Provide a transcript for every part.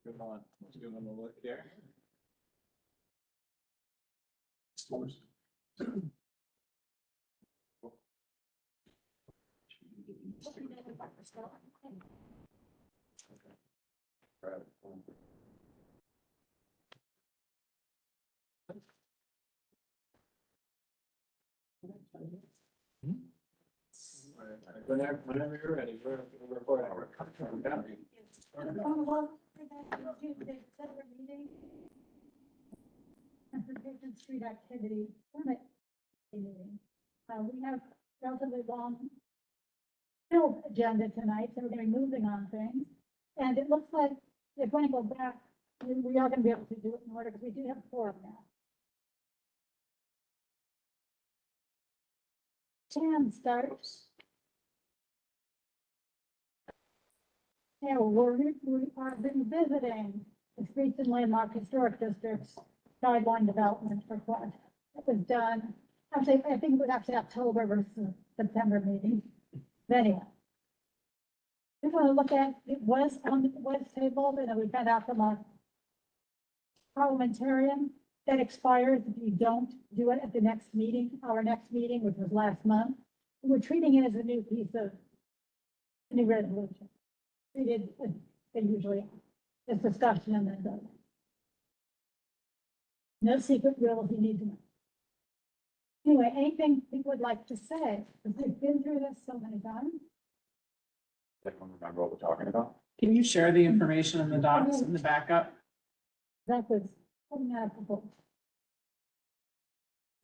Come on, let's give them a look here. Stores. Whenever you're ready, we're recording. Transportation street activity permit meeting. We have relatively long filled agenda tonight, so we're gonna be moving on things. And it looks like if we go back, we are gonna be able to do it in order, because we do have four now. Jan starts. Yeah, we are been visiting the streets and landmark historic districts guideline development request. It was done, actually, I think it was actually October versus September meeting. Anyway. We're going to look at, it was on the was table, and we found out from our parliamentarian that expires if you don't do it at the next meeting, our next meeting, which was last month. We're treating it as a new piece of, a new resolution. Treated as they usually are. It's discussion and then vote. No secret rules you need to know. Anyway, anything people would like to say, because they've been through this so many times. Anyone remember what we're talking about? Can you share the information in the docs in the backup? That was putting out a book.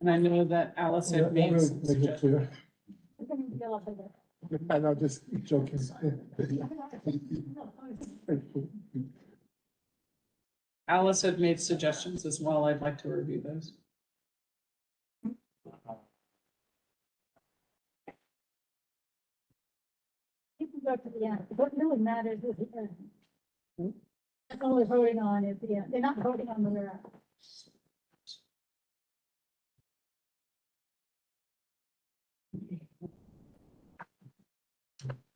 And I know that Alice had made some Make it suggestions. clear. It's going to be a lot of it. I know, just joking. Alice had made suggestions as well. I'd like to review those. You can go to the end. What really matters is the end. That's all they're voting on is the end. They're not voting on the where.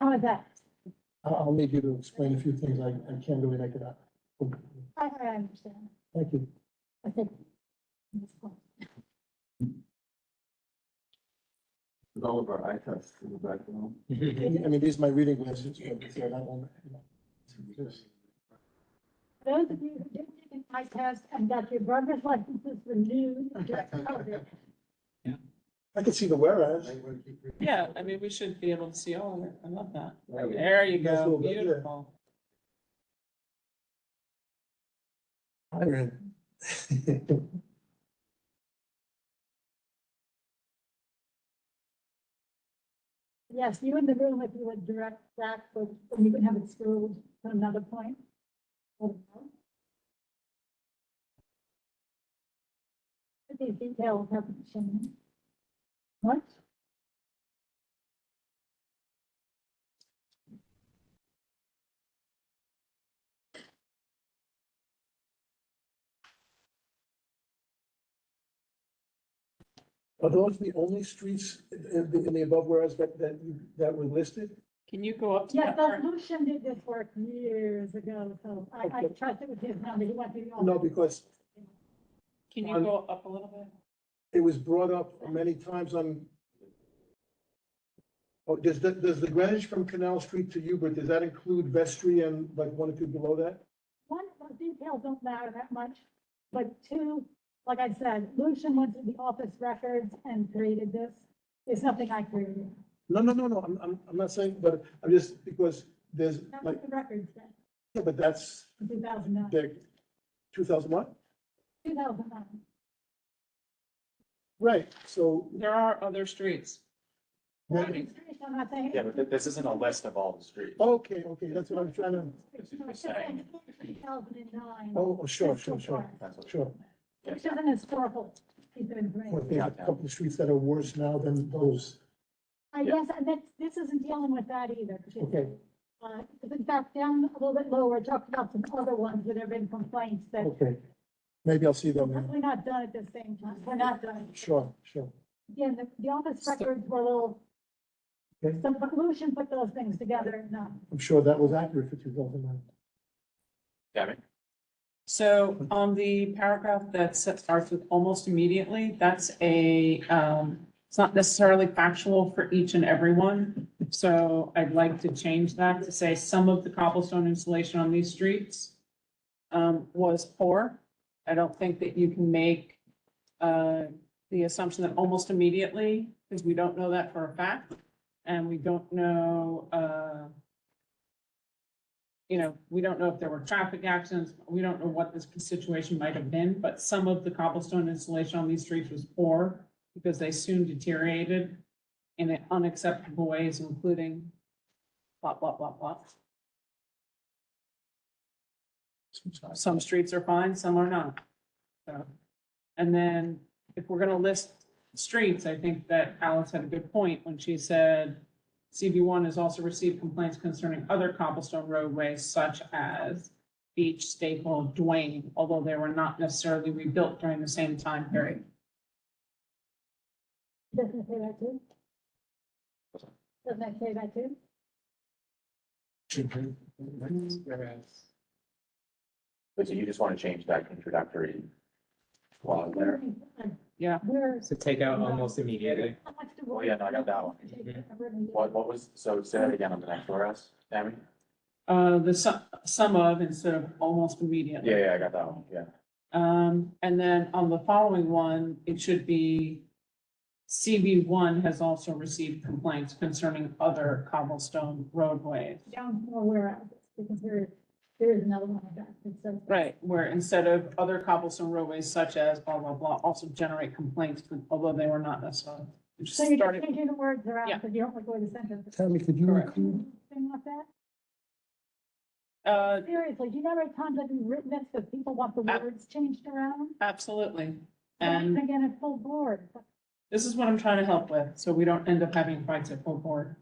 How is that? I'll need you to explain a few things. I can't really make it up. I understand. Thank you. I think. With all of our eye tests in the background. I mean, these are my reading glasses. So I don't, Those of you who didn't take an eye test and got your driver's licenses renewed, I can see the whereas. Yeah, I mean, we should be able to see all of it. I love that. There we go. There you That's a go. little bit, yeah. Beautiful. I read. yes, you in the room, if you would direct that, but you can have it scrolled to another point. These details haven't shown. What? Are those the only streets in the above whereas that were listed? Can you go up to Yes, that part? Lucian did this work years ago, so I Okay. trust it with his number. He went through all. No, because Can you go up a little bit? it was brought up many times on. Oh, does the Greenwich from Canal Street to Hubert, does that include Vestry and like one or two below that? One, those details don't matter that much, but two, like I said, Lucian went to the office records and created this. It's nothing I created. No, I'm not saying, but I'm just, because there's That's like, what the records said, yeah, but that's in 2009. the 2001, 2009. right, so. There are other streets. then- I'm not saying. Yeah, but this isn't a list of all the streets. Okay, that's what I'm trying to, That's what you're saying. 2009. oh, sure, That's what- sure. Which is an historical piece of Well, information. there's a couple of streets that are worse now than those, I guess, and this isn't dealing with that either. okay, Because in fact, down a little bit lower, it talks about some other ones that have been complaints that okay. Maybe I'll see them we're then, not done at the same time. We're not done. sure. Again, the office records were a little Okay. So, but Lucian put those things together, no. I'm sure that was accurate for 2009. Tammy? So on the paragraph that starts with almost immediately, that's it's not necessarily factual for each and every one. So I'd like to change that to say some of the cobblestone installation on these streets was poor. I don't think that you can make the assumption that almost immediately, because we don't know that for a fact. And we don't know, we don't know if there were traffic accidents. We don't know what this situation might have been, but some of the cobblestone installation on these streets was poor because they soon deteriorated in unacceptable ways, including blah, blah, blah, blah. Some streets are fine, some are not. So, and then if we're gonna list streets, I think that Alice had a good point when she said CB1 has also received complaints concerning other cobblestone roadways such as Beach, Staple, Duane, although they were not necessarily rebuilt during the same time period. Doesn't it say that too? Doesn't it say that too? But so you just want to change that introductory clause there? Yeah. Where? So take out almost immediately. How much do Oh, we- yeah, no, I got that one. What was, so say that again on the next whereas, Tammy? Some of instead of almost immediately. Yeah, I got that one, yeah. And then on the following one, it should be CB1 has also received complaints concerning other cobblestone roadways. Down more whereas, because there is another one of that. It says. Right, where instead of other cobblestone roadways such as blah, blah, blah, also generate complaints, although they were not necessarily. It just So you're just started, changing the words around, Yeah. because you don't like the way the sentence. is. Tammy, could you Correct. include, Thing like that? uh, Seriously, do you know how many times I've written this, because people want the Uh, words changed around? absolutely. And And again, at full board. this is what I'm trying to help with, so we don't end up having fights at full board.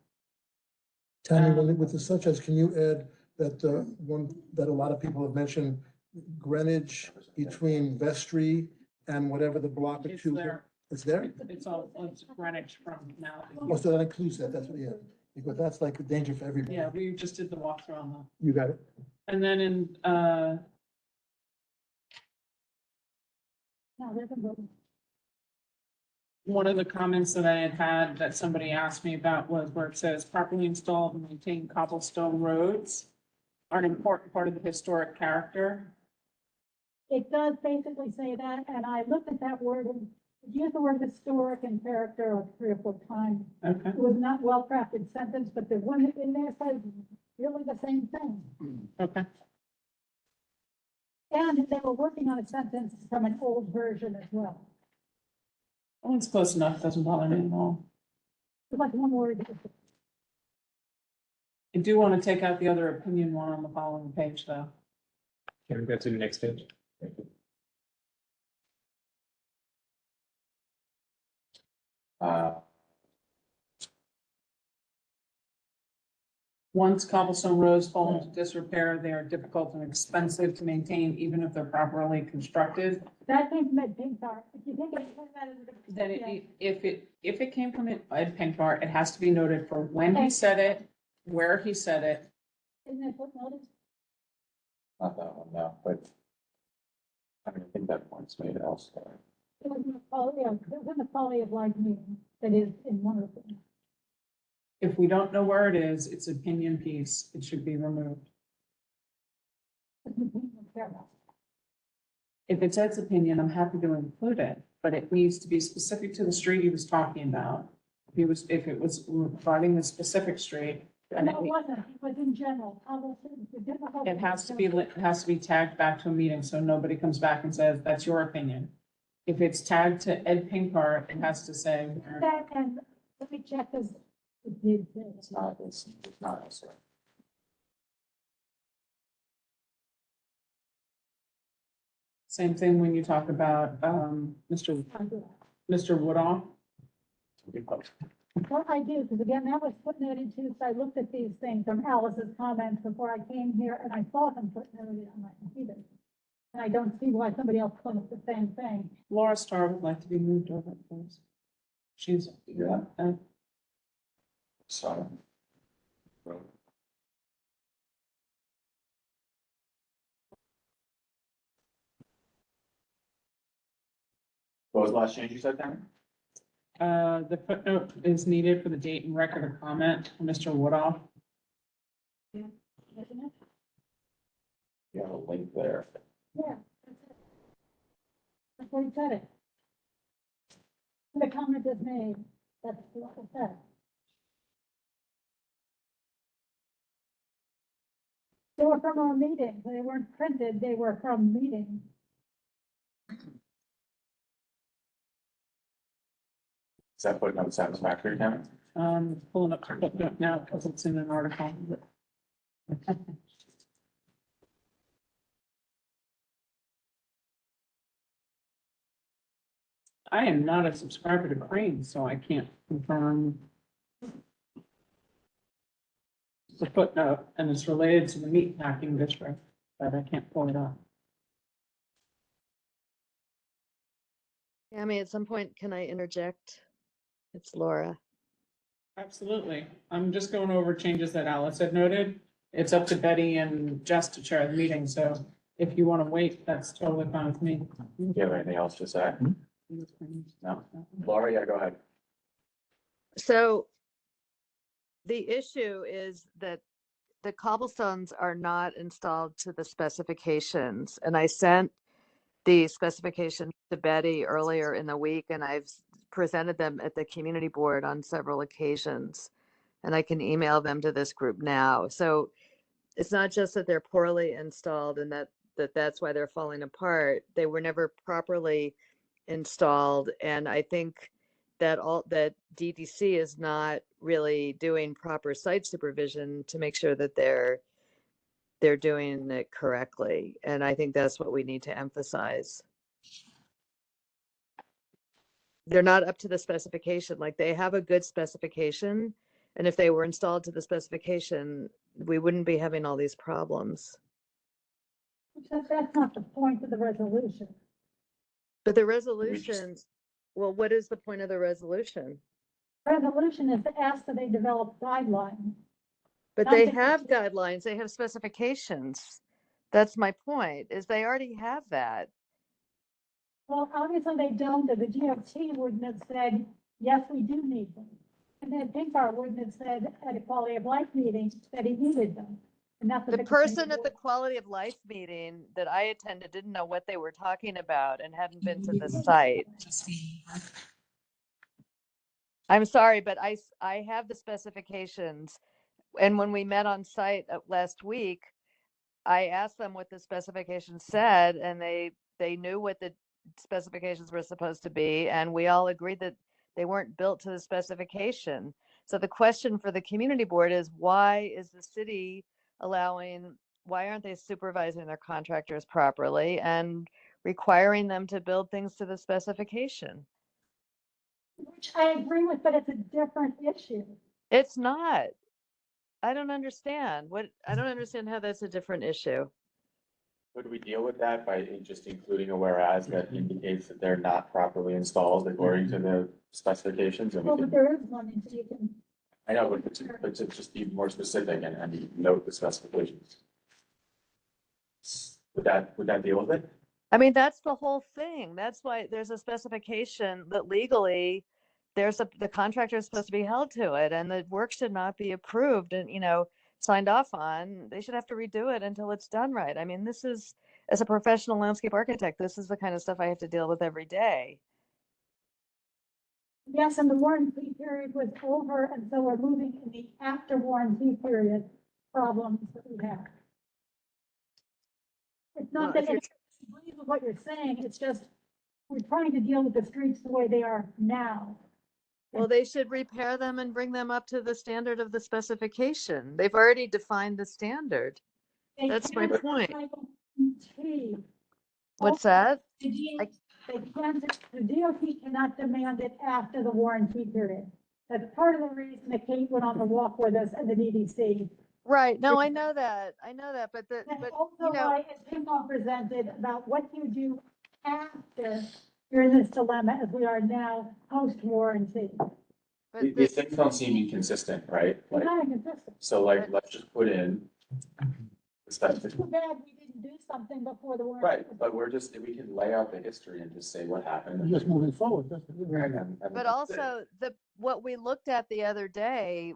Tammy, with the such as, can you add that, one that a lot of people have mentioned, Greenwich between Vestry and whatever the block of It's two? there, It's there? it's Greenwich from now. Oh, so that includes that, that's what, yeah, because that's like a danger for everybody. Yeah, we just did the walkthrough on that. You got it. And then in, No, there's a vote. one of the comments that I had that somebody asked me about was where it says properly installed and maintained cobblestone roads are an important part of the historic character. It does basically say that, and I looked at that word and it used the word historic and character like 3 or 4 times. Okay, It was not well-crafted sentence, but the one in there says really the same thing. okay. And they were working on a sentence from an old version as well. Well, it's close enough, doesn't bother me at all. It's like one word. I do want to take out the other opinion one on the following page, though. Can we go to the next page? Uh, Once cobblestone roads fall into disrepair, they are difficult and expensive to maintain, even if they're properly constructed. That came from Ed Pinkar. If you think of that as a. Then Yeah. if it came from Ed Pinkar, it has to be noted for when he said it, where he said it. Isn't that footnoted? not that one, no, but I mean, I think that point's made elsewhere. It was in the quality of, it was in the quality of life meeting that is in one of them. If we don't know where it is, it's opinion piece. It should be removed. If it says opinion, I'm happy to include it, but it needs to be specific to the street he was talking about. If it was regarding the specific street, and No, it wasn't, it was in general. The difficulty- it has to be, it has to be tagged back to a meeting, so nobody comes back and says, that's your opinion. If it's tagged to Ed Pinkar, it has to say, That, and let me check this. It did say. It's not elsewhere. same thing when you talk about, Mr. Woodall. Well, I do, because again, that was footnoted too, so I looked at these things from Alice's comments before I came here, and I saw them footnoted on my computer. And I don't see why somebody else claims the same thing. Laura Starr would like to be moved over, please. She's, Yeah. So. What was the last change you said, Karen? The footnote is needed for the date and record of comment, from Mr. Woodall. Isn't it? You have a link there. Yeah, that's it. That's what he said it. The comment is made, that's what it said. They were from our meeting, they weren't printed, they were from meetings. Is that footnote satisfactory, Karen? Pulling up the footnote now because it's in an article. I am not a subscriber to Crane, so I can't confirm the footnote, and it's related to the meatpacking district, but I can't pull it up. Tammy, at some point, can I interject? It's Laura. Absolutely. I'm just going over changes that Alice had noted. It's up to Betty and Jess to chair the meeting, so if you want to wait, that's totally fine with me. Do you have anything else to say? No. Laura, yeah, go ahead. So the issue is that the cobblestones are not installed to the specifications. And I sent the specifications to Betty earlier in the week, and I've presented them at the community board on several occasions. And I can email them to this group now. So it's not just that they're poorly installed and that's why they're falling apart. They were never properly installed. And I think that DDC is not really doing proper site supervision to make sure that they're doing it correctly. And I think that's what we need to emphasize. They're not up to the specification. Like, they have a good specification. And if they were installed to the specification, we wouldn't be having all these problems. That's not the point of the resolution. But the resolution, well, what is the point of the resolution? Resolution is to ask that they develop guidelines. But they have guidelines, they have specifications. That's my point, is they already have that. Well, obviously they don't, and the DOT wouldn't have said, yes, we do need them. And then Pinkar wouldn't have said at a quality of life meeting that he needed them. And that's what The person at the quality of life meeting that I attended didn't know what they were talking about and hadn't been to the site. I'm sorry, but I have the specifications. And when we met on site last week, I asked them what the specifications said, and they knew what the specifications were supposed to be, and we all agreed that they weren't built to the specification. So the question for the community board is, why is the city why aren't they supervising their contractors properly and requiring them to build things to the specification? Which I agree with, but it's a different issue. It's not. I don't understand how that's a different issue. Would we deal with that by just including a whereas that indicates that they're not properly installed according to the specifications? And we Well, but can, there is one, and so you can, I know, but to just be more specific and note the specifications. Would that deal with it? I mean, that's the whole thing. That's why there's a specification that legally the contractor is supposed to be held to it, and the work should not be approved and, signed off on. They should have to redo it until it's done right. I mean, as a professional landscape architect, this is the kind of stuff I have to deal with every day. yes, and the warranty period was over, and so we're moving in the after warranty period problems that we have. It's not Well, that if it disagrees with what you're saying, it's just, we're trying to deal with the streets the way they are now. Well, they should repair them and bring them up to the standard of the specification. They've already defined the standard. They That's my can't point. recycle T. What's that? The DOT cannot demand it after the warranty period. That's part of the reason that Kate went on the walk with us at the DDC. Right. No, I know that. But That's but also why, as Pinkall presented, about what you do after you're in this dilemma as we are now post-warranty. But These the, things don't seem inconsistent, right? It's Like, not inconsistent. so like, let's just put in the It's specific, too bad we didn't do something before the warrant. right, but we're just, we can lay out the history and just say what happened. We're just moving forward. That's And- and but that's it. also what we looked at the other day,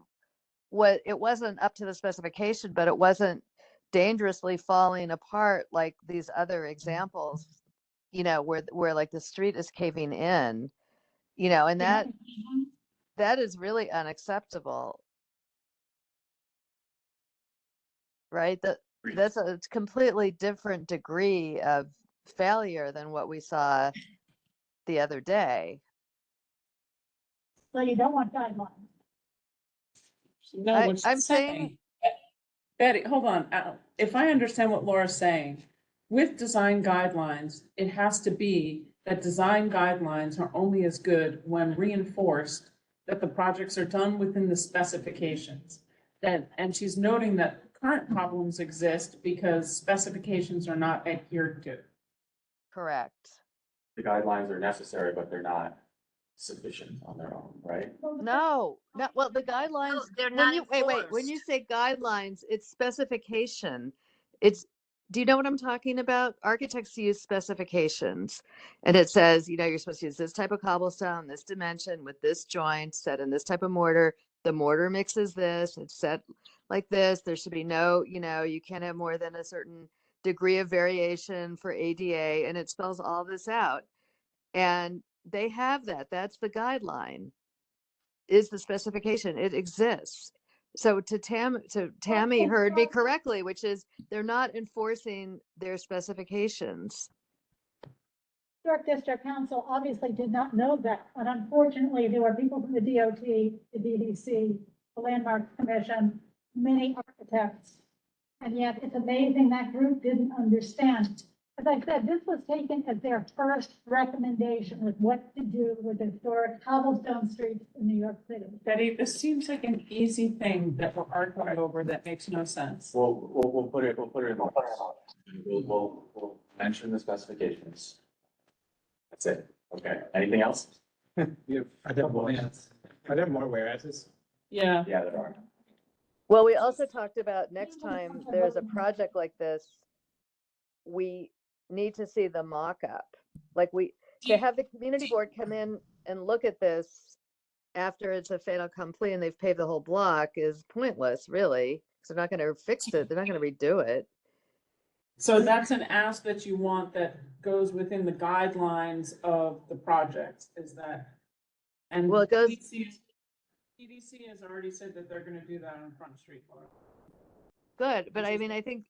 it wasn't up to the specification, but it wasn't dangerously falling apart like these other examples, where like the street is caving in, and that is really unacceptable. Right? That's a completely different degree of failure than what we saw the other day. So you don't want guidelines. No, I- what she's I'm saying, saying- Betty, hold on. If I understand what Laura's saying, with design guidelines, it has to be that design guidelines are only as good when reinforced that the projects are done within the specifications. And she's noting that current problems exist because specifications are not adhered to. Correct. The guidelines are necessary, but they're not sufficient on their own, right? No, well, the guidelines, they're when not you, wait, when you enforced. say guidelines, it's specification. Do you know what I'm talking about? Architects use specifications. And it says, you're supposed to use this type of cobblestone, this dimension with this joint set in this type of mortar. The mortar mixes this, it's set like this. There should be no, you can't have more than a certain degree of variation for ADA, and it spells all this out. And they have that. That's the guideline, is the specification. It exists. So Tammy heard me correctly, which is they're not enforcing their specifications. Historic District Council obviously did not know that, and unfortunately, there were people from the DOT, the DDC, the Landmarks Commission, many architects. And yet, it's amazing that group didn't understand. As I said, this was taken as their first recommendation with what to do with historic cobblestone streets in New York City. Betty, this seems like an easy thing that we're arguing over that makes no sense. We'll put it in. We'll mention the specifications. That's it. Okay, anything else? Yeah, are there more whereases? Yeah. Yeah, there are. Well, we also talked about next time there's a project like this, we need to see the mock-up. Like to have the community board come in and look at this after it's a fait accompli and they've paved the whole block is pointless, really. Because they're not going to fix it. They're not going to redo it. So that's an ask that you want that goes within the guidelines of the project, is that? And Well, it goes- PDC has already said that they're gonna do that on Front Street. Laura. Good, but I mean, I think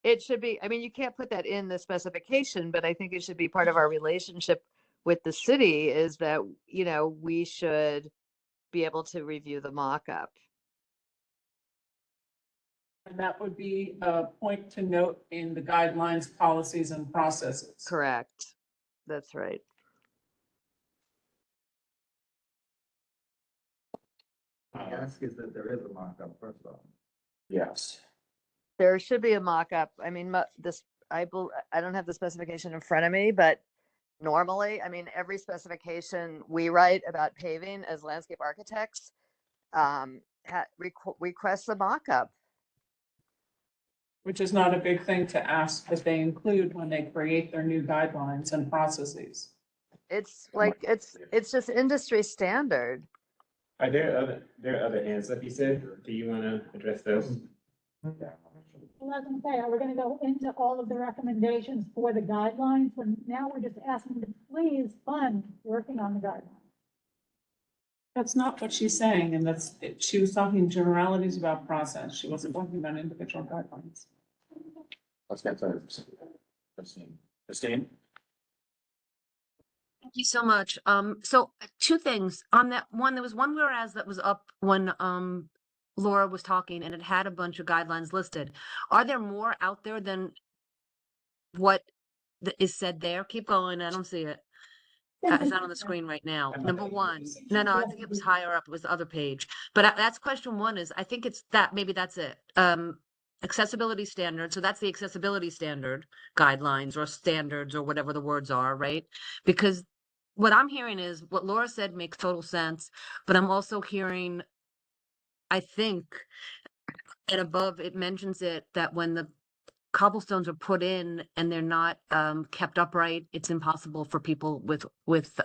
it should be, you can't put that in the specification, but I think it should be part of our relationship with the city is that, we should be able to review the mock-up. And that would be a point to note in the guidelines, policies, and processes. Correct. That's right. Ask is that there is a mock-up, first of all. Yes. There should be a mock-up. I don't have the specification in front of me, but normally, every specification we write about paving as landscape architects requests a mock-up. Which is not a big thing to ask, but they include when they create their new guidelines and processes. It's like, it's just industry standard. Are there other hands up, you said? Do you want to address those? Yeah. I was gonna say, are we gonna go into all of the recommendations for the guidelines, when now we're just asking them to please fund working on the guidelines? That's not what she's saying, and she was talking generalities about process. She wasn't talking about individual guidelines. Let's get to Christine. Christine? Thank you so much. So two things on that one. There was one whereas that was up when Laura was talking, and it had a bunch of guidelines listed. Are there more out there than what is said there? Keep going. I don't see it. It's not on the screen right now. Number one. No, I think it was higher up. It was the other page. But that's question one is, I think it's that, maybe that's it. Accessibility standard. So that's the accessibility standard guidelines or standards or whatever the words are, right? Because what I'm hearing is what Laura said makes total sense, but I'm also hearing, I think, and above it mentions it, that when the cobblestones are put in and they're not kept upright, it's impossible for people with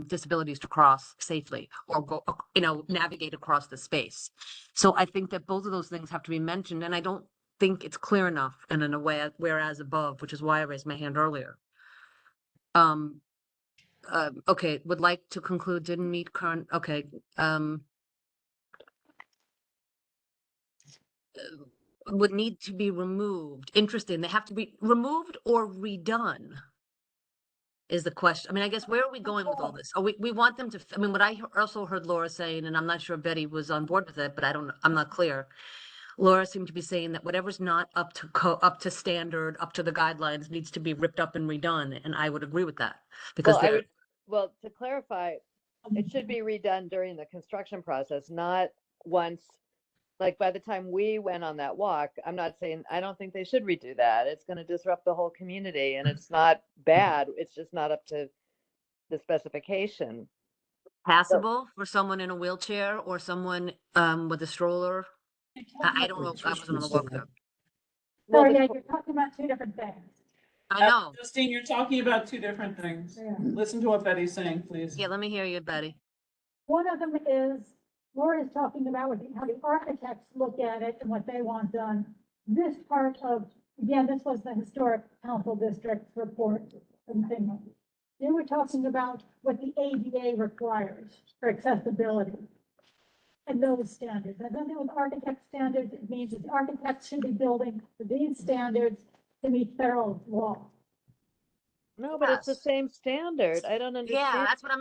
disabilities to cross safely or go, navigate across the space. So I think that both of those things have to be mentioned, and I don't think it's clear enough and in a way, whereas above, which is why I raised my hand earlier. Okay, would like to conclude, didn't meet current, okay, would need to be removed. Interesting. They have to be removed or redone is the question. I mean, I guess where are we going with all this? Oh, we want them to, I mean, what I also heard Laura saying, and I'm not sure Betty was on board with it, but I'm not clear. Laura seemed to be saying that whatever's not up to standard, up to the guidelines needs to be ripped up and redone. And I would agree with that because Well, to clarify, it should be redone during the construction process, not once, like by the time we went on that walk. I'm not saying, I don't think they should redo that. It's going to disrupt the whole community, and it's not bad. It's just not up to the specification. passable for someone in a wheelchair or someone with a stroller. I don't know. I wasn't on the walk there. Well, Sorry, the yeah, po- you're talking about two different things. I know. Justine, you're talking about two different things. Yeah. Listen to what Betty's saying, please. Yeah, let me hear you, Betty. One of them is, Laura is talking about how the architects look at it and what they want done. This part of, again, this was the historic council district's report and thing. They were talking about what the ADA requires for accessibility and those standards. And then there was architect standards. It means that the architects should be building to these standards to meet federal law. No, but it's the Yes. same standard. I don't Yeah, understand. that's what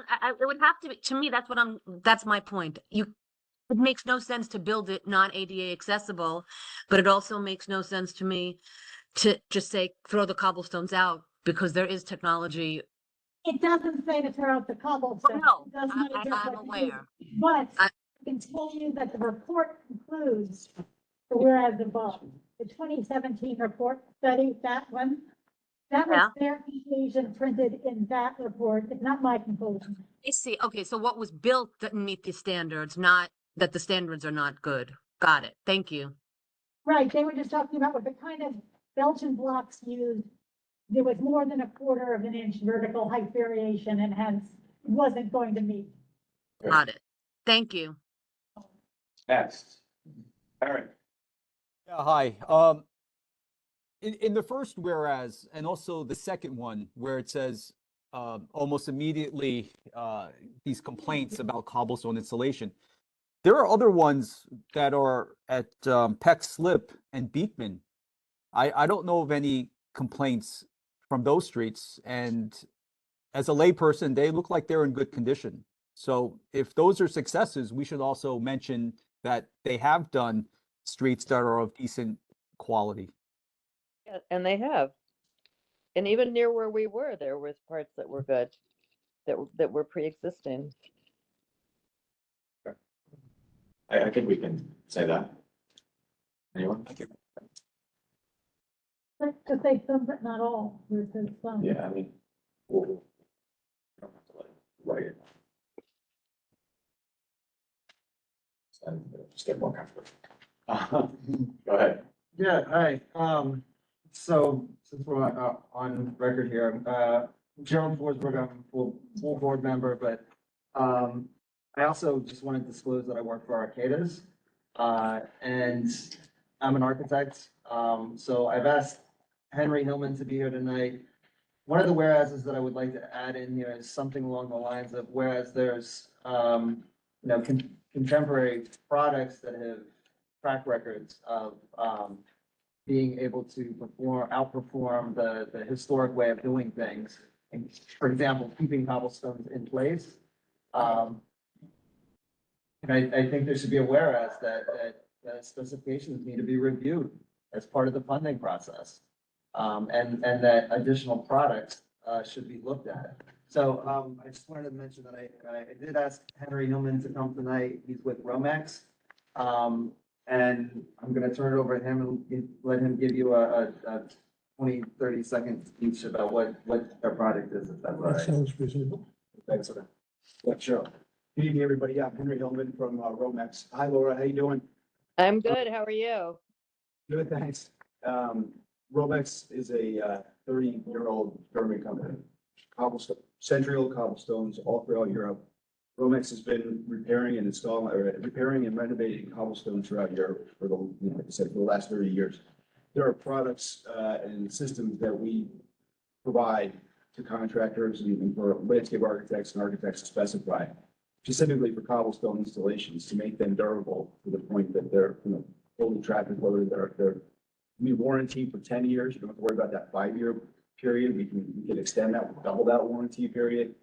it would have to be, to me, that's my point. It makes no sense to build it not ADA accessible, but it also makes no sense to me to just say, throw the cobblestones out because there is technology. It doesn't say to throw out the cobblestone. No, It does not address I'm what to do. aware. But I- I can tell you that the report concludes, the whereas above, the 2017 report study, that one, that was Yeah. their conclusion printed in that report. It's not my conclusion. I see. Okay, so what was built didn't meet the standards, not that the standards are not good. Got it. Thank you. Right, they were just talking about what the kind of Belgian blocks used. There was more than 1/4 of an inch vertical height variation and hence it wasn't going to meet. Got it. Thank you. Next. Eric. Yeah, hi. In the first whereas, and also the second one where it says almost immediately these complaints about cobblestone installation, there are other ones that are at Peck Slip and Beekman. I don't know of any complaints from those streets, and as a layperson, they look like they're in good condition. So if those are successes, we should also mention that they have done streets that are of decent quality. Yeah, and they have. And even near where we were, there was parts that were good, that were pre-existing. I think we can say that. Anyone? To say some, but not all, versus some. Yeah, I mean. We'll don't have to, like, write it. Just get more comfortable. Go ahead. Yeah, hi. So since we're on record here, Gerald Forsberg, I'm a full board member, but I also just want to disclose that I work for Arcadas. And I'm an architect. So I've asked Henry Hillman to be here tonight. One of the whereases that I would like to add in here is something along the lines of, whereas there's, contemporary products that have track records of, being able to outperform the historic way of doing things. And for example, keeping cobblestones in place. And I think there should be a whereas that specifications need to be reviewed as part of the funding process. And that additional products, should be looked at. So, I just wanted to mention that I did ask Henry Hillman to come tonight. He's with Romex. And I'm gonna turn it over to him and let him give you a 20, 30 second speech about what their product is, if that's all That right. sounds reasonable. Thanks for that. Yeah, sure. Good evening, everybody. Yeah, I'm Henry Hillman from Romex. Hi, Laura. How you doing? I'm good. How are you? Good, thanks. Romex is a 30-year-old German company. Cobblestone, century-old cobblestones all throughout Europe. Romex has been repairing and installing, or repairing and renovating cobblestones throughout Europe for the, like I said, for the last 30 years. There are products and systems that we provide to contractors and for landscape architects and architects to specify, specifically for cobblestone installations, to make them durable to the point that they're, fully traffic loaded. We warranty for 10 years. You don't have to worry about that 5-year period. We can extend that, double that warranty period.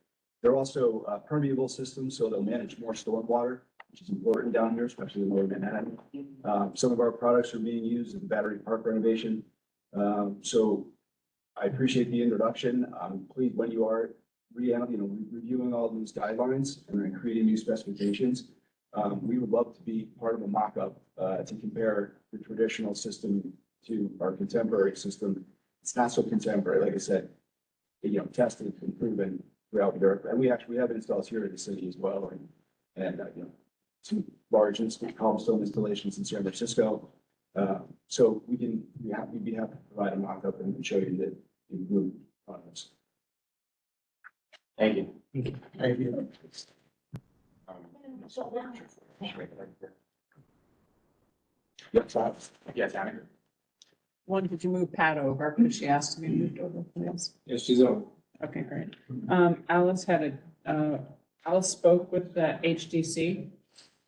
They're also permeable systems, so they'll manage more stormwater, which is important down here, especially in lower Manhattan. Some of our products are being used in battery park renovation. So I appreciate the introduction. Please, when you are reviewing all these guidelines and then creating new specifications, we would love to be part of a mock-up to compare the traditional system to our contemporary system. It's not so contemporary, like I said, tested and proven throughout Europe. And we have installs here in the city as well, and some large cobblestone installations in San Francisco. So we'd be happy to provide a mock-up and show you the improved products. Thank you. Thank you. Yes, Tammy. One, could you move Pat over? Because she asked to be moved over, please. Yes, she's on. Okay, great. Alice spoke with the HDC,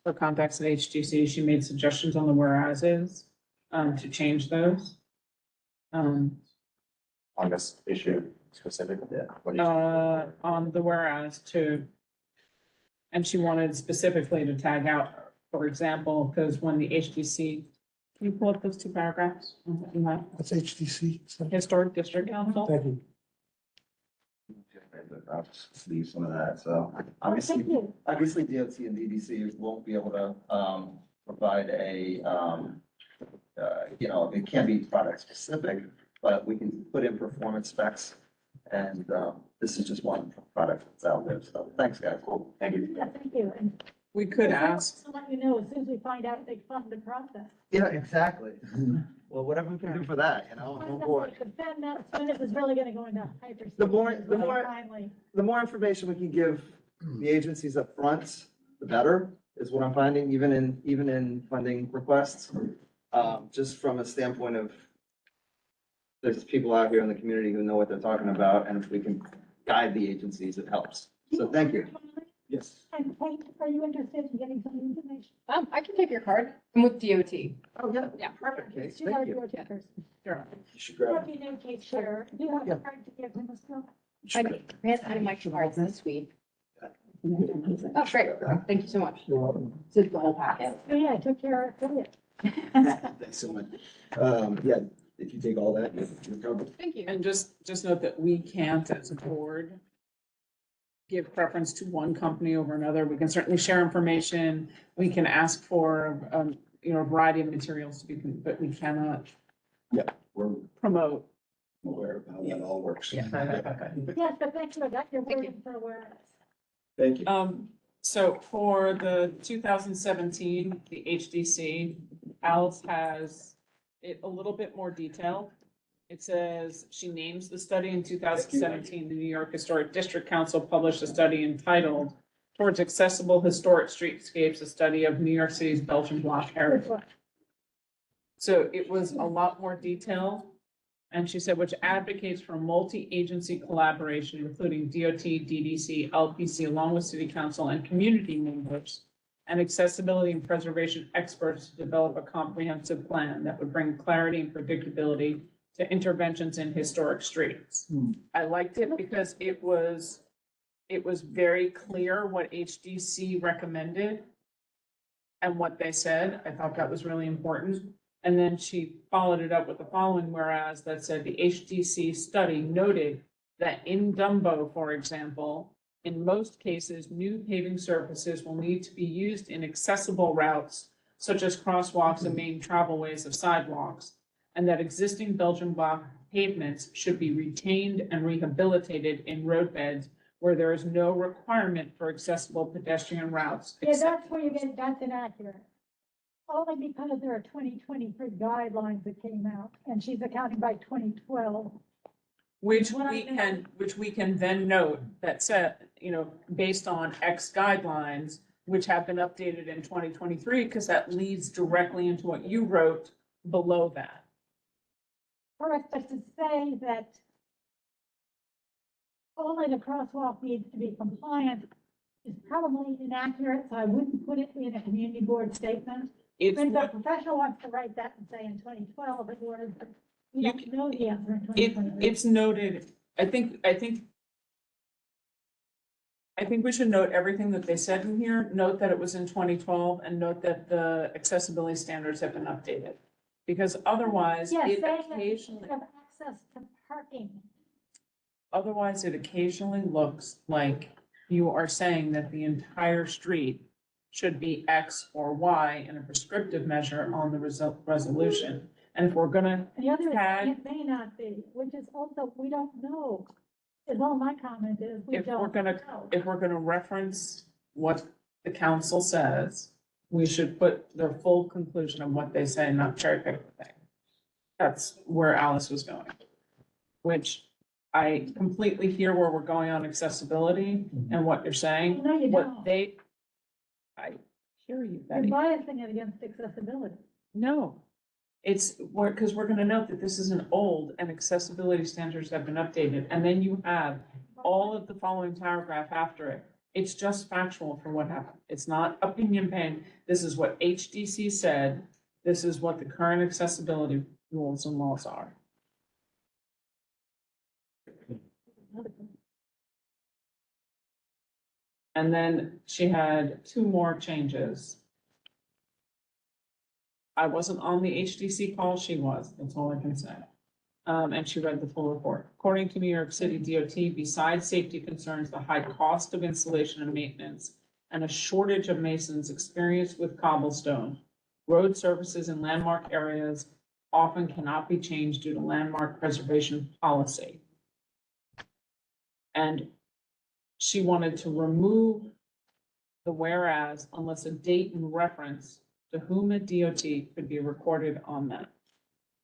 her contacts at HDC. She made suggestions on the whereases, to change those. On this issue specifically. What do you- On the whereas and she wanted specifically to tag out, for example, because when the HDC, can you pull up those 2 paragraphs? That's HTC. Historic District Council. Thank you. I'll just leave some of that, so Thank obviously, you. DOT and DDC won't be able to, provide a, it can't be product specific, but we can put in performance specs. And, this is just one product that's out there, so thanks, guys. Thank you. Yeah, thank you. And We could ask, to let you know, as soon as we find out, they fund the process. Yeah, exactly. Well, whatever we can do for that, I'm on board. Then that's when it was really gonna go into hyperspace. The more- Finally. The more information we can give the agencies up front, the better, is what I'm finding, even in funding requests. Just from a standpoint of, there's people out here in the community who know what they're talking about, and if we can guide the agencies, it helps. So thank you. Yes. And Kate, are you interested in getting some information? I can take your card. I'm with DOT. Oh, yeah. Yeah. Perfect, Kate. She's Thank our you. door checkers. sure. You should grab. Let me know, Kate, sure. Do you have a card to give him a still? I ran out of my cards this week. Oh, great. Thank you so much. You're welcome. This is the whole packet. Oh, yeah, I took care of it. Thanks so much. Yeah, if you take all that, you're covered. Thank you. And just note that we can't, as a board, give preference to one company over another. We can certainly share information. We can ask for, a variety of materials to be, but we cannot We're promote. aware of how that all works. Yeah. Yes, but thank you, I got your Thank word for awareness. Thank you. So for the 2017, the HDC, Alice has it a little bit more detailed. It says, she names the study in 2017, the New York Historic District Council published a study entitled Towards Accessible Historic Streetscapes, a study of New York City's Belgian block heritage. So it was a lot more detailed. And she said, which advocates for multi-agency collaboration, including DOT, DDC, LPC, along with city council and community members, and accessibility and preservation experts to develop a comprehensive plan that would bring clarity and predictability to interventions in historic streets. I liked it because it was very clear what HDC recommended and what they said. I thought that was really important. And then she followed it up with the following whereas that said the HDC study noted that in Dumbo, for example, in most cases, new paving surfaces will need to be used in accessible routes such as crosswalks and main travelways of sidewalks, and that existing Belgian block pavements should be retained and rehabilitated in roadbeds where there is no requirement for accessible pedestrian routes. Yeah, except that's where you get, that's inaccurate. Only because there are 2023 guidelines that came out, and she's accounting by 2012. Which What I we know- can, which we can then note that said, you know, based on X guidelines, which have been updated in 2023, because that leads directly into what you wrote below that. Correct, but to say that only the crosswalk needs to be compliant is probably inaccurate, so I wouldn't put it in a community board statement. It's When the what, professional wants to write that and say in 2012, it was, we You don't know the answer in it, 2023. it's noted, I think we should note everything that they said in here, note that it was in 2012, and note that the accessibility standards have been updated. Because otherwise, Yes, it saying that occasionally, we have access to parking. otherwise it occasionally looks like you are saying that the entire street should be X or Y in a prescriptive measure on the resolution. And if we're gonna, And the other is, Tag. it may not be, which is also, we don't know. Is all my comment is, we if we're don't gonna, know. if we're gonna reference what the council says, we should put the full conclusion of what they say, not cherry pick the thing. That's where Alice was going. Which I completely hear where we're going on accessibility and what you're saying. No, you What don't. I hear you, You're Betty. biasing it against accessibility. No. It's, because we're gonna note that this is an old and accessibility standards have been updated, and then you have all of the following paragraph after it. It's just factual for what happened. It's not opinion paying. This is what HDC said. This is what the current accessibility rules and laws are. And then she had two more changes. I wasn't on the HDC call, she was, that's all I can say. And she read the full report. According to New York City DOT, besides safety concerns, the high cost of installation and maintenance and a shortage of masons experienced with cobblestone, road surfaces in landmark areas often cannot be changed due to landmark preservation policy. And she wanted to remove the whereas unless a date and reference to whom at DOT could be recorded on that.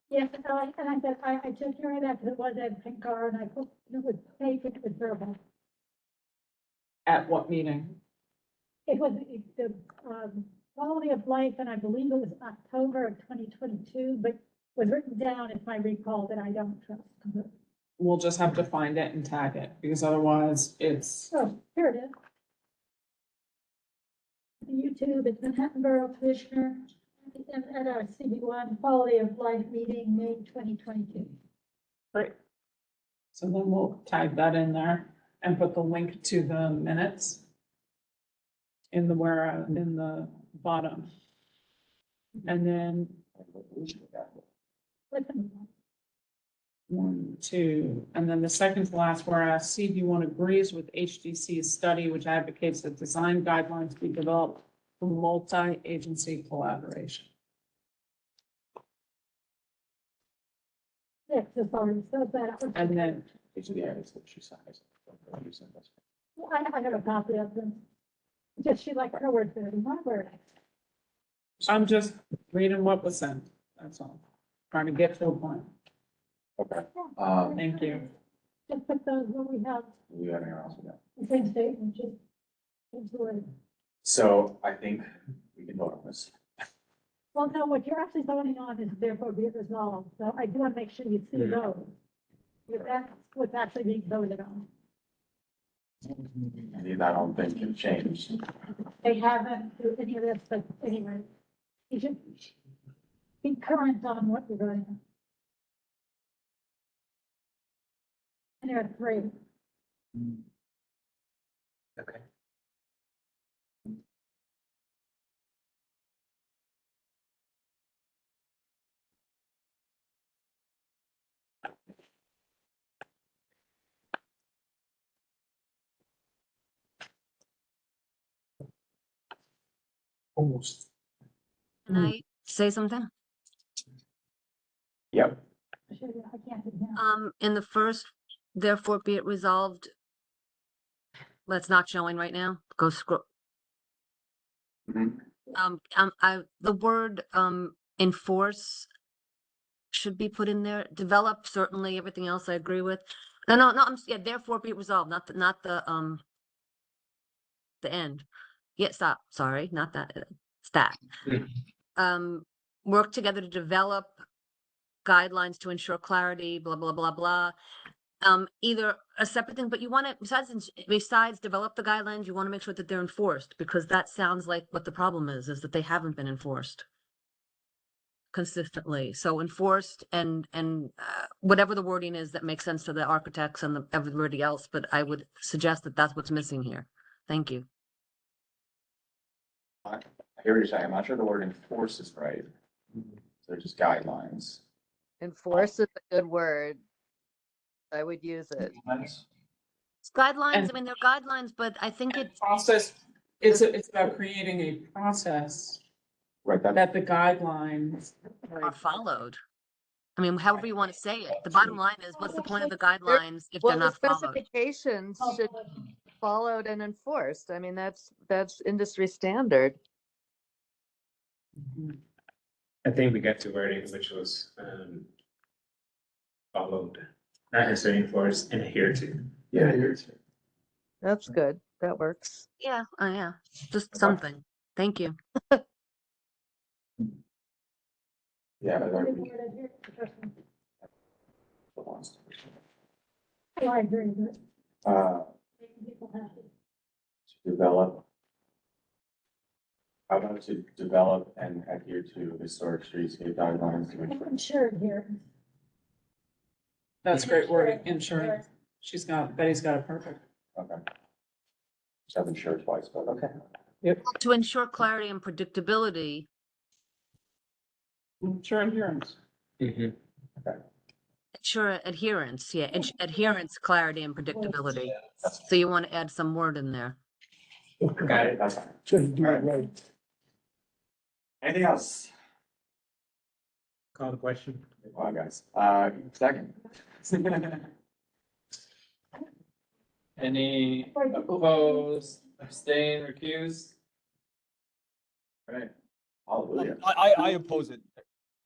Yes, and I said, I took care of that because it was Ed Pinkar and I put, it was fake, it was verbal. At what meeting? It was the, quality of life, and I believe it was October of 2022, but was written down, if I recall, that I don't trust. We'll just have to find it and tag it, because otherwise it's, Oh, here it is. YouTube, it's Manhattan Borough Commissioner at our CB1 Quality of Life meeting, May 2022. great. So then we'll tag that in there and put the link to the minutes in the where, in the bottom. And then Listen, 1, 2, and then the second to last, whereas CB1 agrees with HDC's study, which advocates that design guidelines be developed for multi-agency collaboration. yeah, just already said that. And then, These are the areas that she size. I have a copy of them. Just she liked her words better than my word. I'm just reading what was sent, that's all, trying to get to a point. Okay, Thank you. Just put those where we have we got anything else with that? the same statement, just. absorb. So I think we can vote on this. Well, no, what you're actually voting on is therefore be it resolved, so I do want to make sure you see those. If that's what's actually being voted on. Maybe that whole thing can change. They haven't do any of this, but anyway, you should be current on what you're voting on. And there are three. Okay. Almost. Can I say something? Yep. I can't do that. In the first, therefore be it resolved, That's not showing right now. Go scroll. Mhm. The word, enforce should be put in there. Develop, certainly, everything else I agree with. No, yeah, therefore be resolved, not the end. Yeah, stop, sorry, not that, stat. Work together to develop guidelines to ensure clarity, blah, blah, blah, blah. Either a separate thing, but you want to, besides develop the guidelines, you want to make sure that they're enforced, because that sounds like what the problem is that they haven't been enforced consistently. So enforced and whatever the wording is that makes sense to the architects and everybody else, but I would suggest that that's what's missing here. Thank you. I hear what you're saying. I'm not sure the word enforce is right. So just guidelines. Enforce is a good word. I would use it. It's guidelines, And- I mean, they're guidelines, but I think it, Process, it's about creating a process Right, that the guidelines are followed. I mean, however you want to say it. The bottom line is, what's the point of the guidelines if they're Well, the not followed? specifications should be followed and enforced. I mean, that's industry standard. I think we got to wording which was, followed, not necessarily enforced and adhered to. Yeah, here too. That's good. That works. Yeah, yeah, just something. Thank you. Yeah, but that Word would be adhere to the person. the ones. Oh, I agree with it. Making people happy. To develop. How about to develop and adhere to historic streetscape guidelines to ensure. Insured here. That's great wording, insurance. Betty's got it perfect. Okay. Just have insured twice, but okay. To ensure clarity and predictability, Sure adherence. ensure adherence, yeah, adherence, clarity and predictability. So you want to add some word in there. Got it, that's fine. Just do it right. Anything else? Call the question. Wow, guys, second. Any opposed, abstain, recuse? Right. Hallelujah. I oppose it,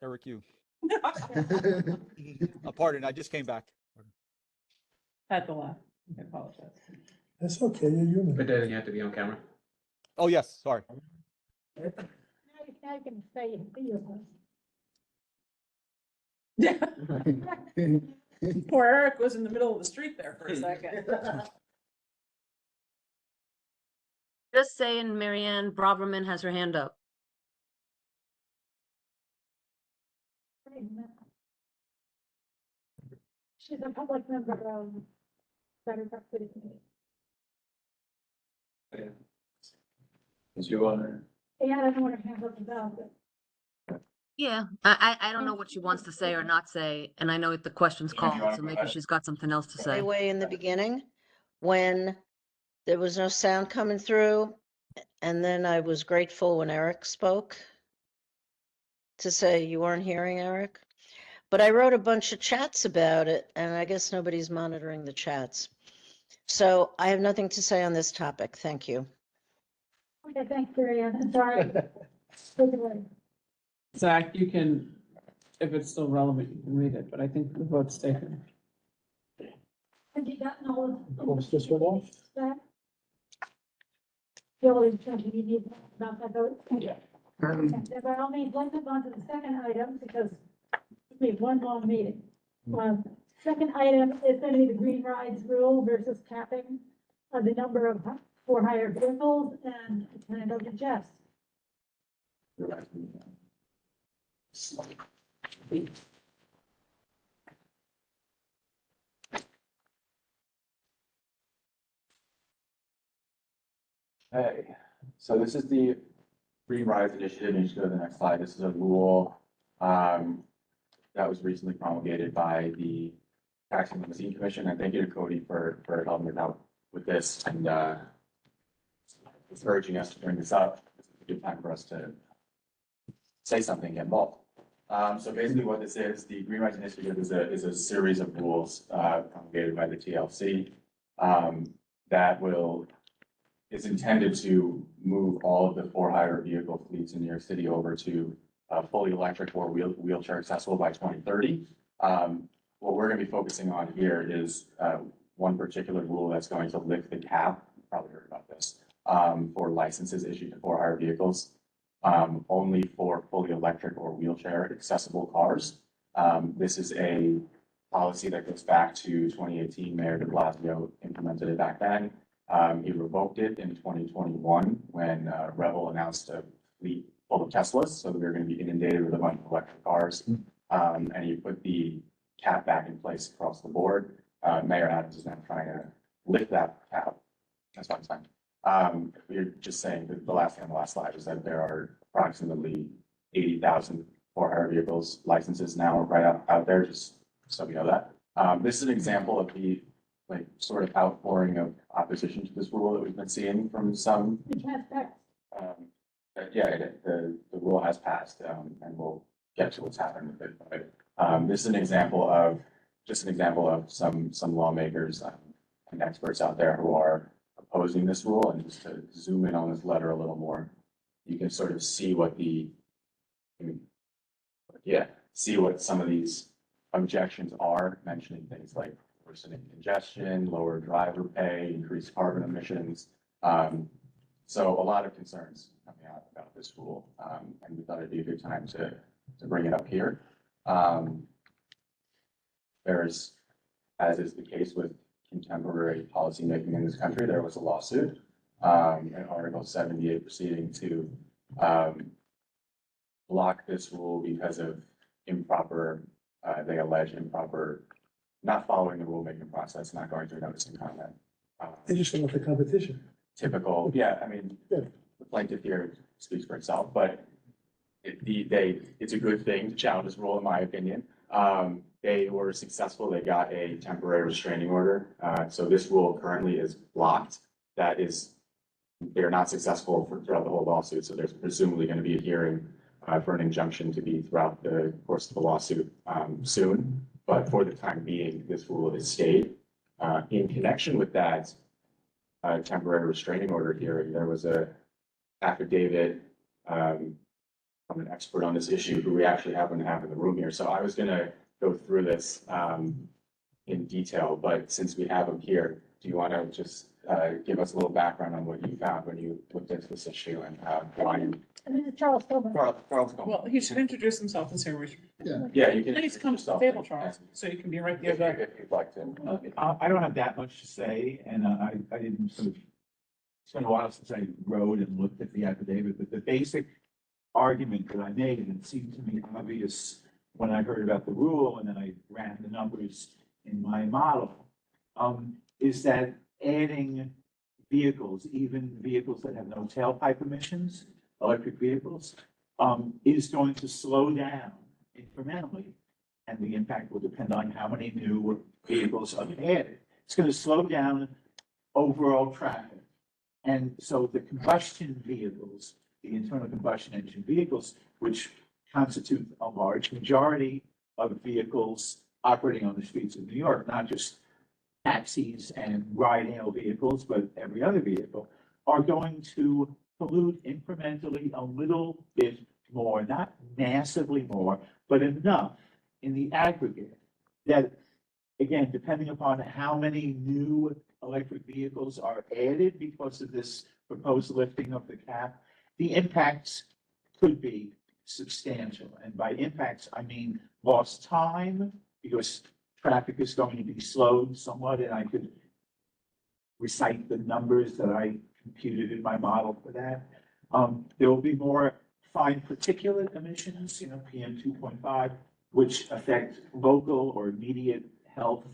Eric, you. Pardon, I just came back. At the left, I apologize. That's okay, you're human. But doesn't have to be on camera. Oh, yes, sorry. Now you can say it for yourself. Yeah. Poor Eric was in the middle of the street there for a second. Just saying, Marianne Braverman has her hand up. She's a public member of Better Park City Committee. Is you on there? Yeah, I don't know what her hands up about, but Yeah, I don't know what she wants to say or not say, and I know the question's Yeah, you called, wanna so go maybe ahead? she's got something else to say. Way in the beginning, when there was no sound coming through. And then I was grateful when Eric spoke to say you weren't hearing Eric. But I wrote a bunch of chats about it, and I guess nobody's monitoring the chats. So I have nothing to say on this topic. Thank you. okay, thanks, Marianne. I'm sorry. Take it away. Zach, you can, if it's still relevant, you can read it, but I think the vote's taken. Have you gotten all of? Close this one off? That? Bill is something you need to talk about that vote? Yeah. Okay, then by all means, let's move on to the second item because we have one long meeting. Second item is going to be the green rides rule versus capping of the number of for hire vehicles, and I turn it over to Jess. Hey, so this is the Green Rise Initiative, and you should go to the next slide. This is a rule that was recently promulgated by the Tax and Limousine Commission. And thank you to Cody for helping us out with this and encouraging us to bring this up. It's a good time for us to say something, get involved. So basically what this is, the Green Rise Initiative is a series of rules promulgated by the TLC. that is intended to move all of the for-hire vehicle fleets in New York City over to fully electric or wheelchair accessible by 2030. What we're going to be focusing on here is one particular rule that's going to lift the cap. You've probably heard about this, for licenses issued to for-hire vehicles, only for fully electric or wheelchair accessible cars. This is a policy that goes back to 2018. Mayor de Blasio implemented it back then. He revoked it in 2021 when Revel announced a fleet full of Teslas, so that we were going to be inundated with a bunch of electric cars. And he put the cap back in place across the board. Mayor Adams is now trying to lift that cap. That's what I'm saying. We're just saying that the last thing on the last slide is that there are approximately 80,000 for-hire vehicles licenses now right out there, just so we know that. This is an example of the sort of outpouring of opposition to this rule that we've been seeing from some. It has passed. Yeah, the rule has passed, and we'll get to what's happened with it. But this is an example of some lawmakers and experts out there who are opposing this rule. And just to zoom in on this letter a little more, you can sort of see what some of these objections are, mentioning things like worsening congestion, lower driver pay, increased carbon emissions. So a lot of concerns coming out about this rule, and we thought it'd be a good time to bring it up here. There's, as is the case with contemporary policymaking in this country, there was a lawsuit, an Article 78 proceeding to block this rule because of improper, they allege improper, not following the rulemaking process, not going through notice and comment. They just want the competition. Typical, yeah, I mean, Yeah. the plaintiff here speaks for itself, but it's a good thing to challenge this rule, in my opinion. They were successful. They got a temporary restraining order. So this rule currently is blocked. They're not successful throughout the whole lawsuit. So there's presumably going to be a hearing for an injunction to be throughout the course of the lawsuit soon. But for the time being, this rule is stayed. In connection with that temporary restraining order hearing, there was a affidavit from an expert on this issue who we actually happen to have in the room here. So I was going to go through this in detail, but since we have him here, do you want to just give us a little background on what you found when you looked into this issue and why you? And this is Charles Tobin. Charles, Well, he should introduce himself and say, Richard. yeah, you can. Please come to the table, Charles, so you can be right there. If you'd like to. I don't have that much to say, and I didn't sort of, it's been a while since I wrote and looked at the affidavit, but the basic argument that I made, and it seemed to me obvious when I heard about the rule and then I ran the numbers in my model, is that adding vehicles, even vehicles that have no tailpipe emissions, electric vehicles, is going to slow down incrementally. And the impact will depend on how many new vehicles are added. It's going to slow down overall traffic. And so the combustion vehicles, the internal combustion engine vehicles, which constitute a large majority of vehicles operating on the streets of New York, not just taxis and ride-hail vehicles, but every other vehicle, are going to pollute incrementally a little bit more, not massively more, but enough in the aggregate that, again, depending upon how many new electric vehicles are added because of this proposed lifting of the cap, the impacts could be substantial. And by impacts, I mean lost time, because traffic is going to be slowed somewhat, and I could recite the numbers that I computed in my model for that. There will be more fine particulate emissions, PM 2.5, which affect local or immediate health.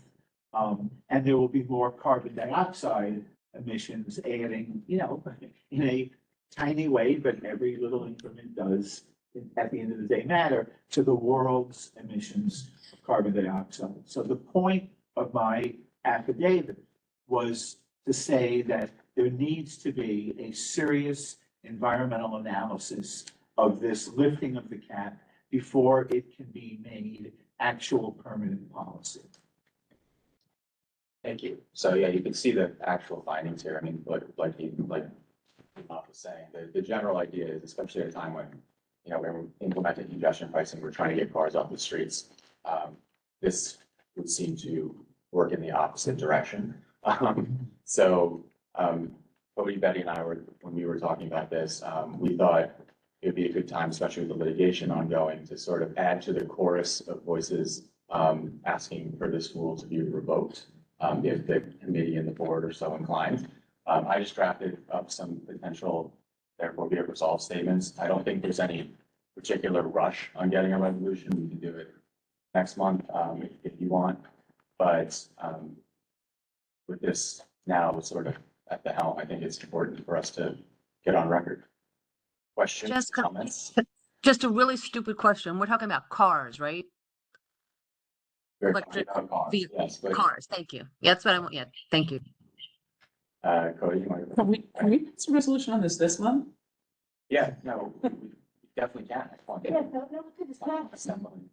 And there will be more carbon dioxide emissions adding, in a tiny way, but every little increment does, at the end of the day, matter to the world's emissions of carbon dioxide. So the point of my affidavit was to say that there needs to be a serious environmental analysis of this lifting of the cap before it can be made actual permanent policy. Thank you. So yeah, you can see the actual findings here. I mean, like Bob was saying, the general idea is, especially at a time when, we're implementing congestion pricing, we're trying to get cars off the streets. This would seem to work in the opposite direction. Cody, Betty and I when we were talking about this, we thought it would be a good time, especially with the litigation ongoing, to sort of add to the chorus of voices, asking for the school to be revoked, if the committee and the board are so inclined. I just drafted up some potential, therefore be it resolved statements. I don't think there's any particular rush on getting a resolution. We can do it next month, if you want. But, with this now sort of at the helm, I think it's important for us to get on record. Questions, Just, comments? just a really stupid question. We're talking about cars, right? We're Electric talking about cars, yes, but, Cars, thank you. Yeah, that's what I want, yeah, thank you. Cody, you want to? Can we pass a resolution on this month? Yeah, no, we definitely can. Yes, no,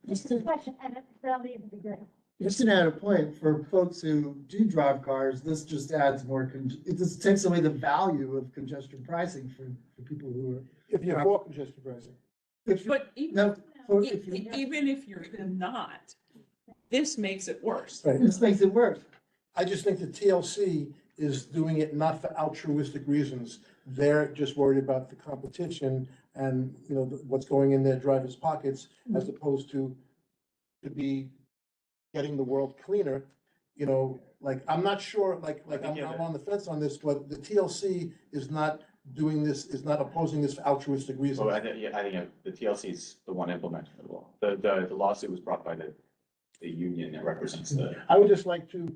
just a discussion, and it's really would be great. Just to add a point, for folks who do drive cars, this just adds more, it just takes away the value of congestion pricing for people who are. If you're for congestion pricing. But even if you're not, this makes it worse. Right, this makes it worse. I just think the TLC is doing it not for altruistic reasons. They're just worried about the competition and, what's going in their drivers' pockets, as opposed to be getting the world cleaner. I'm not sure, I'm on the fence on this, but the TLC is not doing this, is not opposing this for altruistic reasons. Well, I think the TLC is the one implementing the law. The lawsuit was brought by the union that represents the. I would just like to,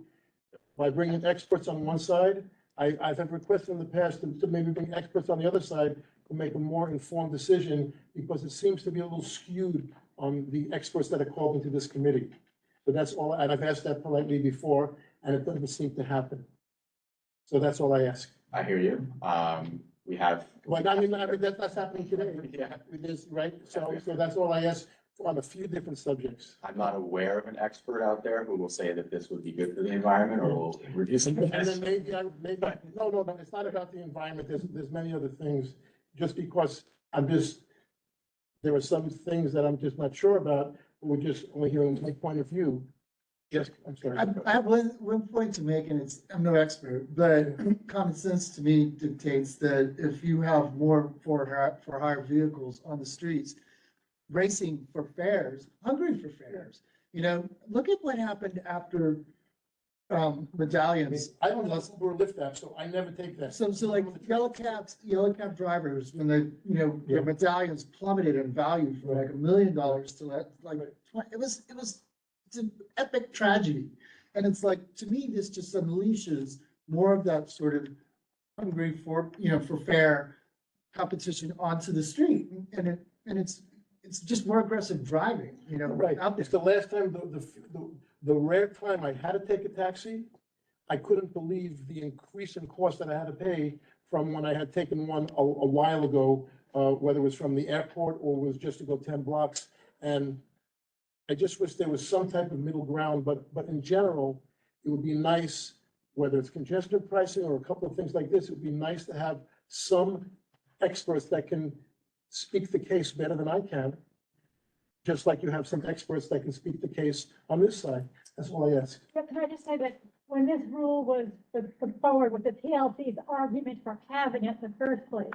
by bringing experts on one side, I've had requests in the past to maybe bring experts on the other side to make a more informed decision, because it seems to be a little skewed on the experts that are called into this committee. But that's all, and I've asked that politely before, and it doesn't seem to happen. So that's all I ask. I hear you. We have. Like, that's happening today. Yeah. It is, right? So that's all I ask on a few different subjects. I'm not aware of an expert out there who will say that this would be good for the environment or will reduce. And then maybe, no, it's not about the environment. There's many other things. Just because there are some things that I'm just not sure about. We're just only hearing my point of view. Yes, I'm sorry. I have one point to make, and I'm no expert, but common sense to me dictates that if you have more for hire vehicles on the streets, racing for fares, hungry for fares, look at what happened after medallions. I don't know Uber or Lyft app, so I never take that. So like yellow cab drivers, when their medallions plummeted in value from like $1 million to it's an epic tragedy. And it's like, to me, this just unleashes more of that sort of hungry for fair competition onto the street. And it's just more aggressive driving, Right. It's the last time, the rare time I had to take a taxi, I couldn't believe the increase in cost that I had to pay from when I had taken one a while ago, whether it was from the airport or was just to go 10 blocks. And I just wish there was some type of middle ground, but in general, it would be nice, whether it's congestion pricing or a couple of things like this, it would be nice to have some experts that can speak the case better than I can. Just like you have some experts that can speak the case on this side. That's all I ask. But can I just say that when this rule was put forward with the TLC's argument for having it in the first place,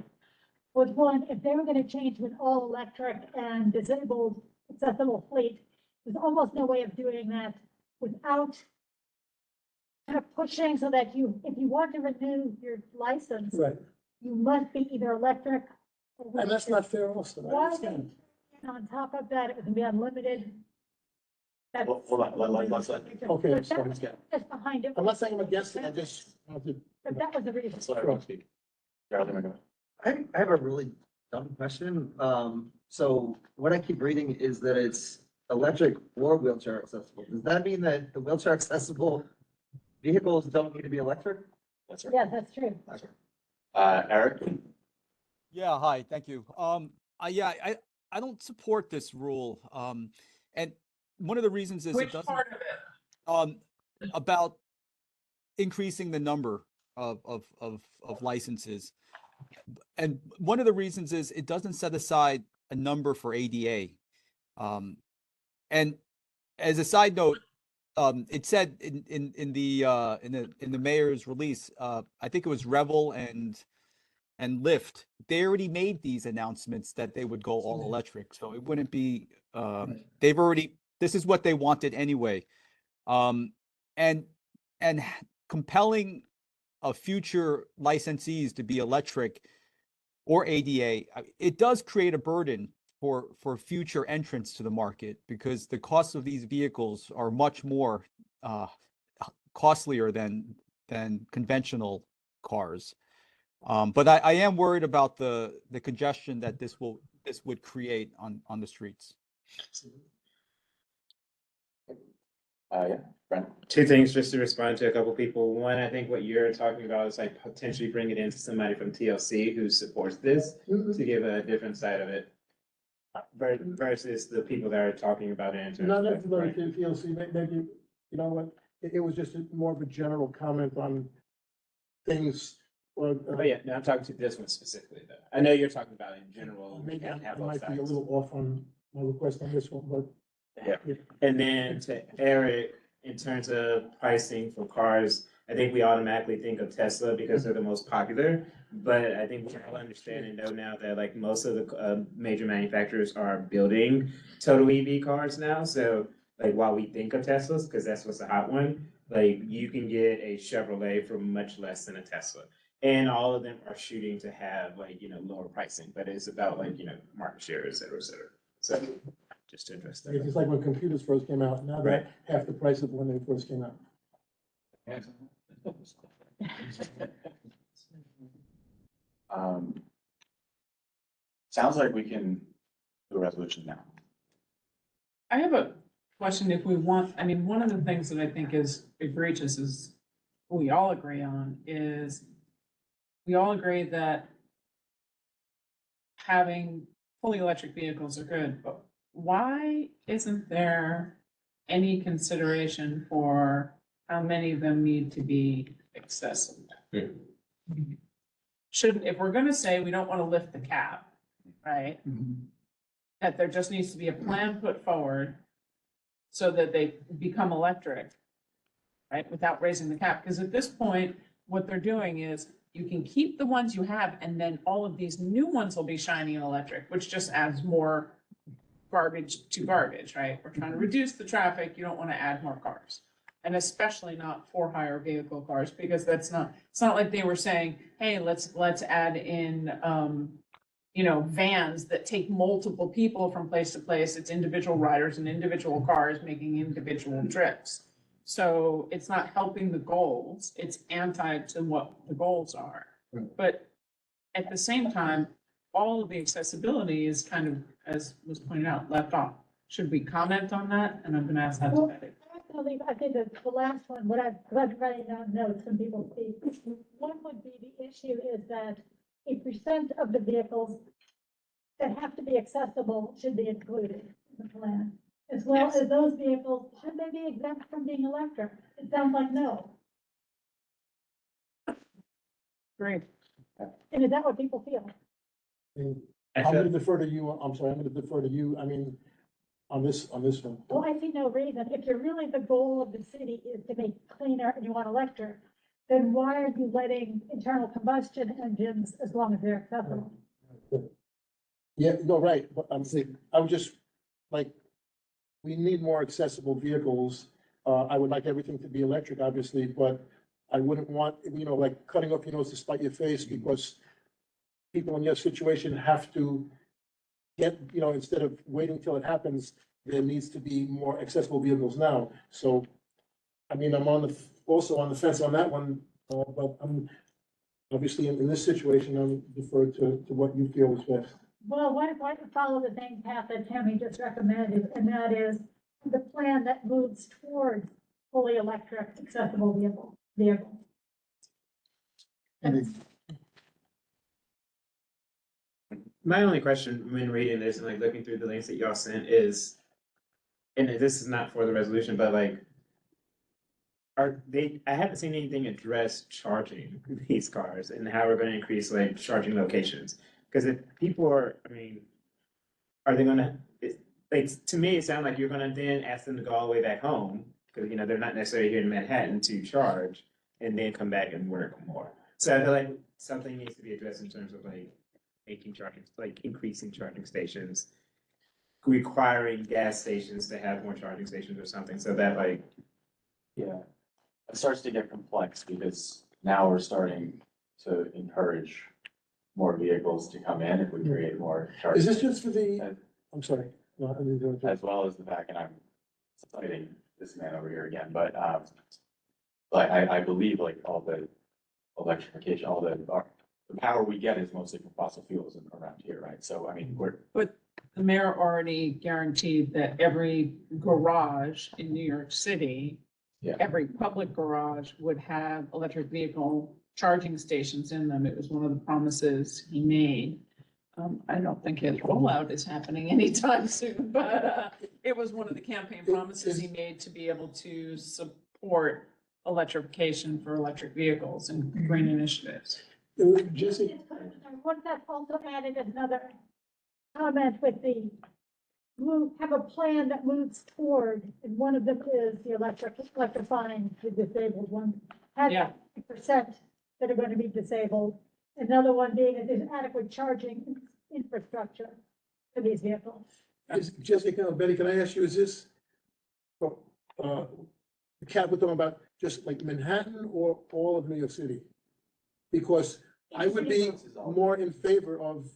was one, if they were going to change to an all-electric and disabled accessible fleet, there's almost no way of doing that without kind of pushing so that if you want to renew your license, Right. you must be either electric or. And that's not fair also. I Why understand. And on top of that, it was gonna be unlimited. That's- Well, hold on, let's let. Okay, But sorry. that was just behind it. I'm not saying I'm against it, I just wanted But that was the reason. Let's let everyone speak. Gerald, you wanna go? I have a really dumb question. So what I keep reading is that it's electric or wheelchair accessible. Does that mean that the wheelchair accessible vehicles don't need to be electric? That's right. Yeah, that's true. That's right. Eric? Yeah, hi, thank you. I don't support this rule. And one of the reasons is it Which doesn't, part of it? about increasing the number of licenses. And one of the reasons is it doesn't set aside a number for ADA. And as a side note, it said in the mayor's release, I think it was Revel and Lyft, they already made these announcements that they would go all electric. So it wouldn't be, this is what they wanted anyway. And compelling future licensees to be electric or ADA, it does create a burden for future entrants to the market, because the cost of these vehicles are much more costlier than conventional cars. But I am worried about the congestion that this would create on the streets. Yeah, Brent. Two things just to respond to a couple people. One, I think what you're talking about is like potentially bringing in somebody from TLC who supports this to give a different side of it versus the people that are talking about it. in Not terms of- necessarily to TLC, maybe, you know what, it was just more of a general comment on things. Oh, yeah, no, I'm talking to this one specifically though. I know you're talking about in general. Maybe I have both might be a sides. little off on my request on this one, but. Yeah. And then to Eric, in terms of pricing for cars, I think we automatically think of Tesla because they're the most popular. But I think we all understand and know now that like most of the major manufacturers are building total EV cars now. So like while we think of Teslas, because that's what's a hot one, like you can get a Chevrolet for much less than a Tesla. And all of them are shooting to have like, lower pricing, but it's about like, market share, et cetera, et cetera. So just to address that. It's just like when computers first came out, now they're half the price of when they first came out. Sounds like we can do a resolution now. I have a question if we want, I mean, one of the things that I think is egregious is, we all agree on, is we all agree that having fully electric vehicles are good, but why isn't there any consideration for how many of them need to be accessible? Should, if we're gonna say we don't wanna lift the cap, right? That there just needs to be a plan put forward so that they become electric, right, without raising the cap, because at this point, what they're doing is you can keep the ones you have, and then all of these new ones will be shiny and electric, which just adds more garbage to garbage, right? We're trying to reduce the traffic, you don't want to add more cars. And especially not for hire vehicle cars, because that's not, it's not like they were saying, hey, let's add in, vans that take multiple people from place to place. It's individual riders and individual cars making individual trips. So it's not helping the goals, it's anti to what the goals are. But at the same time, all of the accessibility is kind of, as was pointed out, left off. Should we comment on that? And I'm gonna ask that to Betty. I think that the last one, what I've writing down notes when people speak, one would be the issue is that a percent of the vehicles that have to be accessible should be included in the plan. As well as those vehicles, should they be exempt from being electric? It sounds like no. Great. And is that what people feel? I'm gonna defer to you, I'm sorry, I'm gonna defer to you, I mean, on this one. Well, I see no reason. If you're really, the goal of the city is to make cleaner and you want electric, then why are you letting internal combustion engines as long as they're accessible? Yeah, no, right, but I'm saying, I would just, like, we need more accessible vehicles. I would like everything to be electric, obviously, but I wouldn't want, like cutting off your nose to spite your face, because people in your situation have to get, instead of waiting till it happens, there needs to be more accessible vehicles now. So, I mean, I'm also on the fence on that one, but I'm obviously in this situation, I'm deferred to what you feel is best. Well, why don't we follow the same path that Tammy just recommended, and that is the plan that moves towards fully electric accessible vehicles. My only question when reading this and like looking through the links that y'all sent is, and this is not for the resolution, but like, I haven't seen anything address charging these cars and how we're gonna increase like charging locations. Cause if people are, I mean, are they gonna, like, to me, it sounds like you're gonna then ask them to go all the way back home, cause you know, they're not necessarily here in Manhattan to charge and then come back and work more. So I feel like something needs to be addressed in terms of like making charging, like increasing charging stations, requiring gas stations to have more charging stations or something, so that like, Yeah, it starts to get complex because now we're starting to encourage more vehicles to come in if we create more charging. Is this just for the, As- I'm sorry. No, I didn't do it. As well as the fact, and I'm citing this man over here again, but I believe like all the electrification, all the power we get is mostly from fossil fuels around here, right? So, I mean, But the mayor already guaranteed that every garage in New York City, Yeah. every public garage would have electric vehicle charging stations in them. It was one of the promises he made. I don't think his rollout is happening anytime soon, but it was one of the campaign promises he made to be able to support electrification for electric vehicles and green initiatives. Jesse, What that also added another comment with the have a plan that moves toward, and one of them is the electrifying the disabled ones. Has Yeah. percent that are going to be disabled. Another one being that there's adequate charging infrastructure for these vehicles. Jessica, Betty, can I ask you, is this, the cap we're talking about, just like Manhattan or all of New York City? Because I would be more in favor of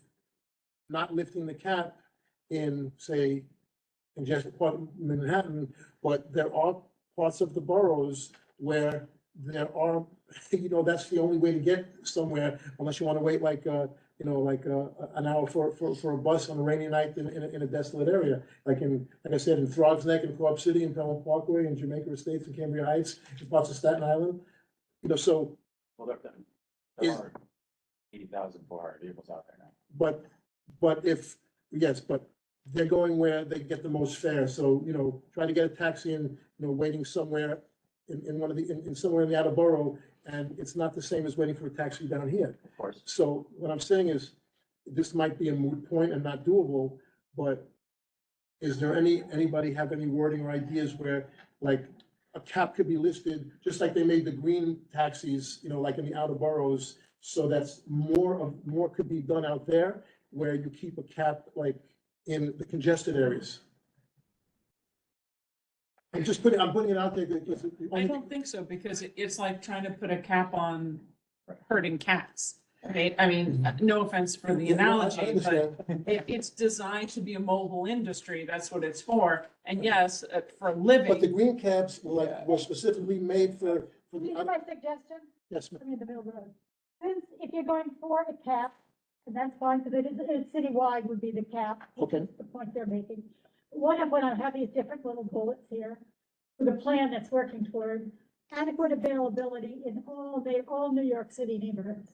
not lifting the cap in, say, in just part of Manhattan, but there are parts of the boroughs where there are, you know, that's the only way to get somewhere, unless you want to wait like, you know, like, an hour for a bus on a rainy night in a desolate area. Like I said, in Throgs Neck, in Co-op City, in Pelham Parkway, in Jamaica Estates, in Cambria Heights, in parts of Staten Island. You know, so, well, there are 80,400 vehicles out there now. but if, yes, but they're going where they get the most fare. So, you know, try to get a taxi and, you know, waiting somewhere in one of the, in somewhere in the outer borough, and it's not the same as waiting for a taxi down here. Of course. So what I'm saying is, this might be a moot point and not doable, but is there anybody have any wording or ideas where, like, a cap could be listed, just like they made the green taxis, you know, like in the outer boroughs, so that's more could be done out there, where you keep a cap, like, in the congested areas? I'm putting it out there because. the I only- don't think so, because it's like trying to put a cap on herding cats. Right? I mean, no offense for the Yeah, no, I analogy, but understand. it's designed to be a mobile industry. That's what it's for. And yes, for a But the living, green caps were specifically made for Here's the, my suggestion, yes, ma'am. I mean, the middle road. Since if you're going for a cap, and that's fine, because it's citywide would be the cap. Which Okay. is the point they're making. What if, when I have these different little bullets here, with a plan that's working toward adequate availability in all New York City neighborhoods.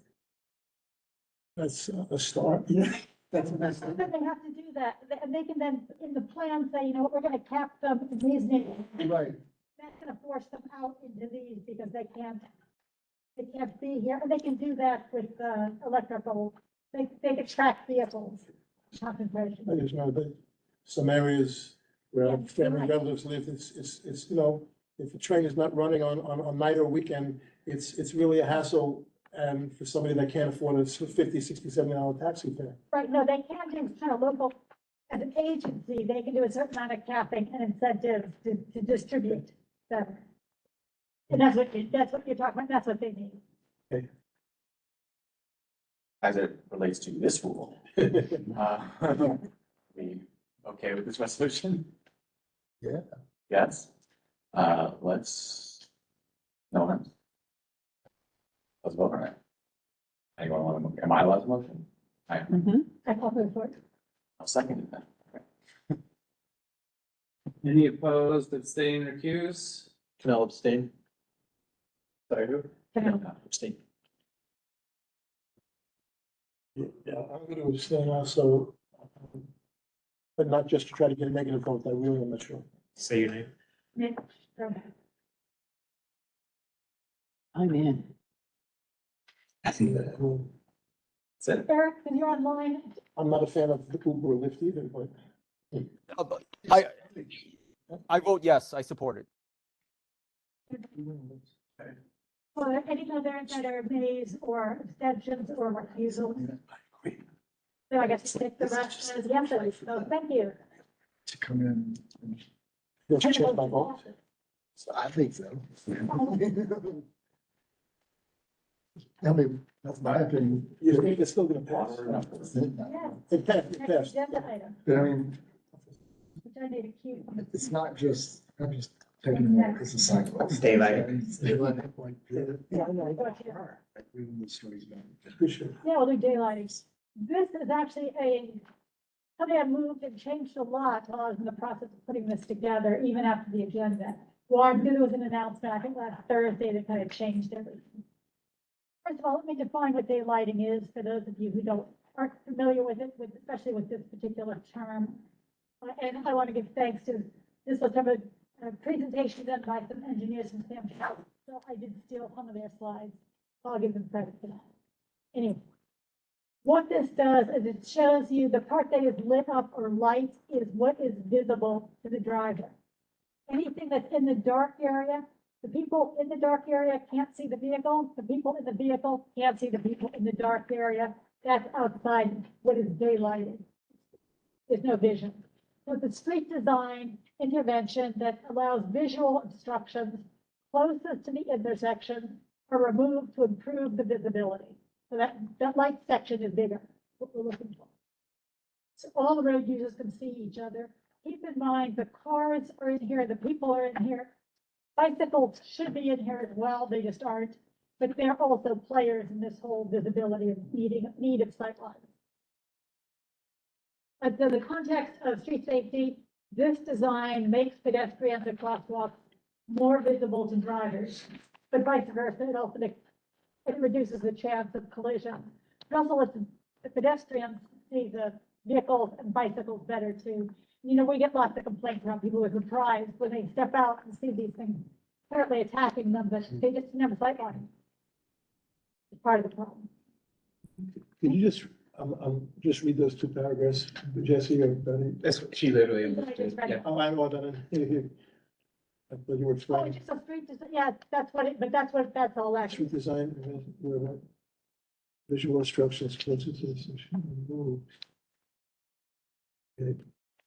That's a start. Yeah. That's But they have to do that, and they can then, in the plan, say, you know what, we're gonna cap them in these neighborhoods. Right. That's gonna force them out into these, because they can't be here, and they can do that with, electrical, they can track vehicles, concentration. I just know that some areas where Yeah, family right. relatives live, it's, you know, if the train is not running on night or weekend, it's really a hassle. And for somebody that can't afford a $50, $60, $70 taxi fare. Right, no, they can do kind of local, as an agency, they can do a certain amount of capping and incentives to distribute better. And that's what you're talking about, that's what they need. As it relates to this rule. We okay with this resolution? Yeah. Yes. Let's, no one. Let's vote on it. Anyone want to, am I allowed to motion? I call for it. I'll second it then. Any opposed, abstain, recuse? Can I abstain? Sorry, who? Abstain. Yeah, I'm gonna abstain also, but not just to try to get a negative vote, I really am not sure. say your name. Nick, go ahead. I'm in. Eric, when you're online, I'm not a fan of the Uber or Lyft either, but. But I vote yes, I support it. any other that are nays or abstentions or refusals? So I guess take the rest as yeses, so thank you. To come in. Don't you change my vote? So I think so. I mean, that's my opinion. You think it's still gonna pass? It passed, it Next passed. agenda item, But I mean, which I need to keep. it's not just, I'm just taking it as a cycle. Daylight. Daylight, like, Yeah, I know. like reading the stories about it. We should. Yeah, we'll do daylighting. This is actually something I moved and changed a lot while I was in the process of putting this together, even after the agenda. Well, I did, it was an announcement, I think last Thursday, that kind of changed everything. First of all, let me define what daylighting is for those of you who aren't familiar with it, especially with this particular term. And I want to give thanks to, this was from a presentation done by some engineers from Sam House, so I did steal some of their slides. So I'll give them credit for that. Anyway, what this does is it shows you the part that is lit up or light is what is visible to the driver. Anything that's in the dark area, the people in the dark area can't see the vehicle. The people in the vehicle can't see the people in the dark area. That's outside what is daylighted. There's no vision. So it's a street design intervention that allows visual obstructions closest to the intersection are removed to improve the visibility. So that light section is bigger, what we're looking for. So all the road users can see each other. Keep in mind, the cars are in here, the people are in here. Bicycles should be in here as well, they just aren't. But they're also players in this whole visibility of need of sight lines. But in the context of street safety, this design makes pedestrians and crosswalks more visible to drivers, but vice versa, it reduces the chance of collision. It also lets the pedestrians see the vehicles and bicycles better too. You know, we get lots of complaints from people who are surprised when they step out and see these things apparently attacking them, but they just never sight line. It's part of the problem. Can you just read those two paragraphs, Jesse or Betty? That's what she literally understood. Yeah. Oh, I know that. I thought you were Oh, explaining. just a street design, yeah, that's all actually. Street design, where about visual instructions closer to the section. Okay.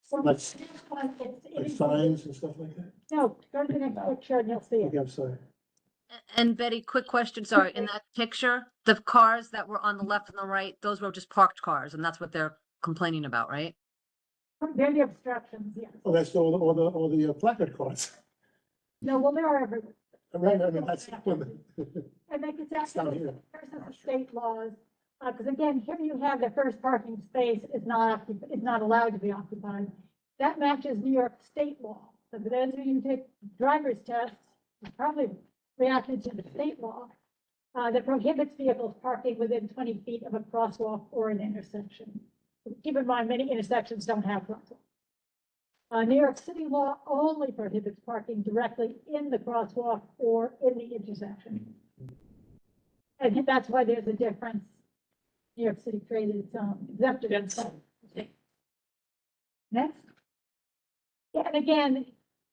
So Like- this one, Like signs and stuff like that? No, go to the next picture and you'll see it. Okay, I'm sorry. And Betty, quick question, sorry, in that picture, the cars that were on the left and the right, those were just parked cars, and that's what they're complaining about, right? They're the obstructions, yes. Oh, that's all the placard cards. No, well, there are everywhere. Right, I mean, that's. And they could It's not here. versus the state laws, because again, here you have the first parking space is not allowed to be occupied. That matches New York state law. So for those of you who take driver's tests, you probably reacted to the state law that prohibits vehicles parking within 20 feet of a crosswalk or an intersection. Keep in mind, many intersections don't have crosswalks. New York City law only prohibits parking directly in the crosswalk or in the intersection. And that's why there's a difference. New York City created its own exemption. Next. Yeah, and again,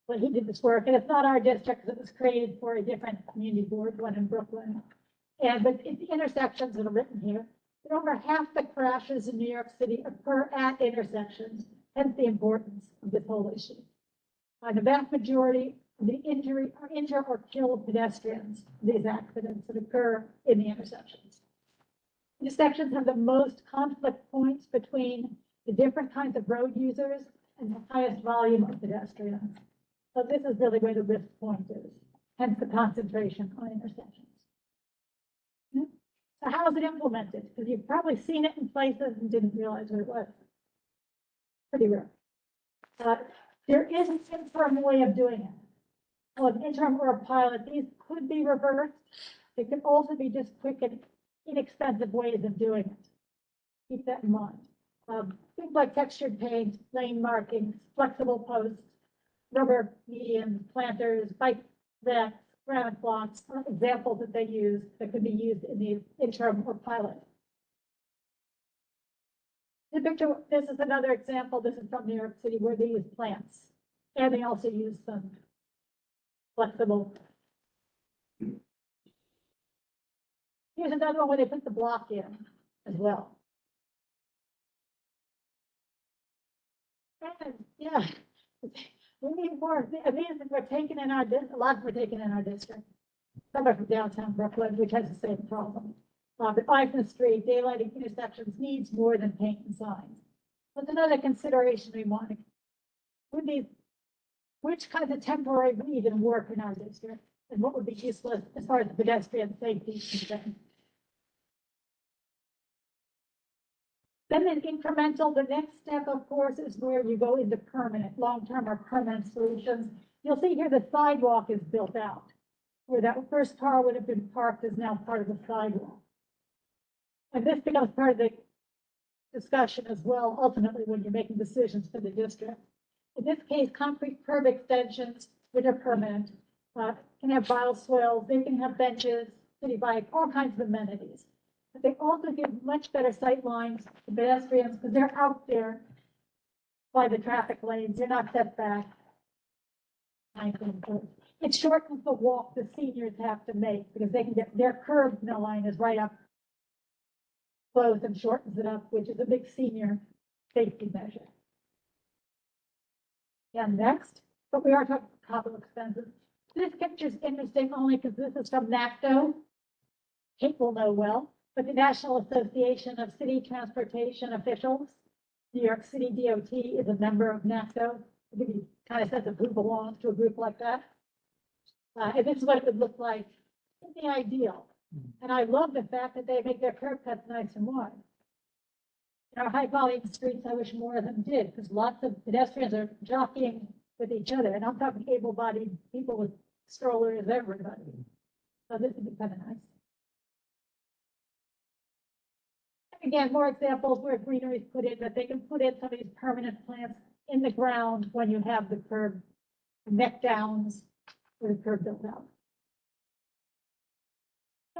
well, he did this work, and it's not our district, because it was created for a different community board, one in Brooklyn. But it's the intersections that are written here. And over half the crashes in New York City occur at intersections, hence the importance of this whole issue. The vast majority of the injure or kill pedestrians, these accidents that occur in the intersections. Intersections have the most conflict points between the different kinds of road users and the highest volume of pedestrians. So this is really where the risk point is, hence the concentration on intersections. So how is it implemented? Because you've probably seen it in places and didn't realize what it was. Pretty rare. There is an interim way of doing it. Well, an interim or a pilot, these could be reversed. They could also be just quick and inexpensive ways of doing it. Keep that in mind. Things like textured paint, lane markings, flexible posts, rubber medians, planters, bike racks, granite blocks are examples that they use that could be used in the interim or pilot. The picture, this is another example. This is from New York City where they use plants. And they also use some flexible. Here's another one where they put the block in as well. And yeah, we need more. I mean, we're taking in our, a lot we're taking in our district. Some are from downtown Brooklyn, which has the same problem. But Eichmann Street, daylighting intersections needs more than paint and signs. That's another consideration we want. We need, which kinds of temporary would even work in our district, and what would be useless as far as pedestrian safety is concerned. Then in incremental, the next step, of course, is where you go into permanent, long-term or permanent solutions. You'll see here the sidewalk is built out. Where that first car would have been parked is now part of the sidewalk. And this becomes part of the discussion as well, ultimately, when you're making decisions for the district. In this case, concrete curb extensions, which are permanent, can have bioswales, they can have benches, city bike, all kinds of amenities. But they also give much better sight lines to pedestrians because they're out there by the traffic lanes. They're not set back. It shortens the walk the seniors have to make because they can get their curb line is right up close and shortens it up, which is a big senior safety measure. Yeah, next, but we are talking capital expenses. This picture is interesting only because this is from NACDO. Kate will know well, but the National Association of City Transportation Officials, New York City DOT is a member of NACDO. To give you kind of sense of who belongs to a group like that. And this is what it would look like in the ideal. And I love the fact that they make their curb cuts nice and wide. In our high volume streets, I wish more of them did, because lots of pedestrians are jockeying with each other. And I'm talking able-bodied people with strollers, everybody. So this would be kind of nice. And again, more examples where greenery is put in, that they can put in some of these permanent plants in the ground when you have the curb neck downs or the curb built out.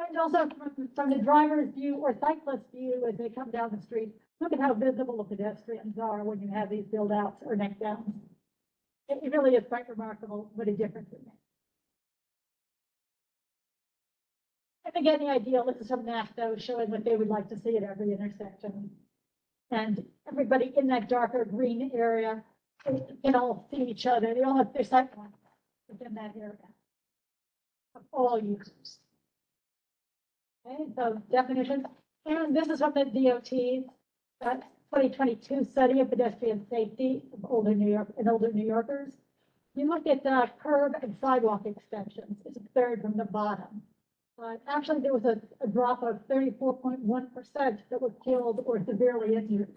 And also from the driver's view or cyclist view as they come down the street, look at how visible the pedestrians are when you have these build outs or neck downs. It really is quite remarkable what a difference it makes. And again, the ideal, this is from NACDO showing what they would like to see at every intersection. And everybody in that darker green area, they can all see each other. They all have their sight lines within that area of all users. Okay, so definitions. And this is from the DOT's 2022 study of pedestrian safety of older New Yorkers. You look at curb and sidewalk extensions. It's a third from the bottom. Actually, there was a drop of 34.1% that were killed or severely injured,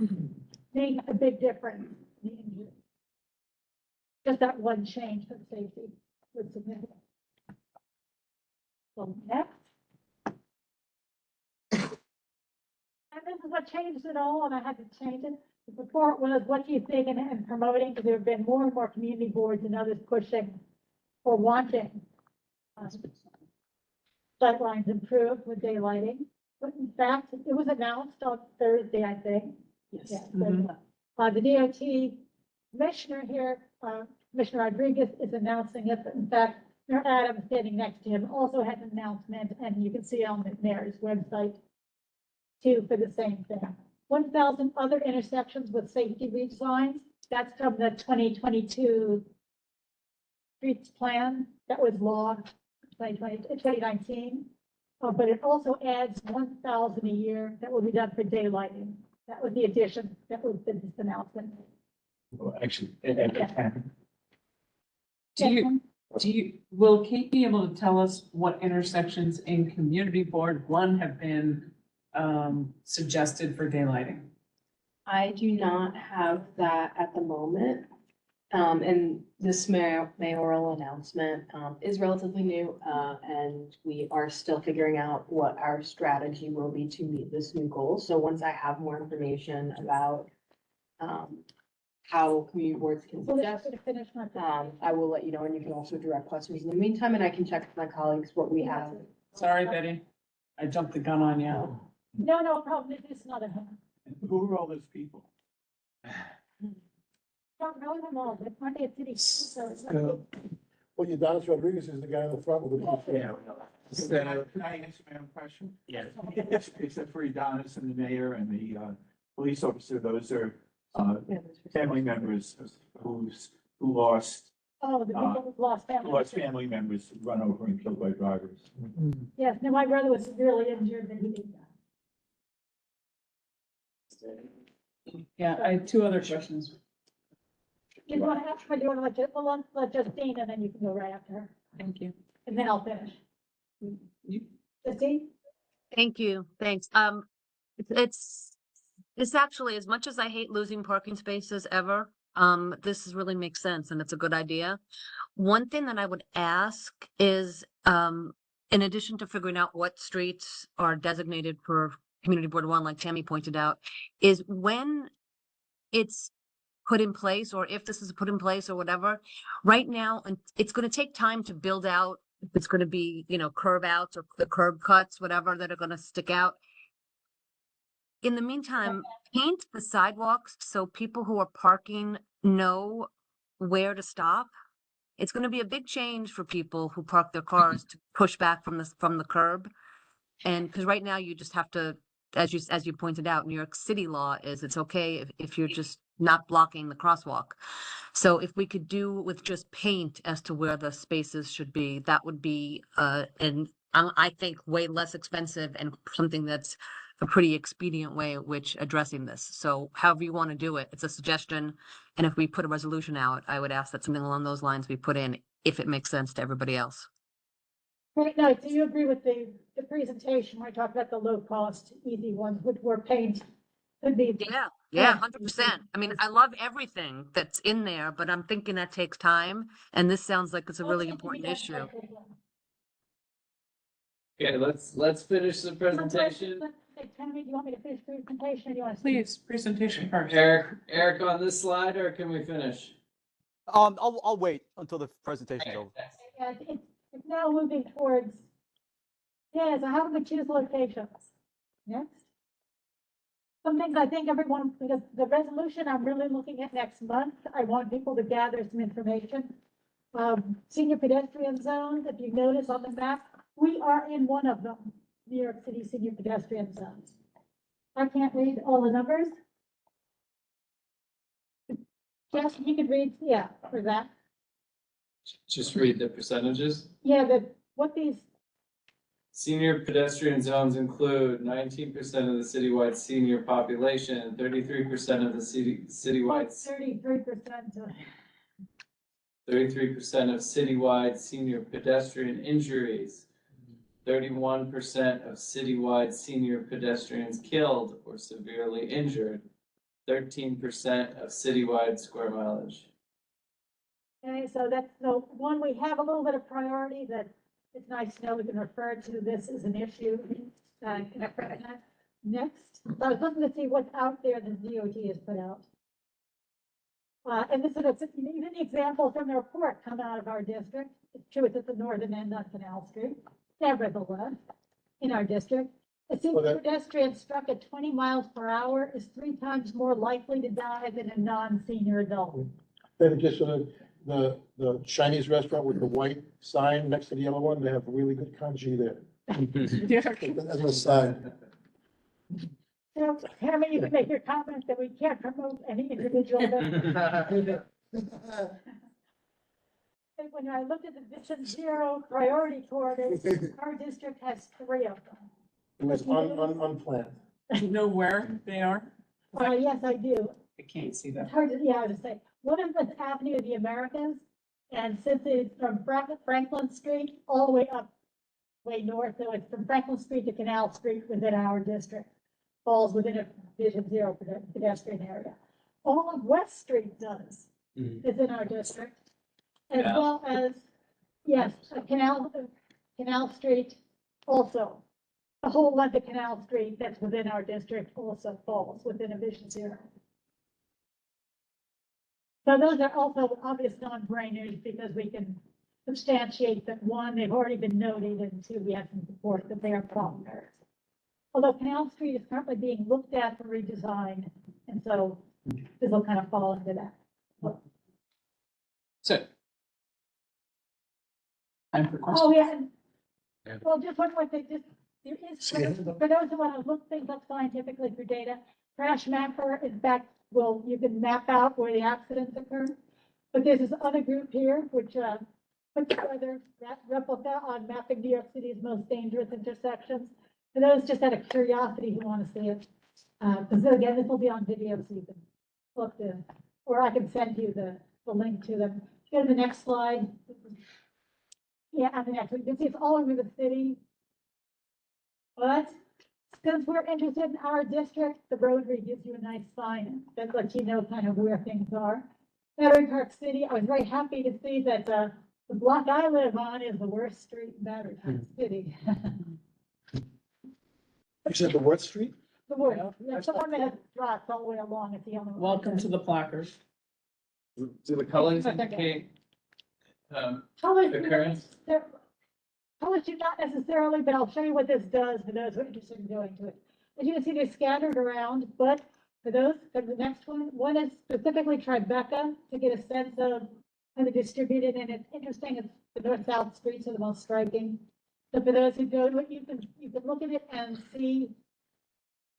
making a big difference in the injury. Just that one change for safety was significant. So next. And this is what changed it all, and I had to change it. Before it was what do you think and promoting, because there have been more and more community boards and others pushing or wanting sight lines improved with daylighting. But in fact, it was announced on Thursday, I think. Yes. Yeah, so, the DOT commissioner here, Commissioner Rodriguez is announcing it, but in fact, Mayor Adams standing next to him also had an announcement, and you can see on the mayor's website too for the same thing. 1,000 other intersections with safety reach signs. That's from the 2022 streets plan that was logged 2019. But it also adds 1,000 a year that will be done for daylighting. That was the addition that was in this announcement. Well, actually, Will Kate be able to tell us what intersections in Community Board 1 have been suggested for daylighting? I do not have that at the moment. And this mayoral announcement is relatively new, and we are still figuring out what our strategy will be to meet this new goal. So once I have more information about how community boards can Well, suggest. to finish my. I will let you know, and you can also direct questions in the meantime, and I can check with my colleagues what we have. Sorry, Betty. I jumped the gun on you. No problem, it's not a home. Who are all those people? Don't know them all, but plenty of city, so it's like. Well, Udonis Rodriguez is the guy in the front with the. Yeah. Can I ask my own question? Yeah. Except for Udonis and the mayor and the police officer, those are family members who lost Oh, the people who lost family. members run over and killed by drivers. Yes, no, my brother was severely injured, but he didn't die. Yeah, I have two other questions. You want to ask, or do you want to let Justine, and then you can go right after her, Thank you. and then I'll finish. Justine? Thank you, thanks. It's actually, as much as I hate losing parking spaces ever, this really makes sense and it's a good idea. One thing that I would ask is, in addition to figuring out what streets are designated for Community Board 1, like Tammy pointed out, is when it's put in place, or if this is put in place or whatever, right now, and it's gonna take time to build out, if it's gonna be, curb outs or the curb cuts, whatever, that are gonna stick out. In the meantime, paint the sidewalks so people who are parking know where to stop. It's gonna be a big change for people who park their cars to push back from the curb. And because right now you just have to, as you pointed out, New York City law is it's okay if you're just not blocking the crosswalk. So if we could do with just paint as to where the spaces should be, that would be, and I think way less expensive and something that's a pretty expedient way at which addressing this. So however you want to do it, it's a suggestion. And if we put a resolution out, I would ask that something along those lines be put in, if it makes sense to everybody else. Right, now, do you agree with the presentation where I talked about the low cost, easy ones, which were paint? Could be. Yeah, 100%. I mean, I love everything that's in there, but I'm thinking that takes time. And this sounds like it's a really important issue. Okay, let's finish the presentation. Tammy, do you want me to finish the presentation, or do you want to? Please, presentation first. Eric on this slide, or can we finish? I'll wait until the presentation's over. Yeah, it's now moving towards, yeah, so how do we choose locations? Next. Some things I think everyone, because the resolution I'm really looking at next month, I want people to gather some information. Senior pedestrian zones, if you notice on the map, we are in one of them, New York City senior pedestrian zones. I can't read all the numbers. Yes, you could read, yeah, for that. Just read the percentages. Yeah, what these, Senior pedestrian zones include 19% of the citywide senior population, 33% of the citywide, 33% of citywide senior pedestrian injuries, 31% of citywide senior pedestrians killed or severely injured, 13% of citywide square mileage. okay, so that's the one we have a little bit of priority that it's nice to know we can refer to this as an issue. Next, so I was looking to see what's out there that DOT has put out. And this is even the example from the report come out of our district. It's true, it's at the northern end on Canal Street, nevertheless, in our district. A senior pedestrian struck at 20 miles per hour is 3 times more likely to die than a non-senior adult. Then just the Chinese restaurant with the white sign next to the yellow one, they have really good kanji there. As an aside. So, Tammy, you can make your comment that we can't promote any individual. When I looked at the Vision Zero priority corridors, our district has 3 of them. It was unplanned. Do you know where they are? Yes, I do. I can't see that. It's hard to, yeah, I would say, one of them is Avenue of the Americas, and since it's from Franklin Street all the way up, way north, so it's from Franklin Street to Canal Street within our district, falls within a Vision Zero pedestrian area. All of West Street does, is in our district, as well as, yes, Canal Street also. The whole length of Canal Street that's within our district also falls within a Vision Zero. So those are also obvious non-brainers because we can substantiate that, one, they've already been noted, and two, we have some support that they are problem areas. Although Canal Street is currently being looked at for redesign, and so this will kind of fall into that. So. Time for questions? Oh, yeah. Well, just one more thing, just, there is, for those who want to look things up scientifically for data, Crash Mapper is back, well, you can map out where the accidents occur. But there's this other group here, which, put together that replica on mapping New York City's most dangerous intersections. For those just out of curiosity who want to see it, because again, this will be on video, so you can look them, or I can send you the link to them. Go to the next slide. Yeah, and the next one, you can see it's all over the city. But since we're interested in our district, the Rotary gives you a nice sign that lets you know kind of where things are. Battery Park City, I was very happy to see that the block I live on is the worst street in Battery Park City. You said the what street? The worst, yeah, the one that has lots all the way along, it's the only one. Welcome to the placard. Do the colors indicate, Colors, occurrence? colors do not necessarily, but I'll show you what this does for those who are interested in going to it. As you can see, they're scattered around, but for those, for the next one is specifically Tribeca to get a sense of how they're distributed, and it's interesting, it's the north-south streets are the most striking. So for those who go to it, you can look at it and see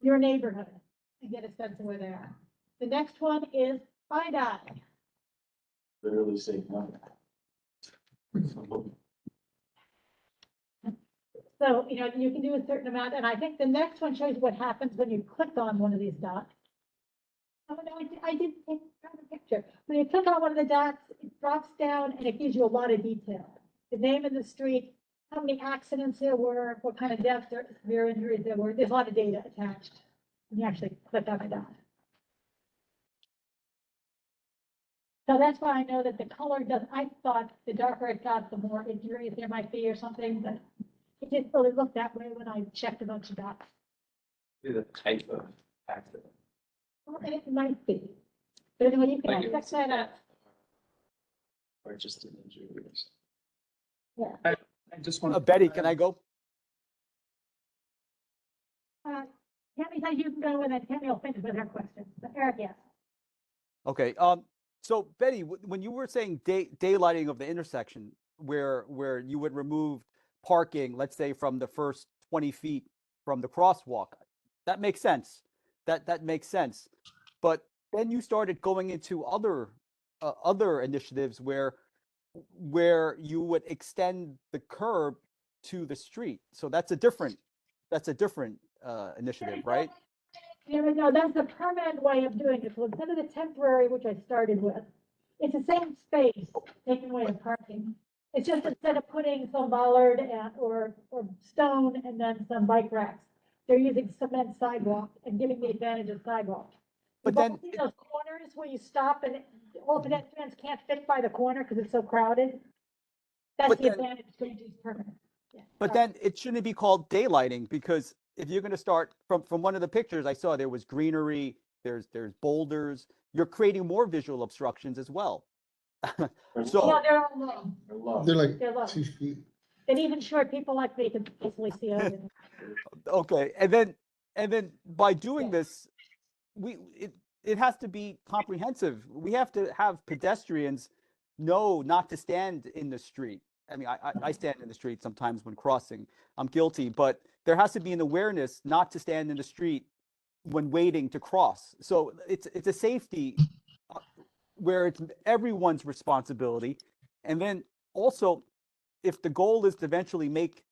your neighborhood and get a sense of where they are. The next one is FIDI. Literally safe number. So, you know, you can do a certain amount, and I think the next one shows what happens when you click on one of these dots. Oh, no, I did take a picture. When you click on one of the dots, it drops down and it gives you a lot of detail. The name of the street, how many accidents there were, what kind of deaths or severe injuries there were. There's a lot of data attached when you actually click on a dot. So that's why I know that the color doesn't, I thought the darker it got, the more injuries there might be or something, but it didn't really look that way when I checked a bunch of dots. The type of accident. Well, it might be. But anyway, you Like can it check was- that out. Or just an injury. Yeah. I just want to. Betty, can I go? Tammy says you can go and then Tammy will finish with her questions. But Eric, yes. Okay, so Betty, when you were saying daylighting of the intersection, where you would remove parking, let's say from the first 20 feet from the crosswalk, that makes sense. That makes sense. But then you started going into other initiatives where you would extend the curb to the street. So that's a different initiative, right? Yeah, but no, that's the permanent way of doing it. So instead of the temporary, which I started with, it's the same space, taking away the parking. It's just instead of putting some bollard or stone and then some bike racks, they're using cement sidewalk and giving the advantage of sidewalk. But You've all then seen those corners where you stop and all pedestrians can't fit by the corner because it's so crowded. That's But the then- advantage to use permanent. Yeah. But then it shouldn't be called daylighting, because if you're going to start from one of the pictures I saw, there was greenery, there's boulders, you're creating more visual obstructions as well. No, So they're all low. They're low. They're like They're low. 2 feet. And even short people like me can easily see over them. okay, and then by doing this, it has to be comprehensive. We have to have pedestrians know not to stand in the street. I mean, I stand in the street sometimes when crossing. I'm guilty, but there has to be an awareness not to stand in the street when waiting to cross. So it's a safety where it's everyone's responsibility. And then also, if the goal is to eventually make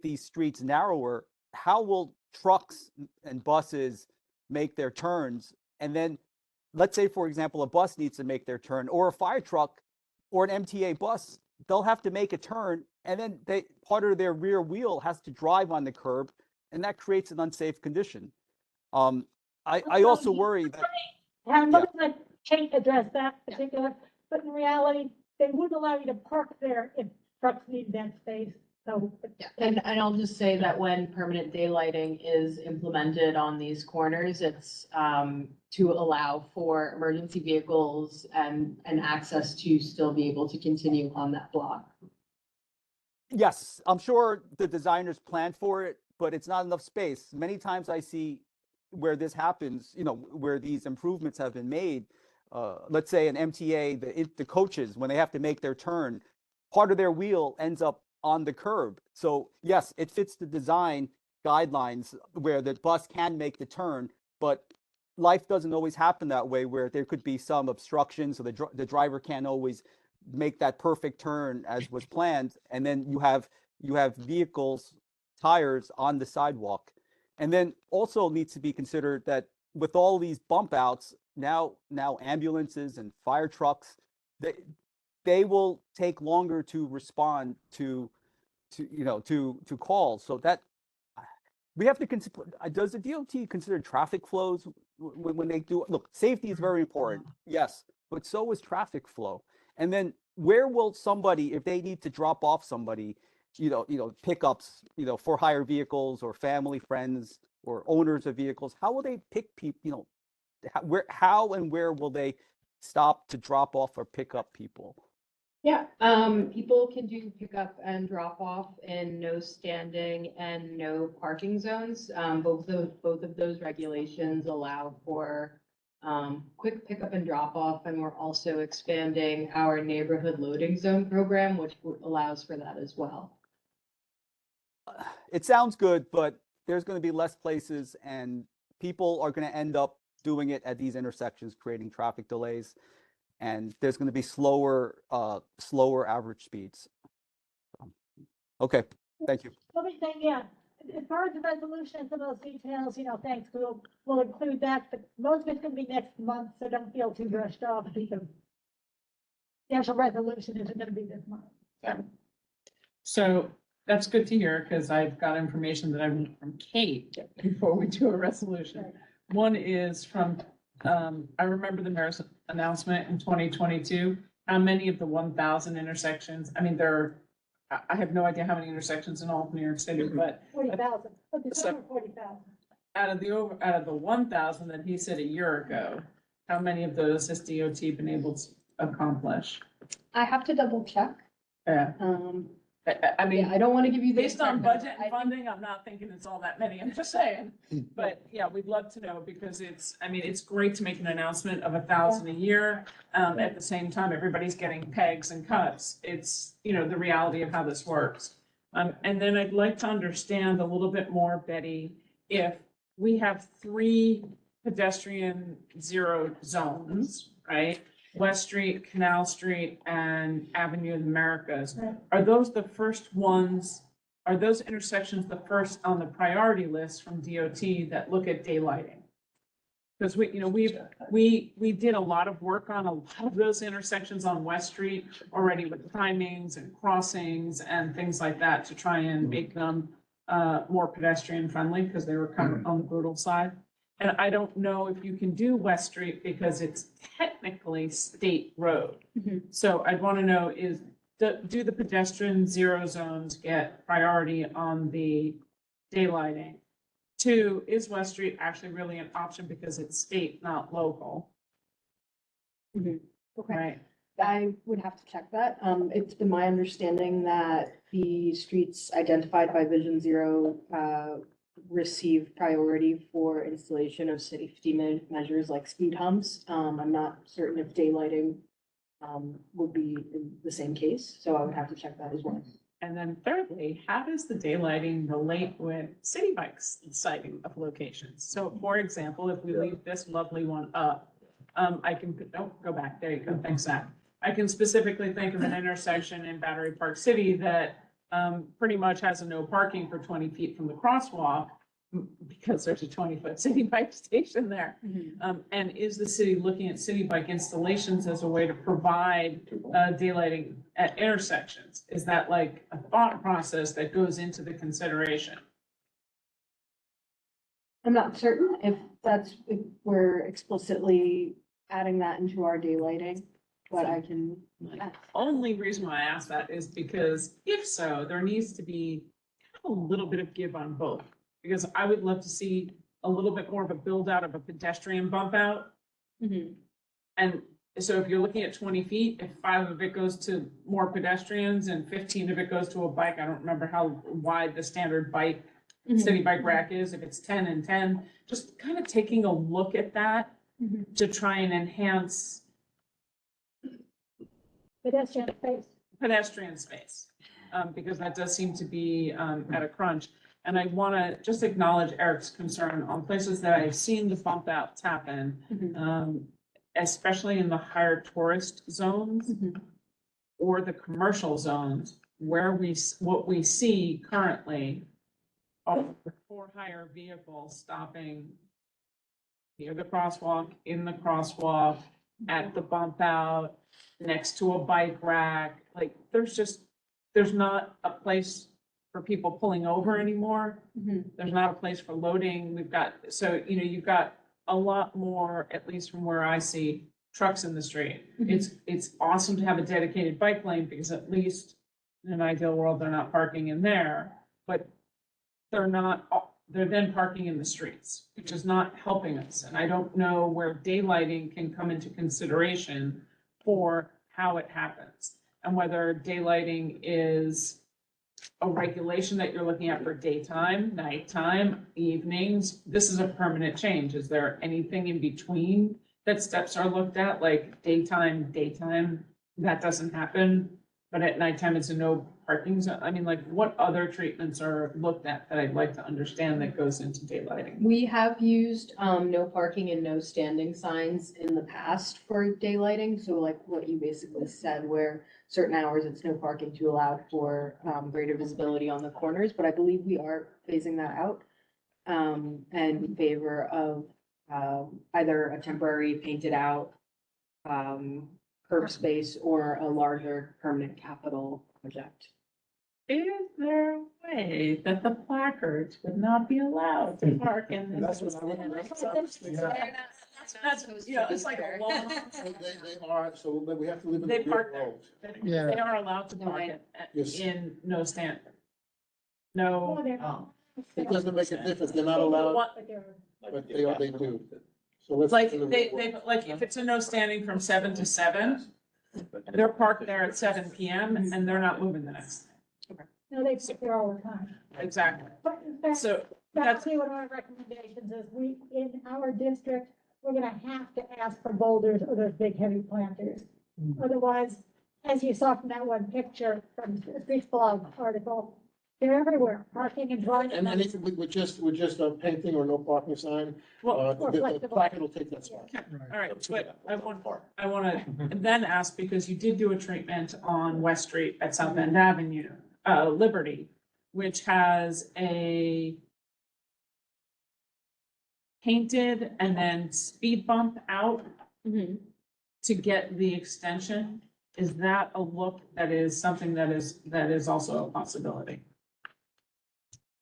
these streets narrower, how will trucks and buses make their turns? And then let's say, for example, a bus needs to make their turn, or a fire truck or an MTA bus, they'll have to make a turn, and then part of their rear wheel has to drive on the curb, and that creates an unsafe condition. I also worry that I'm not gonna address that particular, but in reality, they would allow you to park there if trucks need that space. So, And I'll just say that when permanent daylighting is implemented on these corners, it's to allow for emergency vehicles and access to still be able to continue on that block. Yes, I'm sure the designers planned for it, but it's not enough space. Many times I see where this happens, where these improvements have been made. Let's say an MTA, the coaches, when they have to make their turn, part of their wheel ends up on the curb. So yes, it fits the design guidelines where the bus can make the turn, but life doesn't always happen that way, where there could be some obstruction, so the driver can't always make that perfect turn as was planned, and then you have vehicles, tires on the sidewalk. And then also needs to be considered that with all these bump outs, now ambulances and fire trucks, they will take longer to respond to calls. So that we have to consider, does the DOT consider traffic flows when they do? Look, safety is very important, yes, but so is traffic flow. And then where will somebody, if they need to drop off somebody, pickups, for hire vehicles or family, friends, or owners of vehicles, how will they pick people, how and where will they stop to drop off or pick up people? Yeah, people can do pickup and drop off in no standing and no parking zones. Both of those regulations allow for quick pickup and drop off, and we're also expanding our neighborhood loading zone program, which allows for that as well. It sounds good, but there's going to be less places, and people are going to end up doing it at these intersections, creating traffic delays. And there's going to be slower average speeds. Okay, thank you. let me say, yeah, as far as the resolution for those details, thanks, we'll include that, but most of it's gonna be next month, so don't feel too rushed off because the actual resolution isn't gonna be this month. So that's good to hear, because I've got information that I want from Kate before we do a resolution. One is from, I remember the mayor's announcement in 2022, how many of the 1,000 intersections, I mean, I have no idea how many intersections in all of New York City, but 40,000, but it's So- over 40,000. out of the 1,000 that he said a year ago, how many of those has DOT been able to accomplish? I have to double check. Yeah. I mean, I don't want to give you the based on exact budget number. and funding, I'm not thinking it's all that many, I'm just saying. But yeah, we'd love to know, because it's great to make an announcement of 1,000 a year. At the same time, everybody's getting pegs and cuts. It's, the reality of how this works. And then I'd like to understand a little bit more, Betty, if we have 3 pedestrian zero zones, right? West Street, Canal Street, and Avenue of the Americas. Are those the first ones, are those intersections the first on the priority list from DOT that look at daylighting? Because we did a lot of work on a lot of those intersections on West Street already, with timings and crossings and things like that, to try and make them more pedestrian friendly, because they were kind of on the brutal side. And I don't know if you can do West Street because it's technically state road. So I'd want to know do the pedestrian zero zones get priority on the daylighting? 2, is West Street actually really an option because it's state, not local? Okay. Right. I would have to check that. It's been my understanding that the streets identified by Vision Zero receive priority for installation of safety measures like speed humps. I'm not certain if daylighting would be in the same case, so I would have to check that as well. And then thirdly, how does the daylighting relate with city bikes sighting of locations? So for example, if we leave this lovely one up, I can, go back, there you go, thanks, Zach. I can specifically think of an intersection in Battery Park City that pretty much has a no parking for 20 feet from the crosswalk, because there's a 20-foot city bike station there. And is the city looking at city bike installations as a way to provide daylighting at intersections? Is that like a thought process that goes into the consideration? I'm not certain if we're explicitly adding that into our daylighting. but I can. Only reason why I ask that is because if so, there needs to be a little bit of give on both. Because I would love to see a little bit more of a build out of a pedestrian bump out. And so if you're looking at 20 feet, if 5 of it goes to more pedestrians and 15 of it goes to a bike, I don't remember how wide the standard bike, city bike rack is, if it's 10 and 10, just kind of taking a look at that to try and enhance pedestrian space. Because that does seem to be at a crunch. And I want to just acknowledge Eric's concern on places that I've seen the bump outs happen, especially in the higher tourist zones or the commercial zones where what we see currently are for hire vehicles stopping near the crosswalk, in the crosswalk, at the bump out, next to a bike rack. Like there's not a place for people pulling over anymore. There's not a place for loading. We've got, so, you've got a lot more, at least from where I see, trucks in the street. It's awesome to have a dedicated bike lane because at least in an ideal world, they're not parking in there, but they're then parking in the streets, which is not helping us. And I don't know where daylighting can come into consideration for how it happens. And whether daylighting is a regulation that you're looking at for daytime, nighttime, evenings. This is a permanent change. Is there anything in between that steps are looked at, like daytime, that doesn't happen, but at nighttime it's a no parking zone? I mean, like, what other treatments are looked at that I'd like to understand that goes into daylighting? We have used no parking and no standing signs in the past for daylighting. So like what you basically said, where certain hours it's no parking to allow for greater visibility on the corners. But I believe we are phasing that out and in favor of either a temporary painted out curb space or a larger permanent capital project. Is there a way that the placards would not be allowed to park in this? That's what I would. That's, it's like a law. They are, so but we have to live in the They real park there. world. Yeah. They are allowed to park in no stand. No. It doesn't make a difference, they're not allowed, but they do. So let's. Like, like, if it's a no standing from 7 to 7, they're parked there at 7 PM and they're not moving the next. No, they sit there all the time. Exactly. But in fact, So that's one of our recommendations is in our district, we're gonna have to ask for boulders or those big heavy planters. Otherwise, as you saw from that one picture from the Streets Blog article, they're everywhere, parking and driving. And anything with just a painting or no parking sign, Well, the plaque will take that spot. all right, but I want to then ask, because you did do a treatment on West Street at South End Avenue, Liberty, which has a painted and then speed bump out to get the extension. Is that a look that is something that is also a possibility?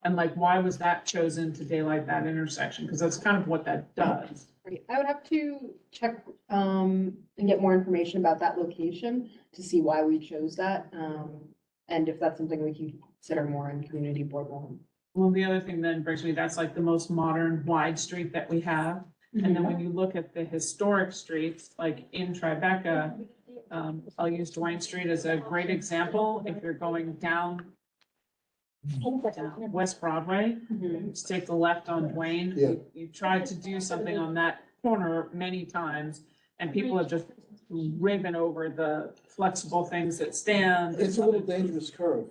And like, why was that chosen to daylight that intersection? Because that's kind of what that does. Right. I would have to check and get more information about that location to see why we chose that. And if that's something we can consider more in community board one. Well, the other thing then brings me, that's like the most modern wide street that we have. And then when you look at the historic streets, like in Tribeca, I'll use Duane Street as a great example. If you're going down West Broadway, just take the left on Duane. Yeah. You tried to do something on that corner many times, and people have just riven over the flexible things that stand. It's a little dangerous curve.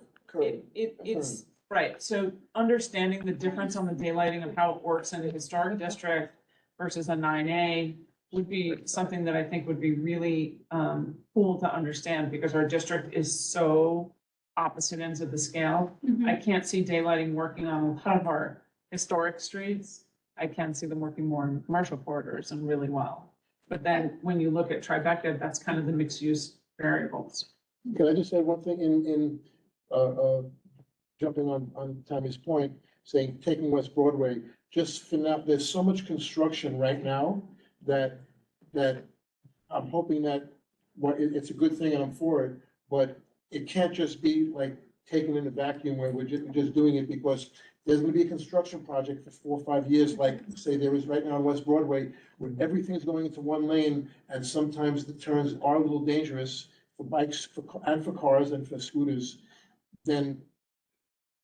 It's, right, so understanding the difference on the daylighting of how it works in a historic district versus a 9A would be something that I think would be really cool to understand, because our district is so opposite ends of the scale. I can't see daylighting working on a lot of our historic streets. I can see them working more in commercial corridors and really well. But then when you look at Tribeca, that's kind of the mixed use variables. Can I just say one thing jumping on Tammy's point, saying taking West Broadway, just for now, there's so much construction right now that I'm hoping that it's a good thing and I'm for it, but it can't just be like taken in a vacuum where we're just doing it because there's gonna be a construction project for 4 or 5 years, like, say, there is right now on West Broadway, where everything's going into one lane, and sometimes the turns are a little dangerous for bikes, and for cars and for scooters, then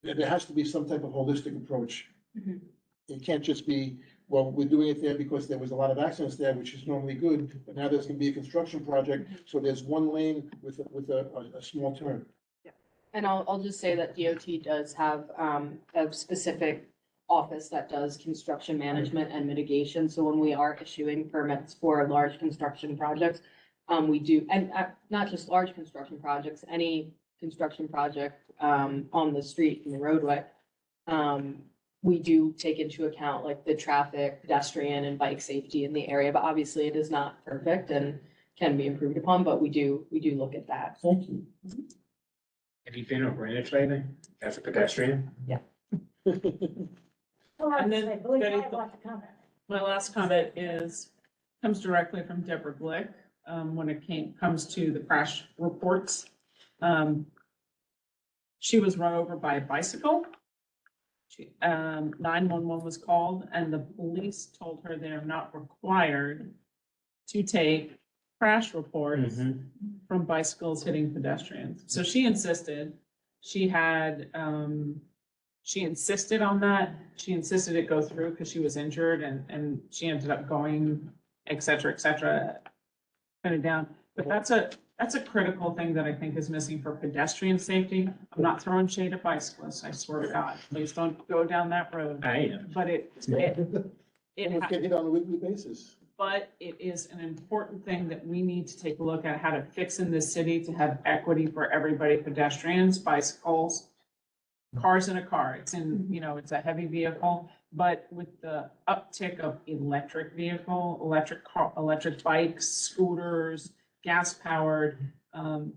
there has to be some type of holistic approach. Mhm. It can't just be, well, we're doing it there because there was a lot of accidents there, which is normally good, but now there's gonna be a construction project, so there's one lane with a small turn. And I'll just say that DOT does have, a specific office that does construction management and mitigation. So when we are issuing permits for large construction projects, we do, and, not just large construction projects, any construction project, on the street and the roadway. We do take into account like the traffic, pedestrian and bike safety in the area, but obviously it is not perfect and can be improved upon, but we do look at that. Thank you. Have you been on Greenwich lately? As a pedestrian? Yeah. And then, I believe I Betty, want to comment. my last comment comes directly from Deborah Glick, when it comes to the crash reports. She was run over by a bicycle. 911 was called and the police told her they're not required to take crash reports from bicycles hitting pedestrians. So she insisted, she insisted on that. She insisted it go through because she was injured and she ended up going, et cetera, put it down. But that's a critical thing that I think is missing for pedestrian safety. I'm not throwing shade at bicyclists, I swear to God, please don't go down that road. I am. But it Almost get hit on a weekly basis. but it is an important thing that we need to take a look at how to fix in this city to have equity for everybody, pedestrians, bicycles, cars in a car. It's in, it's a heavy vehicle, but with the uptick of electric vehicle, electric car, electric bikes, scooters, gas powered, and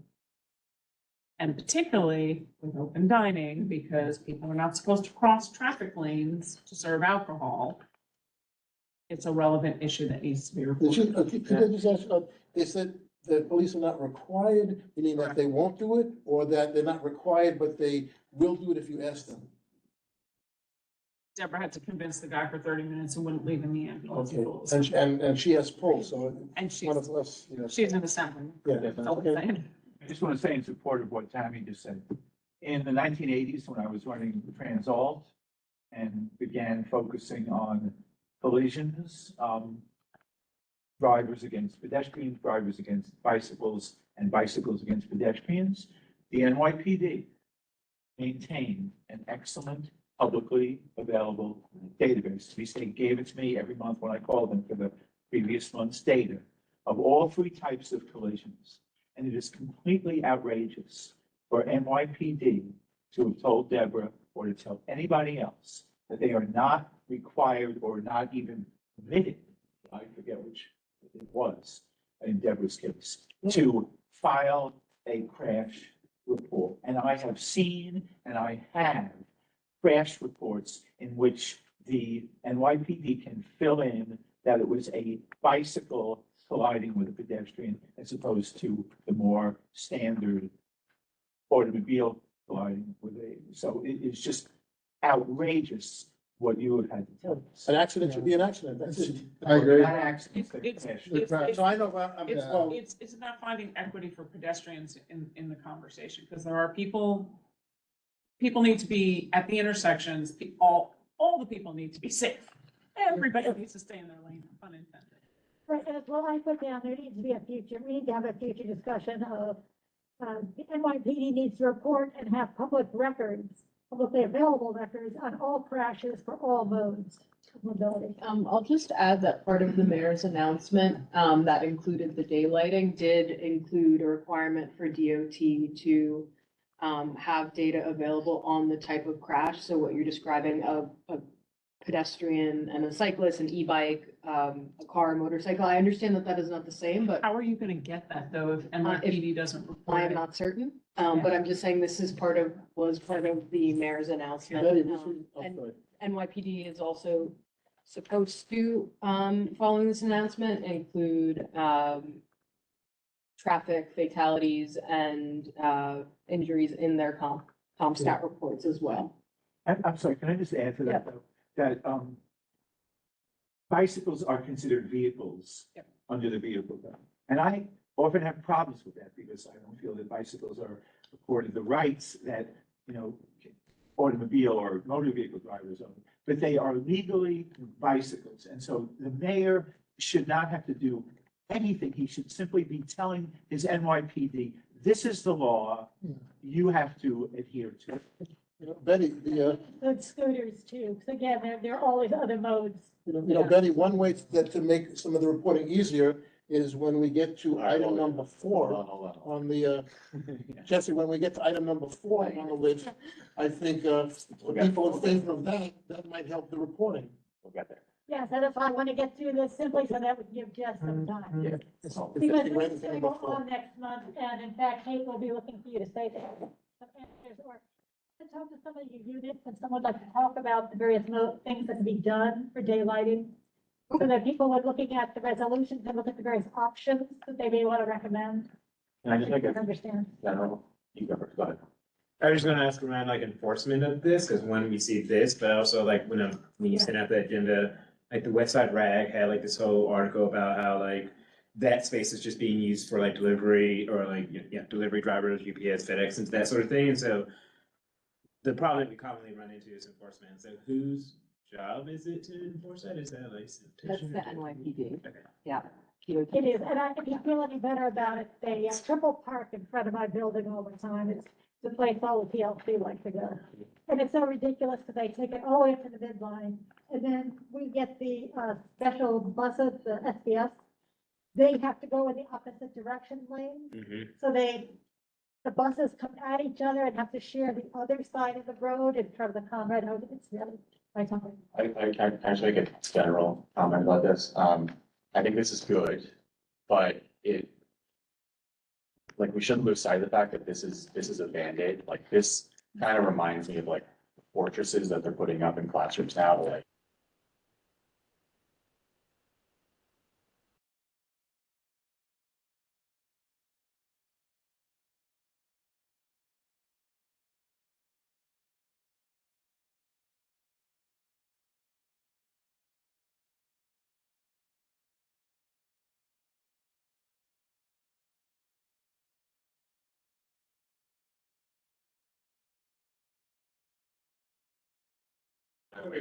particularly with open dining, because people are not supposed to cross traffic lanes to serve alcohol. It's a relevant issue that needs to be reported. Could I just ask, they said the police are not required, meaning that they won't do it, or that they're not required, but they will do it if you ask them? Deborah had to convince the guy for 30 minutes and wouldn't leave in the ambulance. Okay, and she has pull, so And it's one of us, she's an assembly. Yeah, That's all I'm okay. saying. I just want to say in support of what Tammy just said. In the 1980s, when I was running Transalt and began focusing on collisions, drivers against pedestrians, drivers against bicycles, and bicycles against pedestrians, the NYPD maintained an excellent publicly available database. The state gave it to me every month when I called them for the previous month's data of all 3 types of collisions. And it is completely outrageous for NYPD to have told Deborah or to tell anybody else that they are not required or not even permitted, I forget which it was in Deborah's case, to file a crash report. And I have seen and I have crash reports in which the NYPD can fill in that it was a bicycle colliding with a pedestrian as opposed to the more standard automobile colliding with so it is just outrageous what you have had to tell us. An accident should be an accident, that's it. I agree. Not accidents, they're It's- crash. it's- So I know, well, It's about finding equity for pedestrians in the conversation, because there are people need to be at the intersections, all the people need to be safe. Everybody needs to stay in their lane, pun intended. Right, as well, I put down, we need to have a future discussion of, the NYPD needs to report and have public records, publicly available records on all crashes for all modes of mobility. I'll just add that part of the mayor's announcement, that included the daylighting, did include a requirement for DOT to have data available on the type of crash. So what you're describing of a pedestrian and a cyclist, an e-bike, a car, a motorcycle. I understand that that is not the same, but How are you gonna get that though if NYPD doesn't report I am it? not certain. But I'm just saying this is was part of the mayor's announcement. Betty, this was, And sorry. NYPD is also supposed to, following this announcement, include, traffic fatalities and, injuries in their CompStat reports as well. I'm sorry, can I just add to that, though? That, bicycles are considered vehicles under the vehicle code. And I often have problems with that because I don't feel that bicycles are accorded the rights that, you know, automobile or motor vehicle drivers own, but they are legally bicycles. And so the mayor should not have to do anything. He should simply be telling his NYPD, this is the law, you have to adhere to it. You know, Betty, Good scooters too, because again, there are always other modes. Betty, one way to make some of the reporting easier is when we get to item number 4 on the, Jesse, when we get to item number 4 on the list, I think, for people in favor of that, that might help the reporting. We'll get there. Yes, and if I want to get through this simply so that we can give Jess some time. Yeah. Because this is gonna go on next month, and in fact, Kate will be looking for you to say that. Some answers, or to talk to some of your units, and someone would like to talk about the various things that can be done for daylighting. So that people are looking at the resolutions and look at the various options that they may want to recommend. And I just like Understand. general, you go first, go ahead. I was gonna ask around like enforcement of this, because when we see this, but also like when you sent out the agenda, like the West Side Rag had like this whole article about how like that space is just being used for like delivery or like, delivery drivers, UPS, FedEx and that sort of thing. And so the problem that we commonly run into is enforcement. So whose job is it to enforce that? Is that like? That's the NYPD. Okay. Yeah. It is, and if you feel any better about it, they triple park in front of my building all the time. It's the place all the PLC like to go. And it's so ridiculous because they take it all the way up to the midline. And then we get the special buses, the SBS. They have to go in the opposite direction lane. So the buses come at each other and have to share the other side of the road in front of the Conrad House. It's really, I I actually make a general comment about this. I think this is good, but like, we shouldn't lose sight of the fact that this is a Band-Aid. Like, this kind of reminds me of like fortresses that they're putting up in classrooms now, like.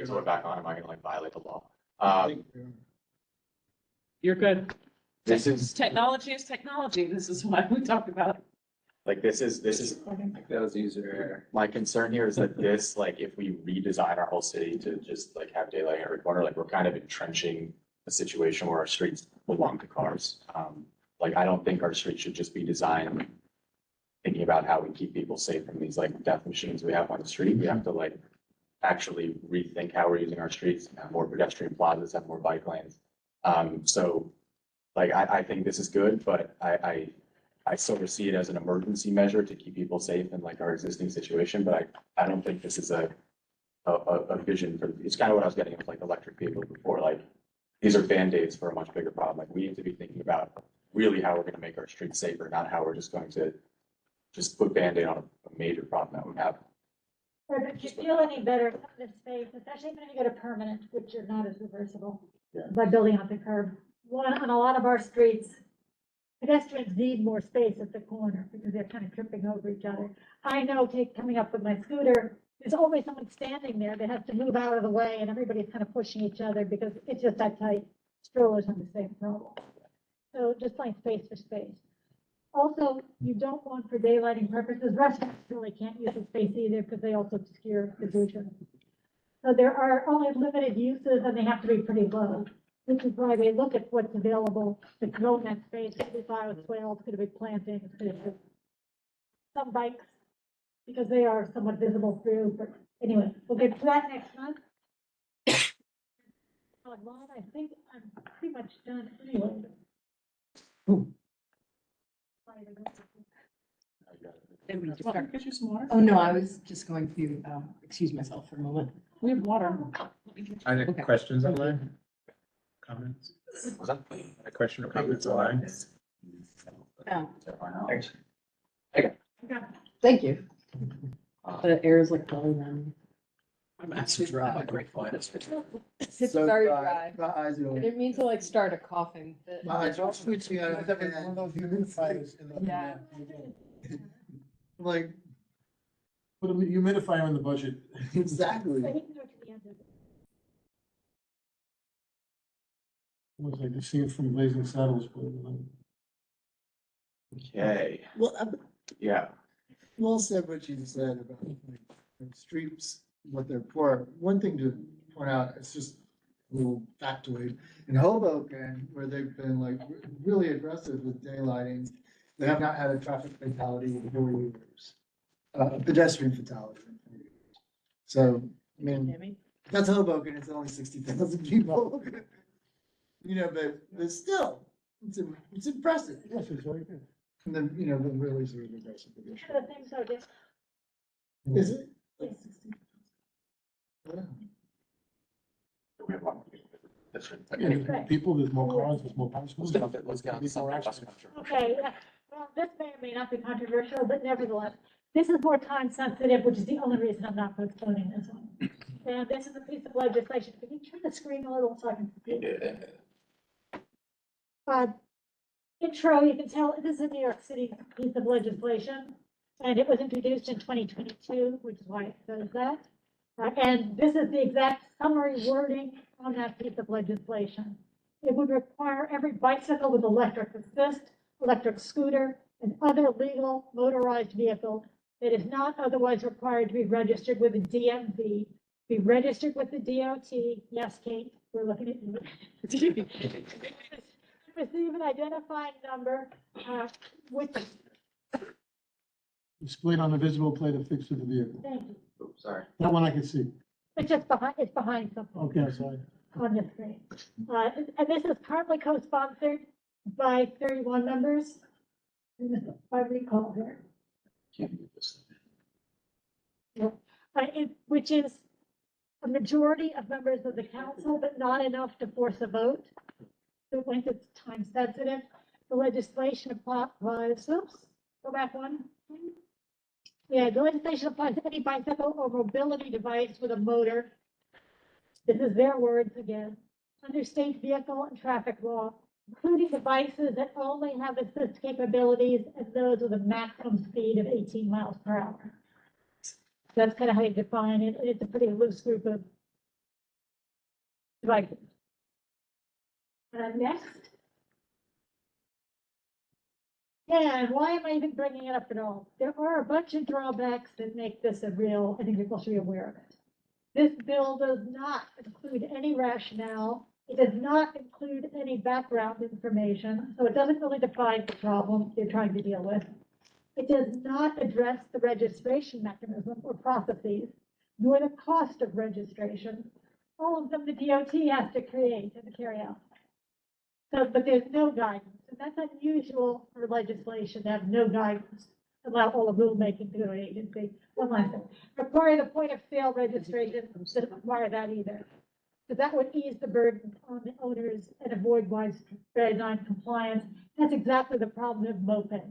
So we're back on, am I gonna like violate the law? You're good. This is, Technology is technology. This is why we talk about it. like, this is, That was user error. my concern here is that this, like, if we redesign our whole city to just like have daylight every corner, like, we're kind of entrenching a situation where our streets belong to cars. Like, I don't think our streets should just be designed thinking about how we keep people safe from these like death machines we have on the street. We have to like actually rethink how we're using our streets, have more pedestrian plazas, have more bike lanes. So like, I think this is good, but I sort of see it as an emergency measure to keep people safe in like our existing situation, but I don't think this is a vision for, it's kind of what I was getting with like electric vehicles before, like, these are Band-Aids for a much bigger problem. Like, we need to be thinking about really how we're gonna make our streets safer, not how we're just going to just put Band-Aid on a major problem that we have. Or if you feel any better about this space, especially when you go to permanent, which are not as reversible. Yeah. By building up the curb. On a lot of our streets, pedestrians need more space at the corner because they're kind of tripping over each other. I know coming up with my scooter, there's always someone standing there that has to move out of the way and everybody's kind of pushing each other because it's just that tight. Strollers have the same problem. So just like space for space. Also, you don't want for daylighting purposes, restaurants really can't use the space either because they also obscure the vision. So there are only limited uses and they have to be pretty low, which is why they look at what's available to grow in that space. Could be bioswales, could be plantings, could be some bikes, because they are somewhat visible through, but anyway, we'll get to that next month. I think I'm pretty much done anyway. Get you some water. Oh, no, I was just going to, excuse myself for a moment. We have water. Are there Okay. questions online? Comments? A question or comments online? Oh, So why not? Thanks. thank you. Uh, The air is like blowing on. I'm actually dry. grateful. It's So very dry. dry. My eyes are. I didn't mean to like start a coughing fit. My eyes are switching out. One of those humidifiers in the. Yeah. Like, Put a humidifier in the budget. exactly. So he can go to the end of it. Looks like the scene from Blazing Saddles. Okay, Well, yeah, well said what you said about like, the streets, what they're for. One thing to point out, it's just a little factoid. In Hoboken, where they've been like really aggressive with daylighting, they have not had a traffic fatality in 4 years. A pedestrian fatality in 4 years. So, I mean, that's Hoboken, it's only 60,000 people. You know, but still, it's impressive. Yes, it's very good. And then, you know, the really sort of aggressive. The things are different. Is it? Yes. Yeah. we have one more. That's right. Yeah, people, there's more cars, there's more cars. Let's get on the More subject. accidents. Okay, well, this may or may not be controversial, but nevertheless, this is more time sensitive, which is the only reason I'm not postponing this one. And this is a piece of legislation. Can you turn the screen a little so I can see it? Intro, you can tell this is a New York City piece of legislation, and it was introduced in 2022, which is why it says that. And this is the exact summary wording on that piece of legislation. It would require every bicycle with electric assist, electric scooter, and other legal motorized vehicle that is not otherwise required to be registered with the DMV, be registered with the DOT. Yes, Kate, we're looking at you. Receive an identifying number, which, Displayed on a visible plate affixed to the vehicle. thank you, Oops, sorry. That one I can see. it's just behind, it's behind something. Okay, I'm sorry. On the screen. And this is currently co-sponsored by 31 members. If I recall here. Can't move this. Which is a majority of members of the council, but not enough to force a vote. So when it's time sensitive, the legislation applies, oops, go back one. Yeah, the legislation applies to any bicycle or mobility device with a motor. This is their words again, under state vehicle and traffic law, including devices that only have assist capabilities and those with a maximum speed of 18 miles per hour. That's kind of how you define it. It's a pretty loose group of devices. Next. Yeah, and why am I even bringing it up at all? There are a bunch of drawbacks that make this a real, I think people should be aware of it. This bill does not include any rationale. It does not include any background information, so it doesn't really define the problem you're trying to deal with. It does not address the registration mechanism or processes, nor the cost of registration. All of them the DOT has to create and carry out. So, but there's no guidance, and that's unusual for legislation to have no guidance, allow all the rulemaking to go to an agency. One last thing, require the point of sale registration, doesn't require that either. So that would ease the burden on the owners and avoid widespread non-compliance. That's exactly the problem of moped.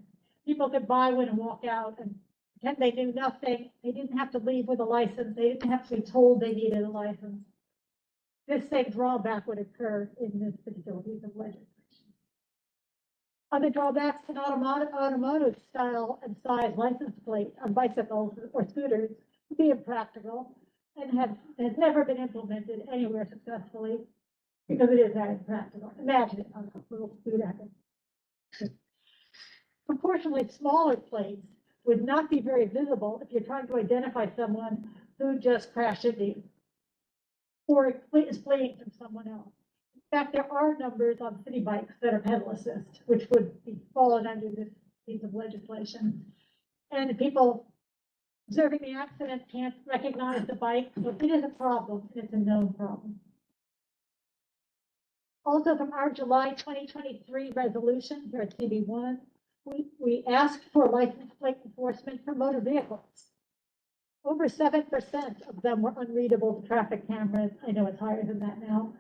People could buy one and walk out and pretend they knew nothing. They didn't have to leave with a license. They didn't have to be told they needed a license. This same drawback would occur in this particular piece of legislation. Other drawbacks to automotive style and size license plate on bicycles or scooters would be impractical and has never been implemented anywhere successfully because it is that impractical. Imagine it on a little scooter. Proportionally smaller plates would not be very visible if you're trying to identify someone who just crashed into you or is fleeing from someone else. In fact, there are numbers on city bikes that are pedal assist, which would be fallen under this piece of legislation. And people observing the accident can't recognize the bike, so it is a problem, and it's a known problem. Also, from our July 2023 resolution here at CB1, we asked for license plate enforcement for motor vehicles. Over 7% of them were unreadable to traffic cameras. I know it's higher than that now.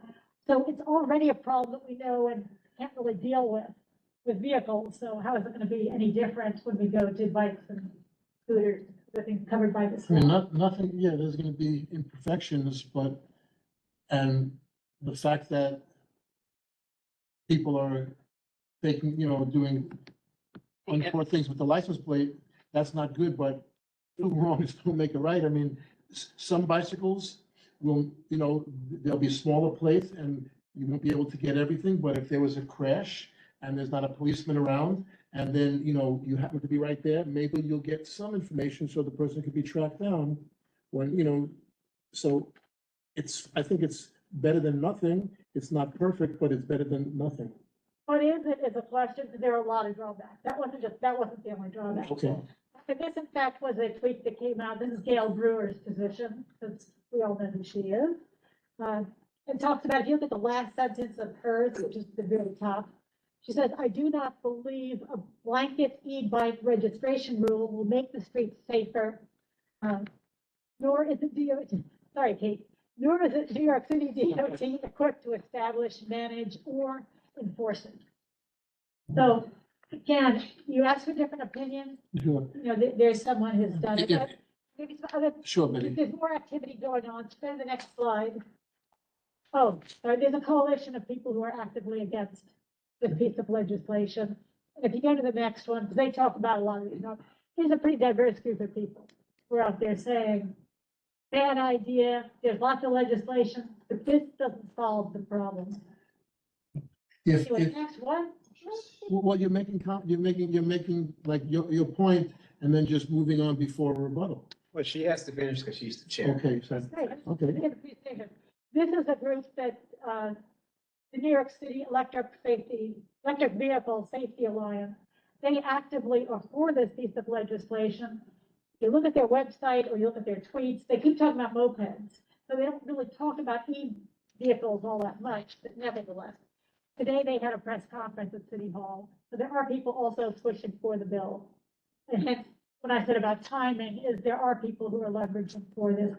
So it's already a problem that we know and can't really deal with with vehicles, so how is it gonna be any different when we go to bikes and scooters, the things covered by this I mean, law? nothing, yeah, there's gonna be imperfections, but, and the fact that people are taking, doing untoward things with the license plate, that's not good, but two wrongs don't make a right. I mean, some bicycles will, there'll be smaller plates and you won't be able to get everything, but if there was a crash and there's not a policeman around, and then, you happen to be right there, maybe you'll get some information so the person could be tracked down when, so I think it's better than nothing. It's not perfect, but it's better than nothing. What is it is a question, because there are a lot of drawbacks. That wasn't the only drawback. Okay. And this, in fact, was a tweet that came out. This is Gail Brewer's position, since we all know who she is. It talks about, if you look at the last sentence of hers, which is the very top, she says, I do not believe a blanket e-bike registration rule will make the streets safer. Nor is it sorry, Kate, nor is it New York City DOT equipped to establish, manage, or enforce it. So again, you ask for different opinions. Sure. There's someone who's done it. Yeah. Maybe some other, Sure, Betty. there's more activity going on. Go to the next slide. Oh, sorry, there's a coalition of people who are actively against this piece of legislation. And if you go to the next one, because they talk about a lot of these, here's a pretty diverse group of people who are out there saying, bad idea, there's lots of legislation, but this doesn't solve the problem. Anyway, next one. Well, you're making like your point and then just moving on before rebuttal. Well, she has to finish because she's the chair. Okay, so, okay. This is a group that, the New York City Electric Vehicle Safety Alliance, they actively are for this piece of legislation. You look at their website or you look at their tweets, they keep talking about mopeds. So they don't really talk about e-vehicles all that much, but nevertheless. Today they had a press conference at City Hall, so there are people also pushing for the bill. And hence, when I said about timing, is there are people who are leveraging for this.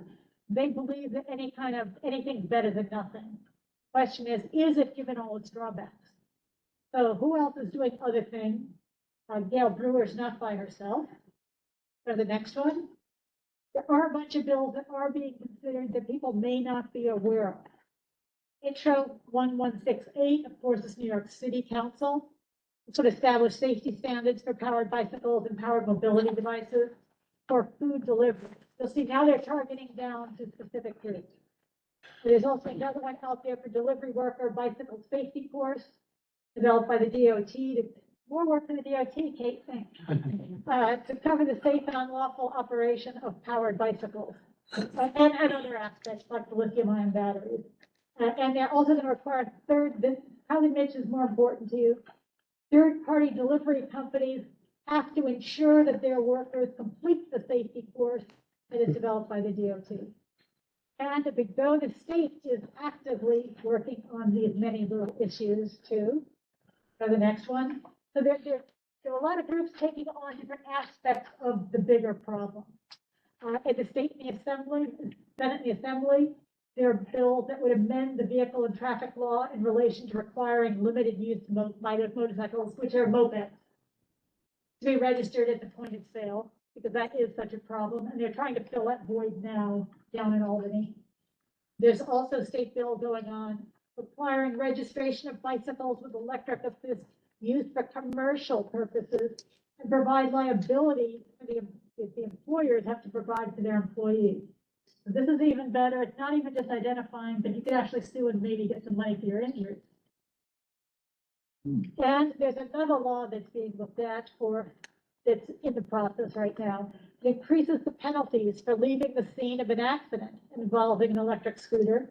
They believe that anything's better than nothing. Question is it given all its drawbacks? So who else is doing other things? Gail Brewer's not by herself. Go to the next one. There are a bunch of bills that are being considered that people may not be aware of. Intro 1168, of course, is New York City Council. It would establish safety standards for powered bicycles and powered mobility devices for food delivery. You'll see now they're targeting down to specific groups. There's also another one out there for delivery worker bicycle safety course developed by the DOT more work for the DOT, Kate, thanks. To cover the safe and unlawful operation of powered bicycles and other aspects like the lithium-ion batteries. And they're also going to require this probably, Mitch, is more important to you. Third-party delivery companies have to ensure that their workers complete the safety course that is developed by the DOT. And the big bonus, state is actively working on these many little issues too. Go to the next one. So there are a lot of groups taking on different aspects of the bigger problem. At the state and the assembly, Senate and the assembly, there are bills that would amend the vehicle and traffic law in relation to requiring limited use motorcycles, which are mopeds, to be registered at the point of sale, because that is such a problem. And they're trying to fill that void now down in Albany. There's also a state bill going on requiring registration of bicycles with electric assist used for commercial purposes and provide liability for if the employers have to provide for their employees. So this is even better. It's not even just identifying, but you could actually sue and maybe get some money for your injuries. And there's another law that's being looked at that's in the process right now. It increases the penalties for leaving the scene of an accident involving an electric scooter.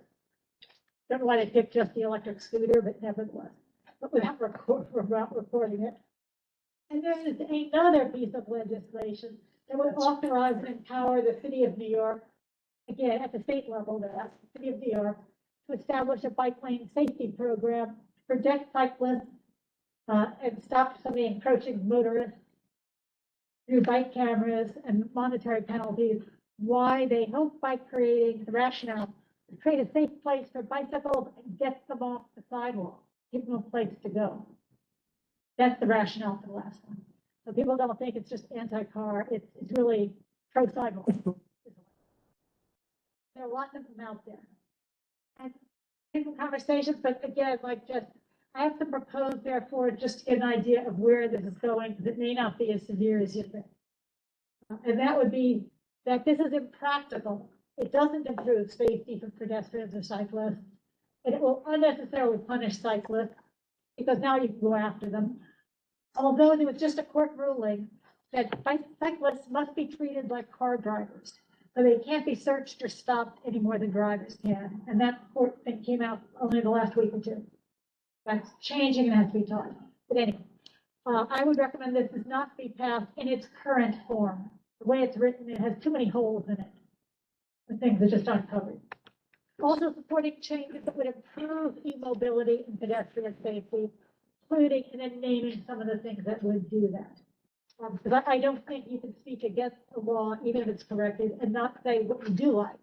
Don't know why they picked just the electric scooter, but nevertheless, but without recording it. And there is another piece of legislation that would authorize and empower the city of New York, again, at the state level, the city of New York, to establish a bike lane safety program, protect cyclists, and stop some of the encroaching motorists through bike cameras and monetary penalties. Why they hope by creating the rationale to create a safe place for bicycles and get them off the sidewalk, give them a place to go. That's the rationale for the last one. So people don't think it's just anti-car, it's really pro-sidewalk. There are lots of them out there. And different conversations, but again, I have to propose therefore, just to get an idea of where this is going, because it may not be as severe as you think. And that would be that this is impractical. It doesn't improve safety for pedestrians or cyclists, and it will unnecessarily punish cyclists, because now you can go after them. Although there was just a court ruling that cyclists must be treated like car drivers. So they can't be searched or stopped any more than drivers can. And that court thing came out only the last week or two. That's changing and has to be taught. But anyway, I would recommend this does not be passed in its current form. The way it's written, it has too many holes in it. The things are just not covered. Also supporting changes that would improve e-mobility and pedestrian safety, including and then naming some of the things that would do that. Because I don't think you can speak against the law, even if it's corrected, and not say what you do like.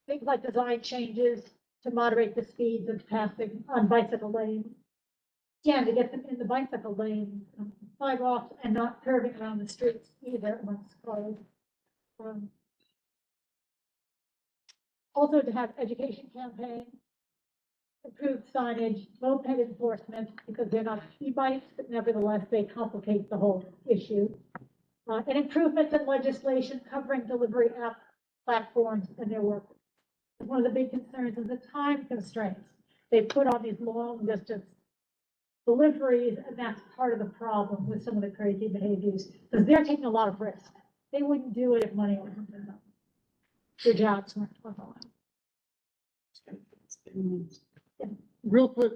Things like design changes to moderate the speeds of passing on bicycle lanes. Yeah, to get them in the bicycle lanes, sidewalks, and not curving around the streets either amongst cars. Also to have education campaigns, improved signage, moped enforcement, because they're not e-bikes, but nevertheless, they complicate the whole issue. And improvements in legislation covering delivery app platforms and their workers. One of the big concerns is the time constraints. They put on these long distance deliveries, and that's part of the problem with some of the crazy behaviors, because they're taking a lot of risk. They wouldn't do it if money wasn't enough. Their jobs weren't allowed. Real quick,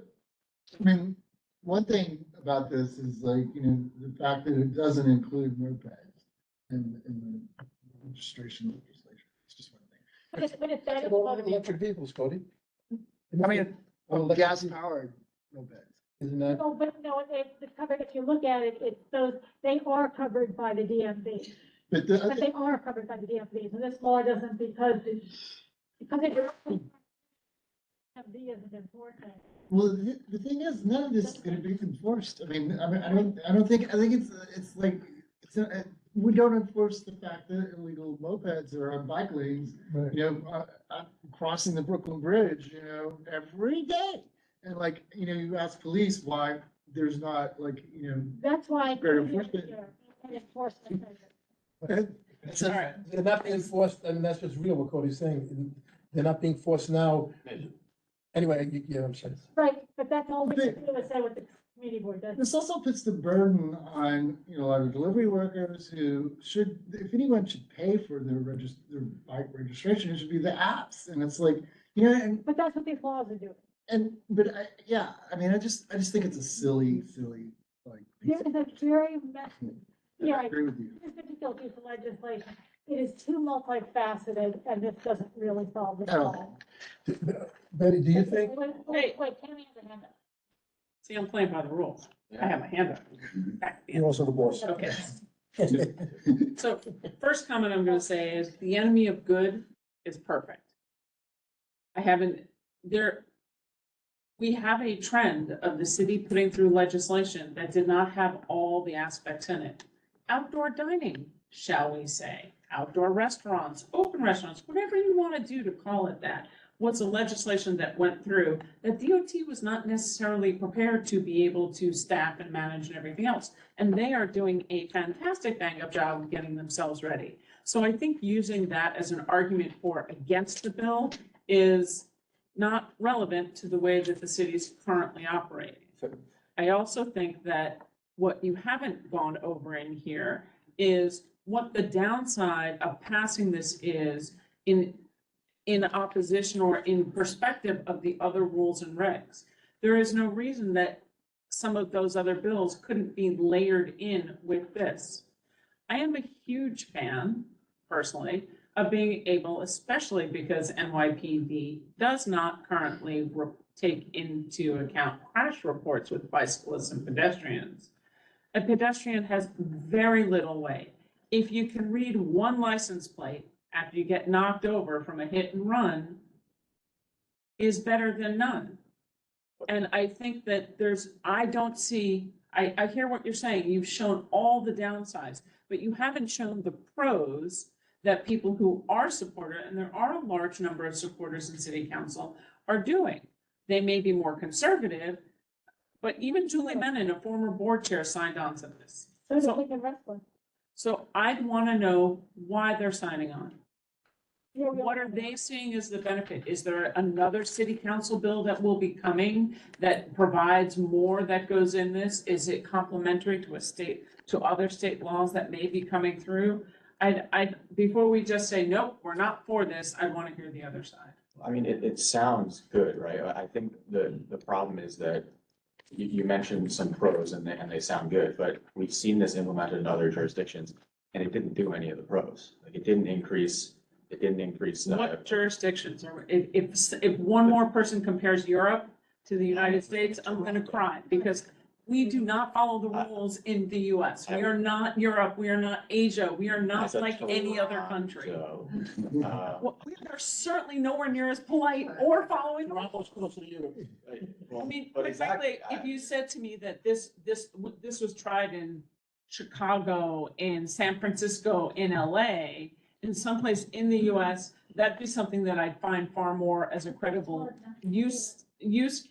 I mean, one thing about this is like, the fact that it doesn't include mopeds in the registration legislation. It's just one thing. But it's better. Electric vehicles, Cody. I mean, gas powered mopeds. Isn't that? No, but no, it's covered, if you look at it, it's those, they are covered by the DMV. But But they are covered by the DMV, so this law doesn't, because it DMV isn't important. well, the thing is, none of this is gonna be enforced. I don't think, I think it's like, we don't enforce the fact that illegal mopeds are on bike lanes, crossing the Brooklyn Bridge, every day. And like, you ask police why there's not That's why. Greater enforcement. Enforcement. They're not being enforced, and that's what's real, what Cody's saying. They're not being forced now. Anyway, yeah, I'm sorry. Right, but that's all we can do is say what the committee board does. This also puts the burden on, a lot of delivery workers who should, if anyone should pay for their bike registration, it should be the apps. And it's like, But that's what these laws are doing. I just think it's a silly, like. There is a very messy. Yeah, I agree with you. This particular piece of legislation, it is too multifaceted, and this doesn't really solve the I don't problem. Betty, do you think? Wait, Tammy has a hand up. See, I'm playing by the rules. I have my hand up. You're also the boss. Okay. So first comment I'm gonna say is the enemy of good is perfect. We have a trend of the city putting through legislation that did not have all the aspects in it. Outdoor dining, shall we say, outdoor restaurants, open restaurants, whatever you want to do to call it that, was a legislation that went through that DOT was not necessarily prepared to be able to staff and manage and everything else. And they are doing a fantastic bang-up job of getting themselves ready. So I think using that as an argument for against the bill is not relevant to the way that the city is currently operating. I also think that what you haven't gone over in here is what the downside of passing this is in opposition or in perspective of the other rules and regs. There is no reason that some of those other bills couldn't be layered in with this. I am a huge fan, personally, of being able, especially because NYPD does not currently take into account crash reports with bicyclists and pedestrians. A pedestrian has very little weight. If you can read one license plate after you get knocked over from a hit and run, is better than none. And I think that I I hear what you're saying. You've shown all the downsides, but you haven't shown the pros that people who are supporter, and there are a large number of supporters in city council, are doing. They may be more conservative, but even Julie Menon, a former board chair, signed on to this. So So- do Lincoln Wrestling. So I'd want to know why they're signing on. Yeah, we What all- are they seeing as the benefit? Is there another city council bill that will be coming that provides more that goes in this? Is it complementary to other state laws that may be coming through? Before we just say, nope, we're not for this, I want to hear the other side. I mean, it sounds good, right? I think the problem is that you mentioned some pros and they sound good, but we've seen this implemented in other jurisdictions and it didn't do any of the pros. Like it didn't increase. What jurisdictions are, if one more person compares Europe to the United States, I'm gonna cry because we do not follow the rules in the US. We are not Europe, we are not Asia, we are not That's a like any other country. So, Well, we are certainly nowhere near as polite or following the rules. Almost close to Europe. I mean, But quite exactly, frankly, if you said to me that this was tried in Chicago, in San Francisco, in LA, in someplace in the US, that'd be something that I'd find far more as a credible use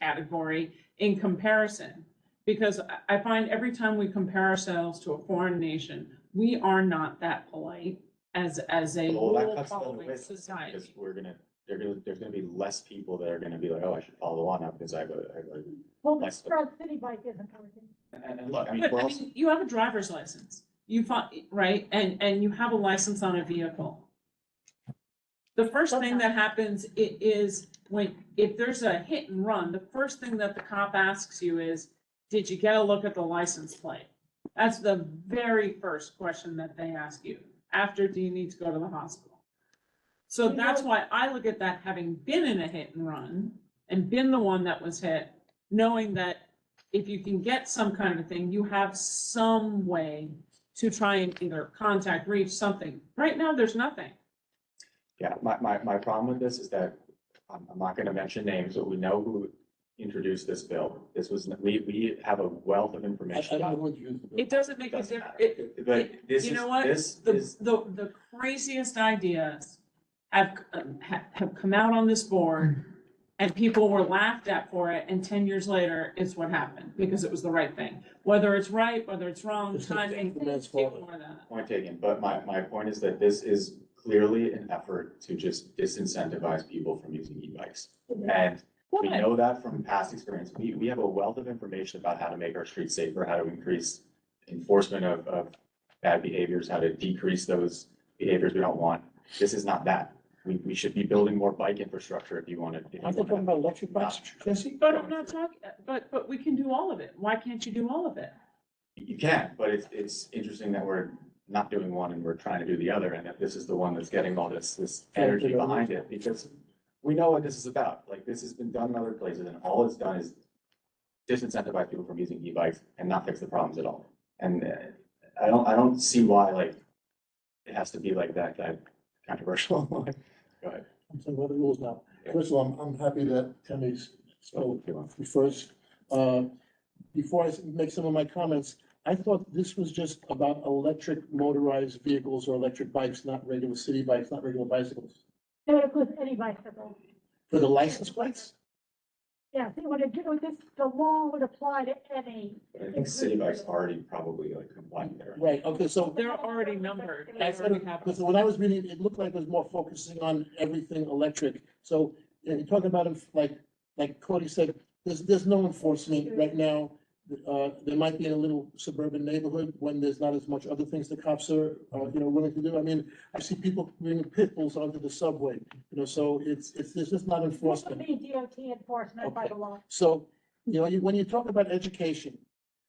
category in comparison. Because I find every time we compare ourselves to a foreign nation, we are not that polite as a well, that rule cuts down the following risk because society. there's gonna be less people that are gonna be like, oh, I should follow the law now because I have a. Well, the Nice. Stroud City Bike isn't working. And look, I mean, But we're I also, mean, you have a driver's license, right? And you have a license on a vehicle. The first thing that happens is if there's a hit and run, the first thing that the cop asks you is, did you get a look at the license plate? That's the very first question that they ask you. After, do you need to go to the hospital? So that's why I look at that, having been in a hit and run and been the one that was hit, knowing that if you can get some kind of thing, you have some way to try and either contact, reach something. Right now, there's nothing. yeah, my problem with this is that I'm not gonna mention names, but we know who introduced this bill. This was, we have a wealth of I information. don't know what you. It doesn't make a Doesn't difference. matter. But this You is, know what? this The, is, the craziest ideas have come out on this board and people were laughed at for it. And 10 years later, it's what happened because it was the right thing. Whether it's right, whether it's wrong, It's the timing, man's fault. ignore that. point taken, but my point is that this is clearly an effort to just disincentivize people from using e-bikes. And we What? know that from past experience. We have a wealth of information about how to make our streets safer, how to increase enforcement of bad behaviors, how to decrease those behaviors we don't want. This is not that. We should be building more bike infrastructure if you want to. Aren't they talking about electric bikes, Jesse? But I'm not talking, but we can do all of it. Why can't you do all of it? You can, but it's interesting that we're not doing one and we're trying to do the other, and that this is the one that's getting all this energy behind it, because we know what this is about. Like, this has been done in other places, and all it's done is disincentivize people from using e-bikes and not fix the problems at all. And I don't see why, like, it has to be like that controversial. Go ahead. I'm saying, what are the rules now? First of all, I'm happy that Tammy's spoke first. Before I make some of my comments, I thought this was just about electric motorized vehicles or electric bikes, not regular city bikes, not regular bicycles. It would include any bicycle. For the license plates? Yeah, see, what it, with this, the law would apply to any. But I think city bikes already probably like compliant there. Right, okay, so. They're already numbered. They I said, already have because when I was reading, it looked like it was more focusing on everything electric. So you're talking about, like Cody said, there's no enforcement right now. There might be in a little suburban neighborhood when there's not as much other things the cops are, willing to do. I mean, I see people bringing pit bulls onto the subway, so there's just not This enforcement. would be DOT enforcement by the law. So, when you talk about education,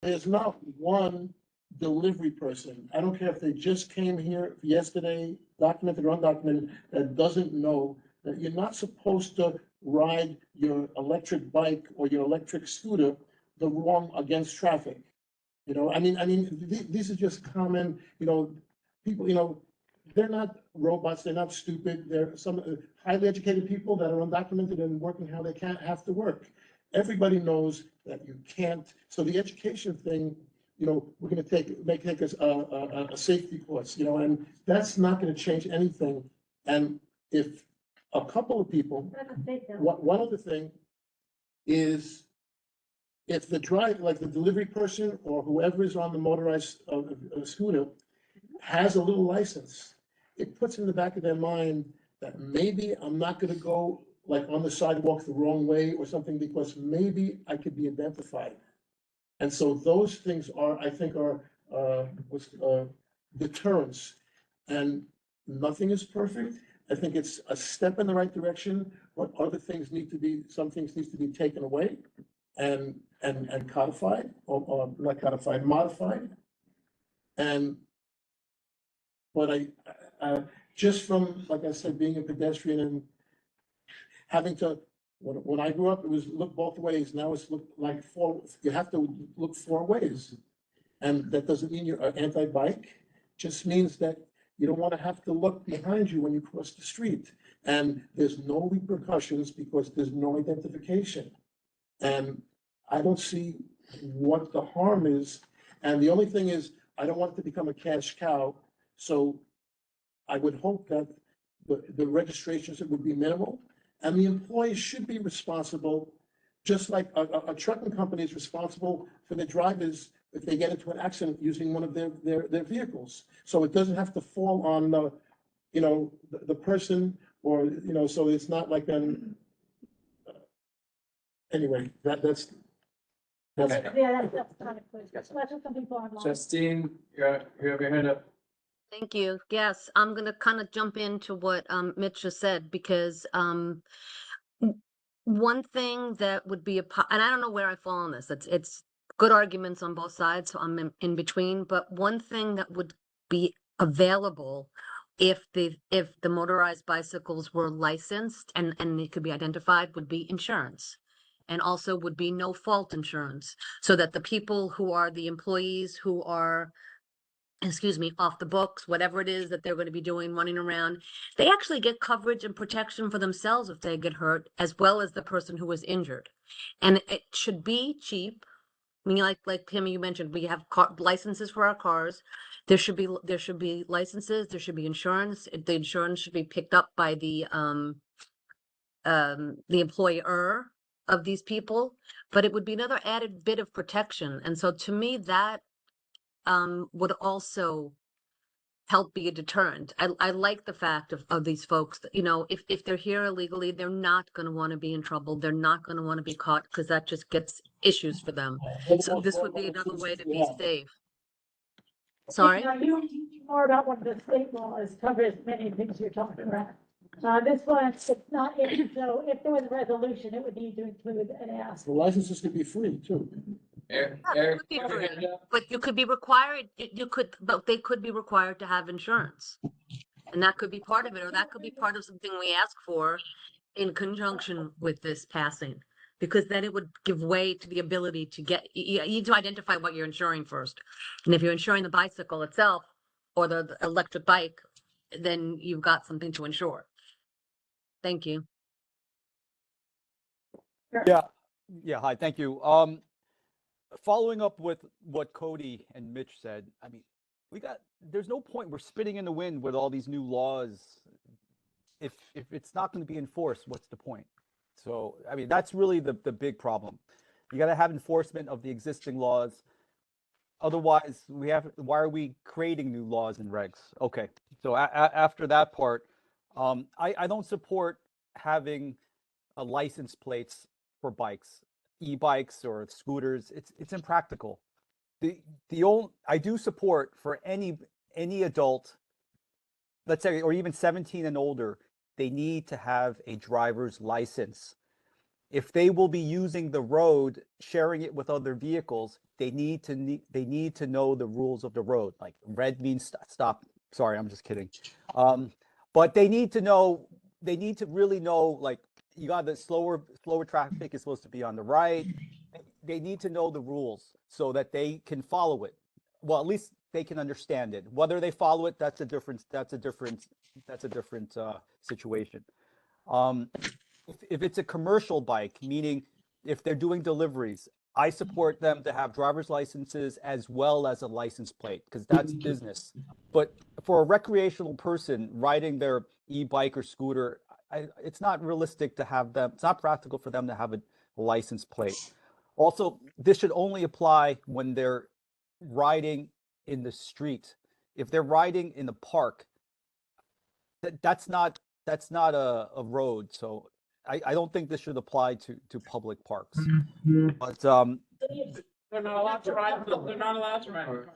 there's not one delivery person, I don't care if they just came here yesterday, documented or undocumented, that doesn't know that you're not supposed to ride your electric bike or your electric scooter the wrong against traffic. These are just common, people, they're not robots, they're not stupid, they're some highly educated people that are undocumented and working how they can't have to work. Everybody knows that you can't, so the education thing, you know, we're gonna take us a safety course, you know, and that's not gonna change anything. And if a couple of people, one other thing is if the driver, like the delivery person or whoever is on the motorized scooter has a little license, it puts in the back of their mind that maybe I'm not gonna go like on the sidewalk the wrong way or something because maybe I could be identified. And so those things are, I think are, deterrents. And nothing is perfect. I think it's a step in the right direction, but other things need to be, some things need to be taken away and codified, or not codified, modified. And, but just from, like I said, being a pedestrian and having to, when I grew up, it was look both ways. Now it's look like you have to look 4 ways. And that doesn't mean you're anti-bike, just means that you don't want to have to look behind you when you cross the street. And there's no repercussions because there's no identification. And I don't see what the harm is. And the only thing is, I don't want it to become a cash cow. So I would hope that the registrations would be minimal. And the employees should be responsible, just like a trucking company is responsible for the drivers if they get into an accident using one of their vehicles. So it doesn't have to fall on the person, or, you know, so it's not like anyway, that's. Yeah, that's kind of clear. That's what some people online. Justine, you have your hand up. Thank you. Yes, I'm gonna kind of jump into what Mitch just said, because one thing that would be and I don't know where I fall on this. It's good arguments on both sides, so I'm in between. But one thing that would be available if the motorized bicycles were licensed and they could be identified would be insurance. And also would be no fault insurance, so that the people who are the employees who are, excuse me, off the books, whatever it is that they're going to be doing, running around, they actually get coverage and protection for themselves if they get hurt, as well as the person who was injured. And it should be cheap. I mean, like Timmy, you mentioned, we have licenses for our cars. There should be licenses. There should be insurance. The insurance should be picked up by the employer of these people, but it would be another added bit of protection. And so to me, that would also help be a deterrent. I like the fact of these folks that, you know, if they're here illegally, they're not going to want to be in trouble. They're not going to want to be caught, because that just gets issues for them. So this would be another way to be safe. Sorry? Now, you more about what the state laws covers many things you're talking about. This one, it's not, so if there was a resolution, it would need to include an ask. The licenses could be free too. Yeah, it could be free, but you could be required, but they could be required to have insurance. And that could be part of it, or that could be part of something we ask for in conjunction with this passing. Because then it would give way to the ability to you need to identify what you're insuring first. And if you're insuring the bicycle itself or the electric bike, then you've got something to insure. Thank you. Yeah, hi, thank you. Following up with what Cody and Mitch said, I mean, there's no point, we're spitting in the wind with all these new laws. If it's not going to be enforced, what's the point? So, I mean, that's really the big problem. You got to have enforcement of the existing laws. Otherwise, why are we creating new laws and regs? Okay, so after that part, I don't support having license plates for bikes, e-bikes or scooters. It's impractical. I do support for any adult, let's say, or even 17 and older, they need to have a driver's license. If they will be using the road, sharing it with other vehicles, they need to know the rules of the road. Like red means stop. Sorry, I'm just kidding. But they need to really know, like, you got the slower traffic is supposed to be on the right. They need to know the rules so that they can follow it. Well, at least they can understand it. Whether they follow it, that's a different situation. If it's a commercial bike, meaning if they're doing deliveries, I support them to have driver's licenses as well as a license plate, because that's business. But for a recreational person riding their e-bike or scooter, it's not realistic to have them, it's not practical for them to have a license plate. Also, this should only apply when they're riding in the street. If they're riding in the park, that's not a road. So I don't think this should apply to public parks. But They're not allowed to ride, they're not allowed to ride in cars.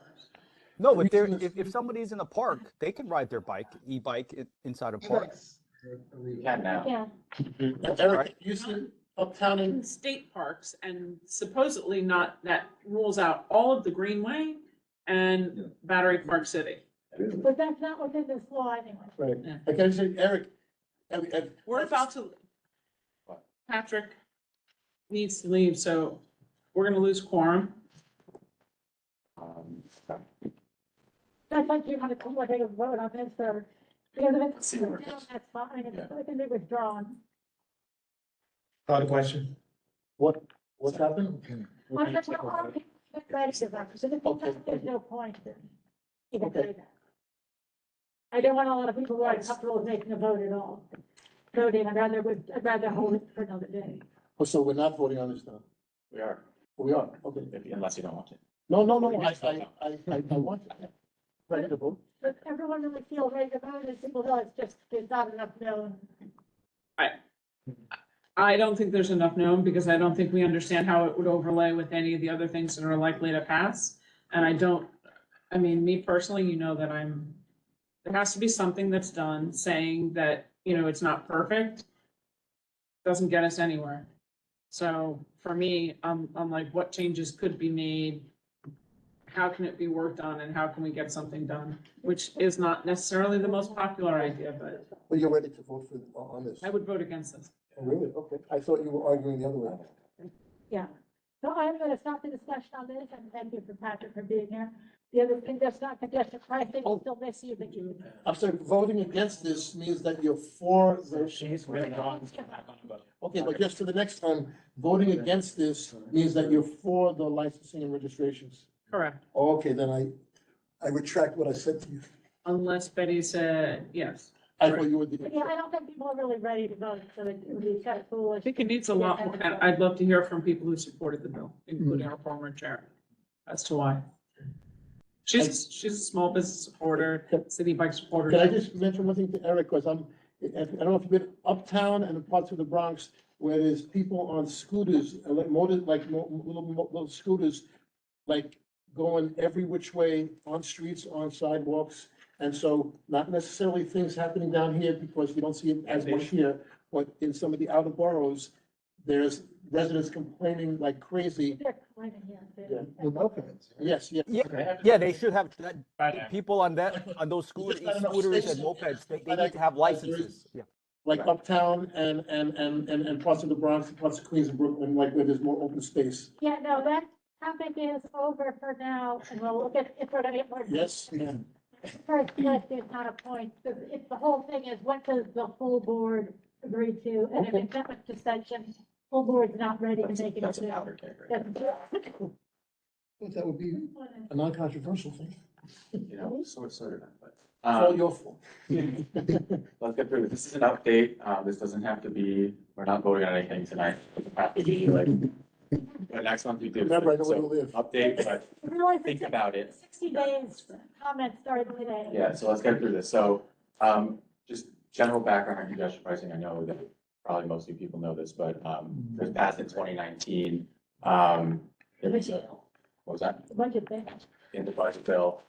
no, but if somebody's in a park, they can ride their e-bike inside a park. You can now. Yeah. Eric, you see uptown In state parks, and supposedly not, that rules out all of the Greenway and Battery Park City. But that's not within this law anyway. right, Yeah. I can say, Eric, We're about to, Patrick needs to leave, so we're gonna lose quorum. That's like you want to come with a vote on this, or, because if it's, that's fine, it can be withdrawn. Call the question. What's happened? I'm just, I'm ready to vote, so there's no point to even say that. I don't want a lot of people who are comfortable with making a vote at all. Voting, I'd rather hold it for another day. Oh, so we're not voting on this now? We are, We are, okay. unless you don't want to. No, I want it. Ready to vote? But everyone really feels ready to vote, and people know it's just, there's not enough known. I don't think there's enough known, because I don't think we understand how it would overlay with any of the other things that are likely to pass. And I mean, me personally, you know that there has to be something that's done saying that, it's not perfect. Doesn't get us anywhere. So for me, I'm like, what changes could be made? How can it be worked on, and how can we get something done? Which is not necessarily the most popular idea, but Well, you're ready to vote on this? I would vote against this. Oh, really? Okay. I thought you were arguing the other way. Yeah. So I'm gonna stop the discussion on this, and thank you for Patrick for being here. The other thing that's not congestion pricing, will still miss you, but you. I'm sorry, voting against this means that you're for the. She's really gone. Okay, but just for the next time, voting against this means that you're for the licensing and registrations. Correct. Okay, then I retract what I said to you. Unless Betty said yes. I thought you were the. Yeah, I don't think people are really ready to vote, so it would be kind of foolish. I think it needs a lot more, and I'd love to hear from people who supported the bill, including our former chair, as to why. She's a small business supporter, city bike supporter. Can I just mention one thing to Eric, because I don't know if you've been uptown and in parts of the Bronx where there's people on scooters, little scooters, like going every which way on streets, on sidewalks. And so not necessarily things happening down here because you don't see it as much here, but in some of the outer boroughs, there's residents complaining like crazy. They're complaining here, too. The mopeds. Yes, yes. Yeah, they should have people on those scooters and mopeds. They need to have licenses. Yeah. Like uptown and parts of the Bronx, parts of Queens and Brooklyn, like where there's more open space. Yeah, no, that topic is over for now, and we'll look at, if we're gonna get more. Yes. First, yes, there's not a point, because if the whole thing is, what does the full board agree to, and if it's up to dissension, full board's not ready to make a That's a decision. powder keg, right? That would be a non-controversial thing. Sort of, but. It's all your fault. Let's get through this. This is an update. This doesn't have to be, we're not voting on anything tonight. It doesn't have to be like, but next month we do. Remember, I know where you So, live. update, but I realize think it's about it. 60 days, comments started today. Yeah, so let's get through this. So, just general background on congestion pricing. I know that probably most of you people know this, but, it was passed in 2019. There was a, what was that? A bunch of things. In the budget bill.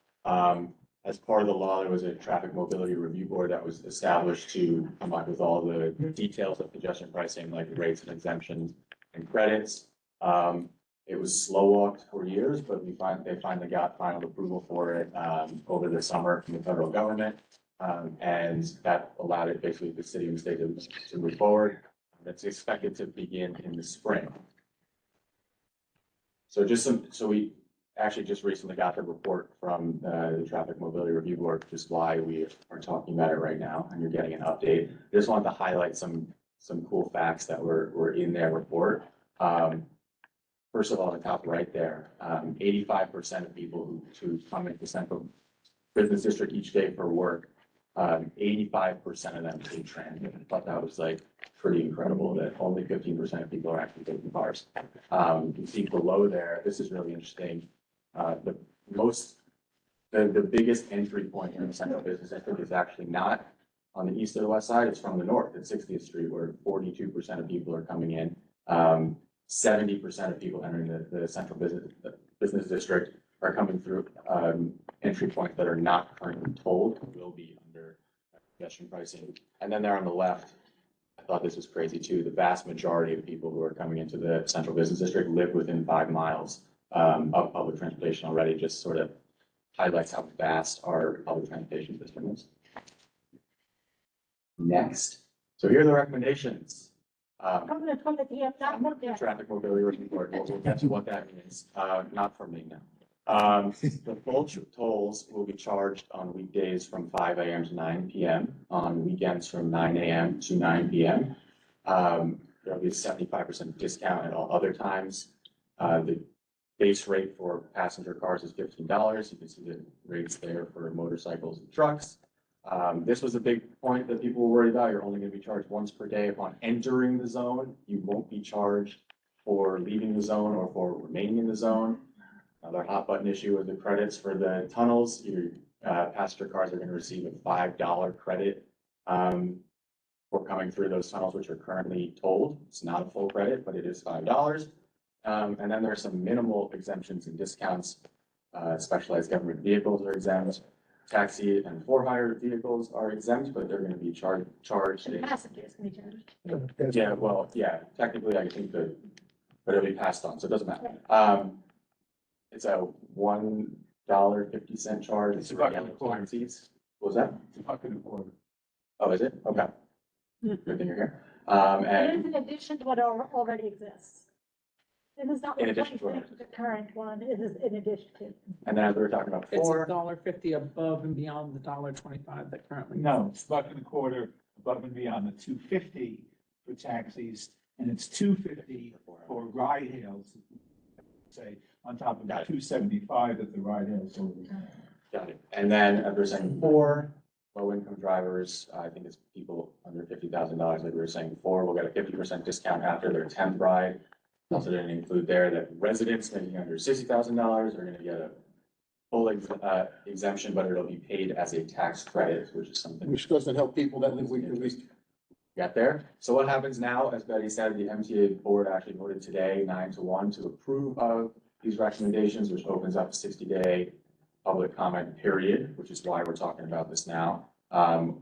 As part of the law, there was a traffic mobility review board that was established to come up with all the details of congestion pricing, like rates and exemptions and credits. It was slow walked for years, but they finally got final approval for it, over the summer from the federal government. And that allowed it basically the city and the state to move forward. That's expected to begin in the spring. So we actually just recently got the report from the Traffic Mobility Review Board, which is why we are talking about it right now, and you're getting an update. Just wanted to highlight some cool facts that were in their report. first of all, on the top right there, 85% of people who come into Central Business District each day for work, 85% of them take transit. I thought that was like pretty incredible that only 15% of people are actually taking cars. You can see below there, this is really interesting. The biggest entry point in the Central Business District is actually not on the east or the west side, it's from the north at 60th Street, where 42% of people are coming in. 70% of people entering the Central Business District are coming through entry points that are not currently tolled, will be under congestion pricing. And then there on the left, I thought this was crazy too. The vast majority of people who are coming into the Central Business District live within 5 miles of public transportation already. Just sort of highlights how vast our public transportation system is. Next. So here are the recommendations. Traffic mobility report. We'll get to what that means. Not for me now. The full tolls will be charged on weekdays from 5 a.m. to 9 p.m. On weekends from 9 a.m. to 9 p.m. There'll be a 75% discount at all other times. The base rate for passenger cars is $15. You can see the rates there for motorcycles and trucks. This was a big point that people were worried about. You're only going to be charged once per day upon entering the zone. You won't be charged for leaving the zone or for remaining in the zone. Another hot button issue with the credits for the tunnels. Your passenger cars are going to receive a $5 credit for coming through those tunnels, which are currently tolled. It's not a full credit, but it is $5. And then there are some minimal exemptions and discounts. Specialized government vehicles are exempt. Taxi and for-hire vehicles are exempt, but they're going to be charged. Passengers can be charged. Yeah, well, yeah, technically I think but it'll be passed on, so it doesn't matter. It's a $1.50 charge. It's about a quarter. Seats. What was that? It's $1.25. Oh, is it? Okay. Good thing you're here. It And is in addition to what already exists. It is not In addition to what replacing the current one, it is in addition to. and then as we were talking about It's before, $1.50 above and beyond the $1.25 that currently. No, it's $1.25 above and beyond the $2.50 for taxis, and it's $2.50 for ride hails. Say, on top of the $2.75 that the ride hails over. got it. And then as we were saying before, low-income drivers, I think it's people under $50,000, like we were saying before, will get a 50% discount after their 10th ride. Also didn't include there that residents making under $60,000 are going to get a full exemption, but it'll be paid as a tax credit, which is something Which doesn't help people that live weekly. get there. So what happens now, as Betty said, the MTA board actually voted today 9-1 to approve of these recommendations, which opens up a 60-day public comment period, which is why we're talking about this now.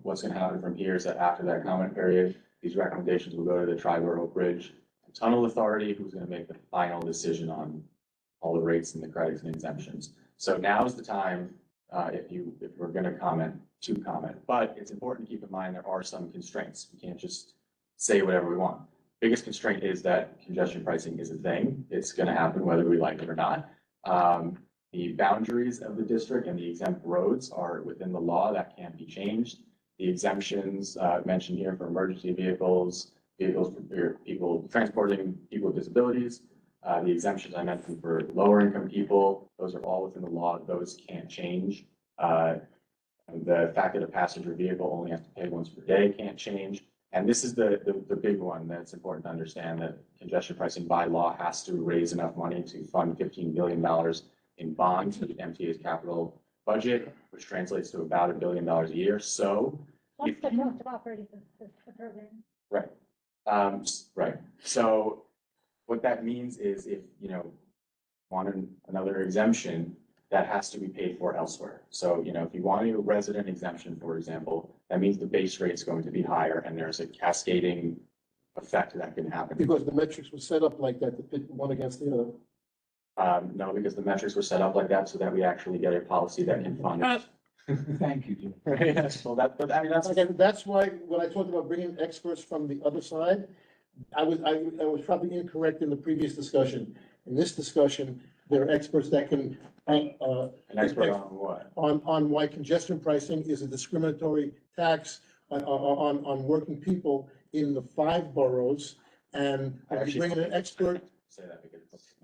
What's going to happen from here is that after that comment period, these recommendations will go to the Triborough Bridge Tunnel Authority, who's going to make the final decision on all the rates and the credits and exemptions. So now is the time, if we're going to comment, but it's important to keep in mind there are some constraints. We can't just say whatever we want. Biggest constraint is that congestion pricing is a thing. It's going to happen whether we like it or not. The boundaries of the district and the exempt roads are within the law. That can't be changed. The exemptions mentioned here for emergency vehicles for people transporting people with disabilities, the exemptions I mentioned for lower income people, those are all within the law. Those can't change. The fact that a passenger vehicle only has to pay once per day can't change. And this is the big one that's important to understand, that congestion pricing by law has to raise enough money to fund $15 billion in bonds for the MTA's capital budget, which translates to about $1 billion a year. So, What's the cost of operating the program? right. Right. So what that means is if, want another exemption, that has to be paid for elsewhere. So, if you want a resident exemption, for example, that means the base rate is going to be higher and there's a cascading effect that can happen. Because the metrics were set up like that, to pit one against the other. No, because the metrics were set up like that so that we actually get a policy that can fund it. Thank you, Jim. So that's. Again, that's why when I talked about bringing experts from the other side, I was probably incorrect in the previous discussion. In this discussion, there are experts that can, An expert on what? on why congestion pricing is a discriminatory tax on working people in the 5 boroughs. And if you bring in an expert say that because.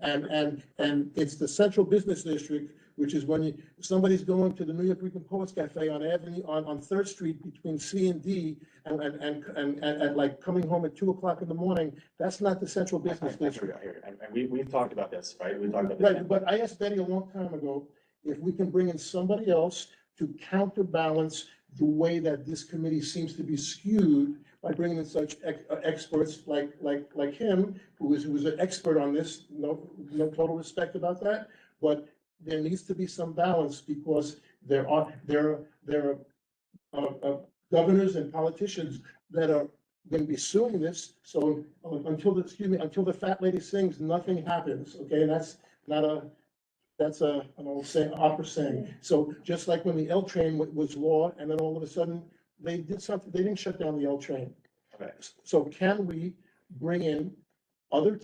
And it's the central business district, which is when somebody's going to the New York Greek and Poets Cafe on Avenue, on Third Street between C and D, and like coming home at 2 o'clock in the morning, that's not the central business district. And we've talked about this, right? We talked about this. Right, but I asked Betty a long time ago if we can bring in somebody else to counterbalance the way that this committee seems to be skewed by bringing in such experts like him, who was an expert on this, no total respect about that. But there needs to be some balance because there are governors and politicians that are going to be suing this. So until the fat lady sings, nothing happens. Okay, and that's an old saying, opera saying. So just like when the L train was law, and then all of a sudden they did something, they didn't shut down the L train. Okay. So can we bring in other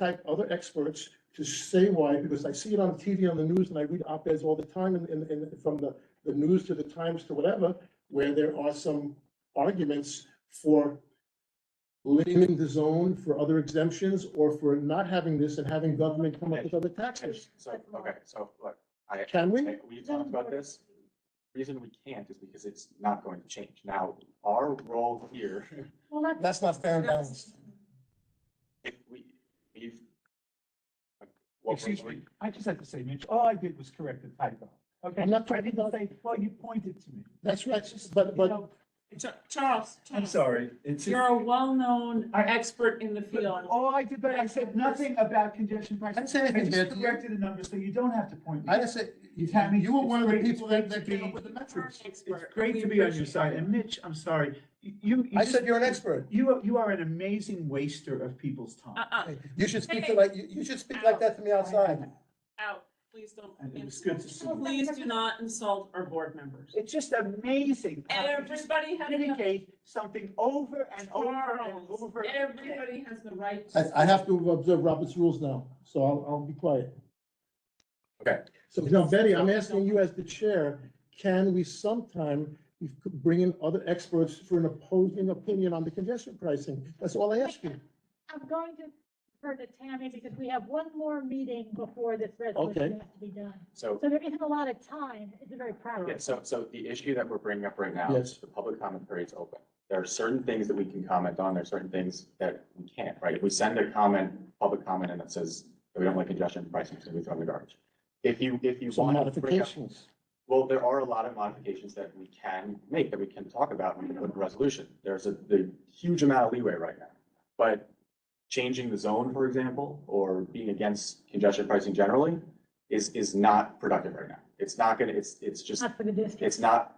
experts to say why? Because I see it on TV, on the news, and I read op-eds all the time from the news to the Times to whatever, where there are some arguments for limiting the zone, for other exemptions, or for not having this and having government come up with other taxes. So, okay, so look, Can we? We talked about this. Reason we can't is because it's not going to change. Now, our role here, Well, That's not fair and balanced. if we've. what Excuse we're- me, I just have to say, Mitch, all I did was correct the typo. Okay, I'm not I talking didn't about- say, well, you pointed to me. That's right, It's just, but you know, Charles, I'm sorry. It's just- you're a well-known I- expert in the But field. all I did, but I said nothing about congestion pricing. I didn't say anything just bad to you. corrected the numbers, so you don't have to point. me I out. didn't say, Tammy, you were one of the it's great- people it's that great to came up be- with the metrics. It's great to be on your side, and Mitch, I'm sorry, you. I said you're an expert. You are an amazing waster of people's time. You should speak you should speak like that to me outside. Out, please don't. And it was good to see you. Please do not insult our board members. It's just amazing. how you just Everybody has, Mitigate something over and over and Charles, over. everybody has the right. I have to observe Robert's rules now, so I'll be quiet. Okay. So now Betty, I'm asking you as the chair, can we sometime bring in other experts for an opposing opinion on the congestion pricing? That's all I ask you. I'm going to refer to Tammy because we have one more meeting before this resolution Okay. has to be done. So, So there isn't a lot of time. It's a very yeah, practical. so the issue that we're bringing up right now Yes. is the public comment period's open. There are certain things that we can comment on, there are certain things that we can't, right? If we send a public comment, and it says that we don't like congestion pricing, so we throw it in the garbage. If you Some want to bring up. modifications. Well, there are a lot of modifications that we can make, that we can talk about, and we can put in a resolution. There's the huge amount of leeway right now. But changing the zone, for example, or being against congestion pricing generally is not productive right now. It's not gonna, it's just, Not for the district. it's not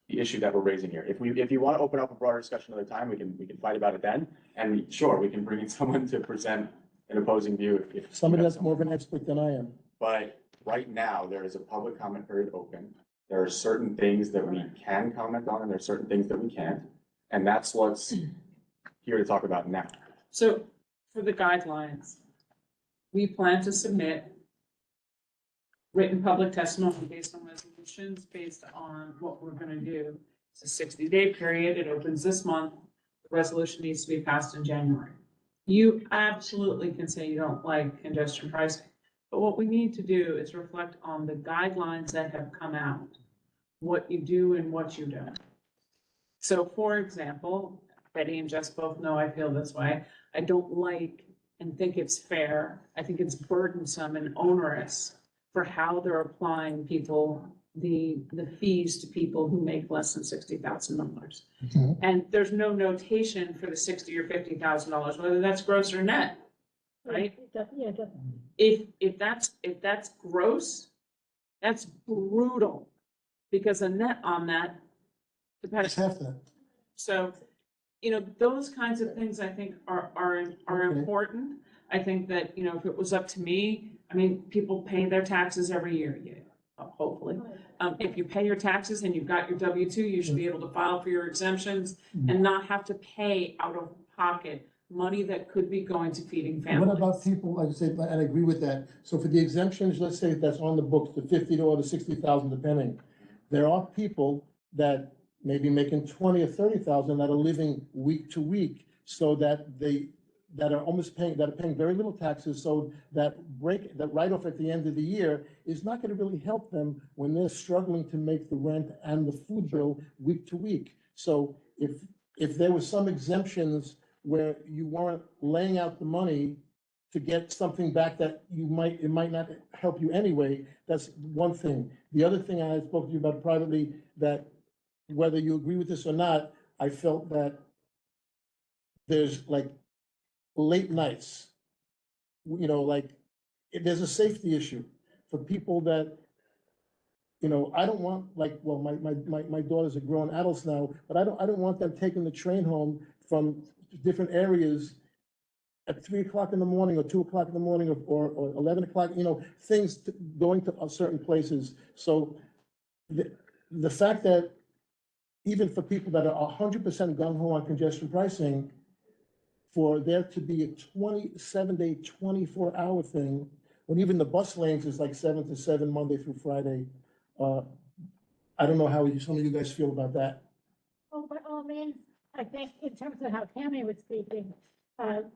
the issue that we're raising here. If you want to open up a broader discussion another time, we can fight about it then. And sure, we can bring in someone to present an opposing view if. Somebody that's more of an expert than I am. But right now, there is a public comment period open. There are certain things that we can comment on, and there are certain things that we can't. And that's what's here to talk about now. So for the guidelines, we plan to submit written public testimony based on resolutions, based on what we're gonna do. It's a 60-day period. It opens this month. The resolution needs to be passed in January. You absolutely can say you don't like congestion pricing, but what we need to do is reflect on the guidelines that have come out, what you do and what you don't. So for example, Betty and Jess both know I feel this way. I don't like and think it's fair. I think it's burdensome and onerous for how they're applying the fees to people who make less than $60,000. And there's no notation for the $60,000 or $50,000, whether that's gross or net, right? Yeah, it doesn't. If that's gross, that's brutal, because a net on that It's depends. half that. So, those kinds of things I think are Okay. important. I think that, if it was up to me, I mean, people pay their taxes every year, hopefully. If you pay your taxes and you've got your W-2, you should be able to file for your exemptions and not have to pay out of pocket money that could be going to feeding families. What about people, like I said, and I agree with that. So for the exemptions, let's say that's on the books, the 50 or the 60,000 depending. There are people that may be making 20 or 30,000 that are living week to week so that that are almost paying, that are paying very little taxes, so that write-off at the end of the year is not gonna really help them when they're struggling to make the rent and the food bill week to week. So if there was some exemptions where you weren't laying out the money to get something back that it might not help you anyway, that's one thing. The other thing I spoke to you about privately, that whether you agree with this or not, I felt that there's like late nights, like, there's a safety issue for people that, I don't want, like, well, my daughters are grown adults now, but I don't want them taking the train home from different areas at 3 o'clock in the morning or 2 o'clock in the morning or 11 o'clock, going to certain places. So the fact that even for people that are 100% gung-ho on congestion pricing, for there to be a 27-day, 24-hour thing, when even the bus lanes is like 7 to 7, Monday through Friday. I don't know how some of you guys feel about that. Well, by all means, I think in terms of how Tammy was speaking,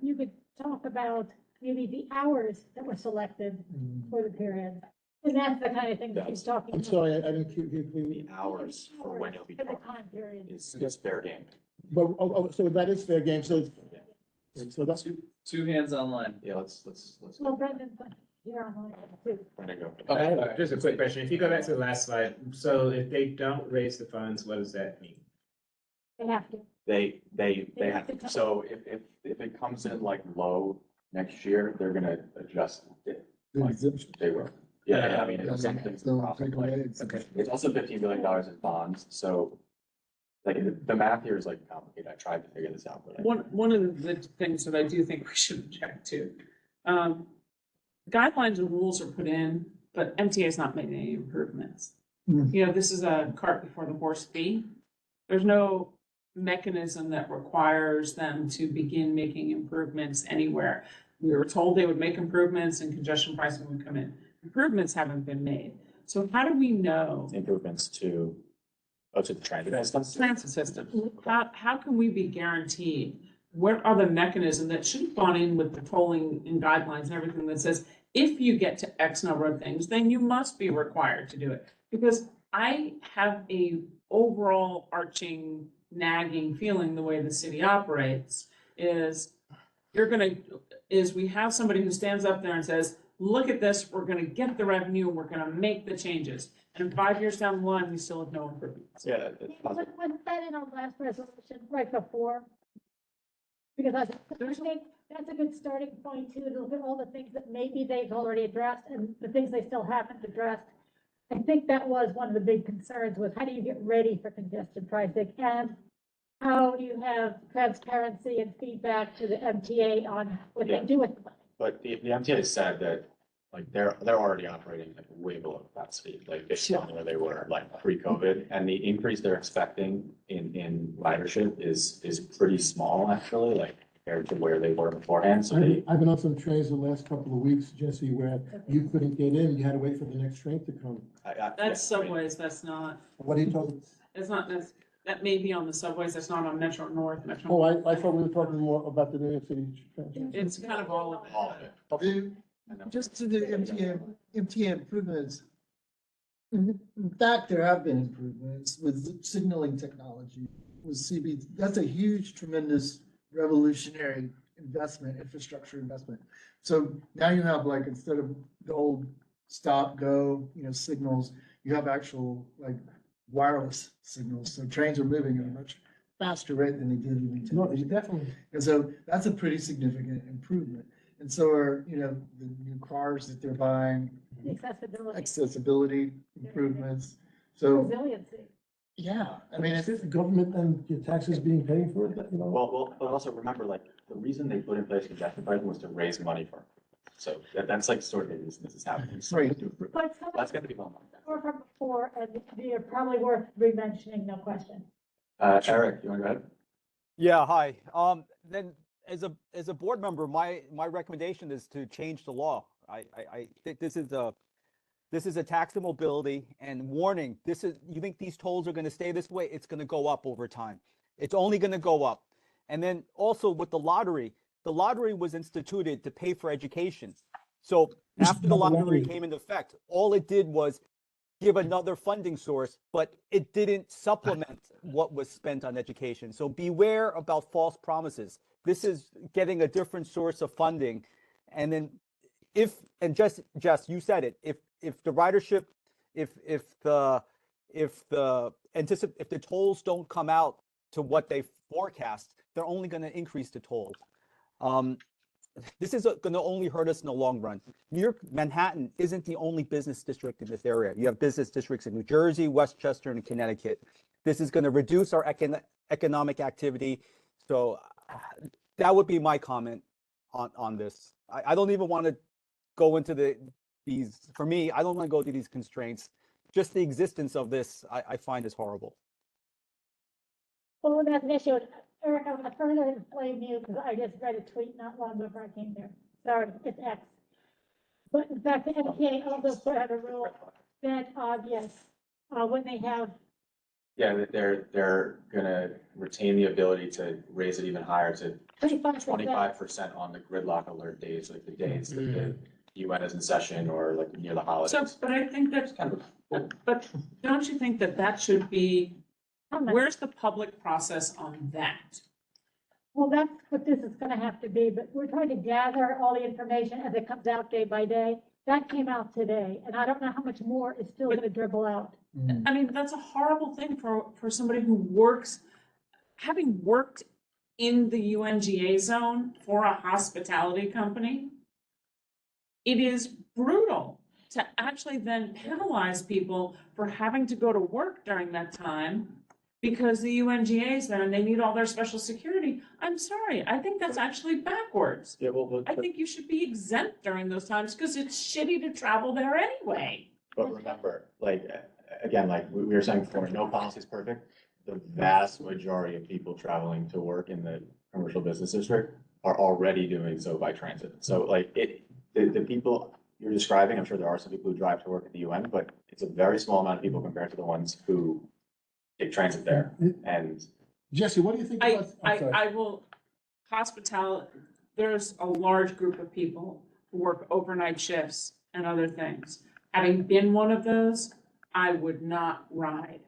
you could talk about maybe the hours that were selected for the period. And that's the kind of thing that he's talking I'm about. sorry, I didn't hear clearly. The hours for when it'll be For the drawn time period. is fair game. But, so that is fair game, so that's. Two hands online. Yeah, let's. Well, Brendan's here online too. Brendan, go. I have just a quick question. If you go back to the last slide, so if they don't raise the funds, what does that mean? They have to. They have have, to come- so if it comes in like low next year, they're gonna adjust it. Like they will. Yeah, I mean, it's something. It's also $15 billion in bonds, so like the math here is like complicated. I tried to figure this out, but One of the things that I do think we should object to, guidelines and rules are put in, but MTA is not making any improvements. This is a cart before the horse fee. There's no mechanism that requires them to begin making improvements anywhere. We were told they would make improvements and congestion pricing would come in. Improvements haven't been made. So how do we know? improvements to the Transit system. How can we be guaranteed? What are the mechanisms that should have gone in with the tolling and guidelines and everything that says, if you get to X number of things, then you must be required to do it? Because I have a overall arching nagging feeling the way the city operates is we have somebody who stands up there and says, look at this, we're gonna get the revenue, we're gonna make the changes. And 5 years down the line, we still have no improvements. Yeah. Wasn't that in our last resolution right before? Because I think that's a good starting point too, to look at all the things that maybe they've already addressed and the things they still haven't addressed. I think that was one of the big concerns, was how do you get ready for congestion pricing? And how do you have transparency and feedback to the MTA on what they do with the money? But the MTA said that, like, they're already operating like way below capacity, like based on where they were like pre-COVID. And the increase they're expecting in ridership is pretty small, actually, like compared to where they were beforehand. So I've been on some trains the last couple of weeks, Jesse, where you couldn't get in, you had to wait for the next train to come. That's subways, that's not, What are you talking? it's not, that may be on the subways, that's not on Metro North, Metro. Oh, I thought we were talking more about the New York City. train. It's kind of all of it. all of it. Just to the MTA improvements. In fact, there have been improvements with signaling technology, with CB. That's a huge, tremendous, revolutionary investment, infrastructure investment. So now you have, like, instead of the old stop, go, signals, you have actual like wireless signals. So trains are moving at a much faster rate than they did even 10 No, years you ago. definitely. And so that's a pretty significant improvement. And so are, the new cars that they're buying, accessibility improvements. So, Resiliency. yeah, I mean, It's the government and your taxes being paid for it, Well, but also remember, like, the reason they put in place congestion pricing was to raise money for. So that's like sort of the reason this is happening. So Right. to improve. But some That's gonna be one. more from before, and they're probably worth re-mentioning, no question. Eric, you want to go ahead? Yeah, hi. Then as a board member, my recommendation is to change the law. I think this is a tax mobility, and warning, you think these tolls are going to stay this way? It's going to go up over time. It's only going to go up. And then also with the lottery, the lottery was instituted to pay for education. So after the lottery came into effect, all it did was give another funding source, but it didn't supplement what was spent on education. So beware about false promises. This is getting a different source of funding. And then Jess, you said it, if the ridership, if the tolls don't come out to what they forecast, they're only going to increase the tolls. This is going to only hurt us in the long run. New York, Manhattan isn't the only business district in this area. You have business districts in New Jersey, Westchester, and Connecticut. This is going to reduce our economic activity. So that would be my comment on this. I don't even want to go into for me, I don't want to go to these constraints. Just the existence of this, I find is horrible. Well, that's an issue. Eric, I'm gonna further blame you because I just read a tweet not long before I came here. Sorry, it's X. But in fact, the MTA also put out a rule that obvious, when they have. Yeah, that they're gonna retain the ability to raise it even higher to 25% on the gridlock alert days, like the days that the UN is in session or like near the holidays. So, but I think that's kind of, but don't you think that should be, where's the public process on that? Well, that's what this is gonna have to be, but we're trying to gather all the information as it comes out day by day. That came out today, and I don't know how much more is still gonna dribble out. I mean, that's a horrible thing for somebody who works, having worked in the UNGA zone for a hospitality company. It is brutal to actually then penalize people for having to go to work during that time because the UNGA is there and they need all their special security. I'm sorry, I think that's actually backwards. Yeah, well, I think you should be exempt during those times because it's shitty to travel there anyway. but remember, like, again, like we were saying before, no policy is perfect. The vast majority of people traveling to work in the commercial business district are already doing so by transit. So like the people you're describing, I'm sure there are some people who drive to work at the UN, but it's a very small amount of people compared to the ones who take transit there. And Jesse, what do you think about? I will, hospitality, there's a large group of people who work overnight shifts and other things. Having been one of those, I would not ride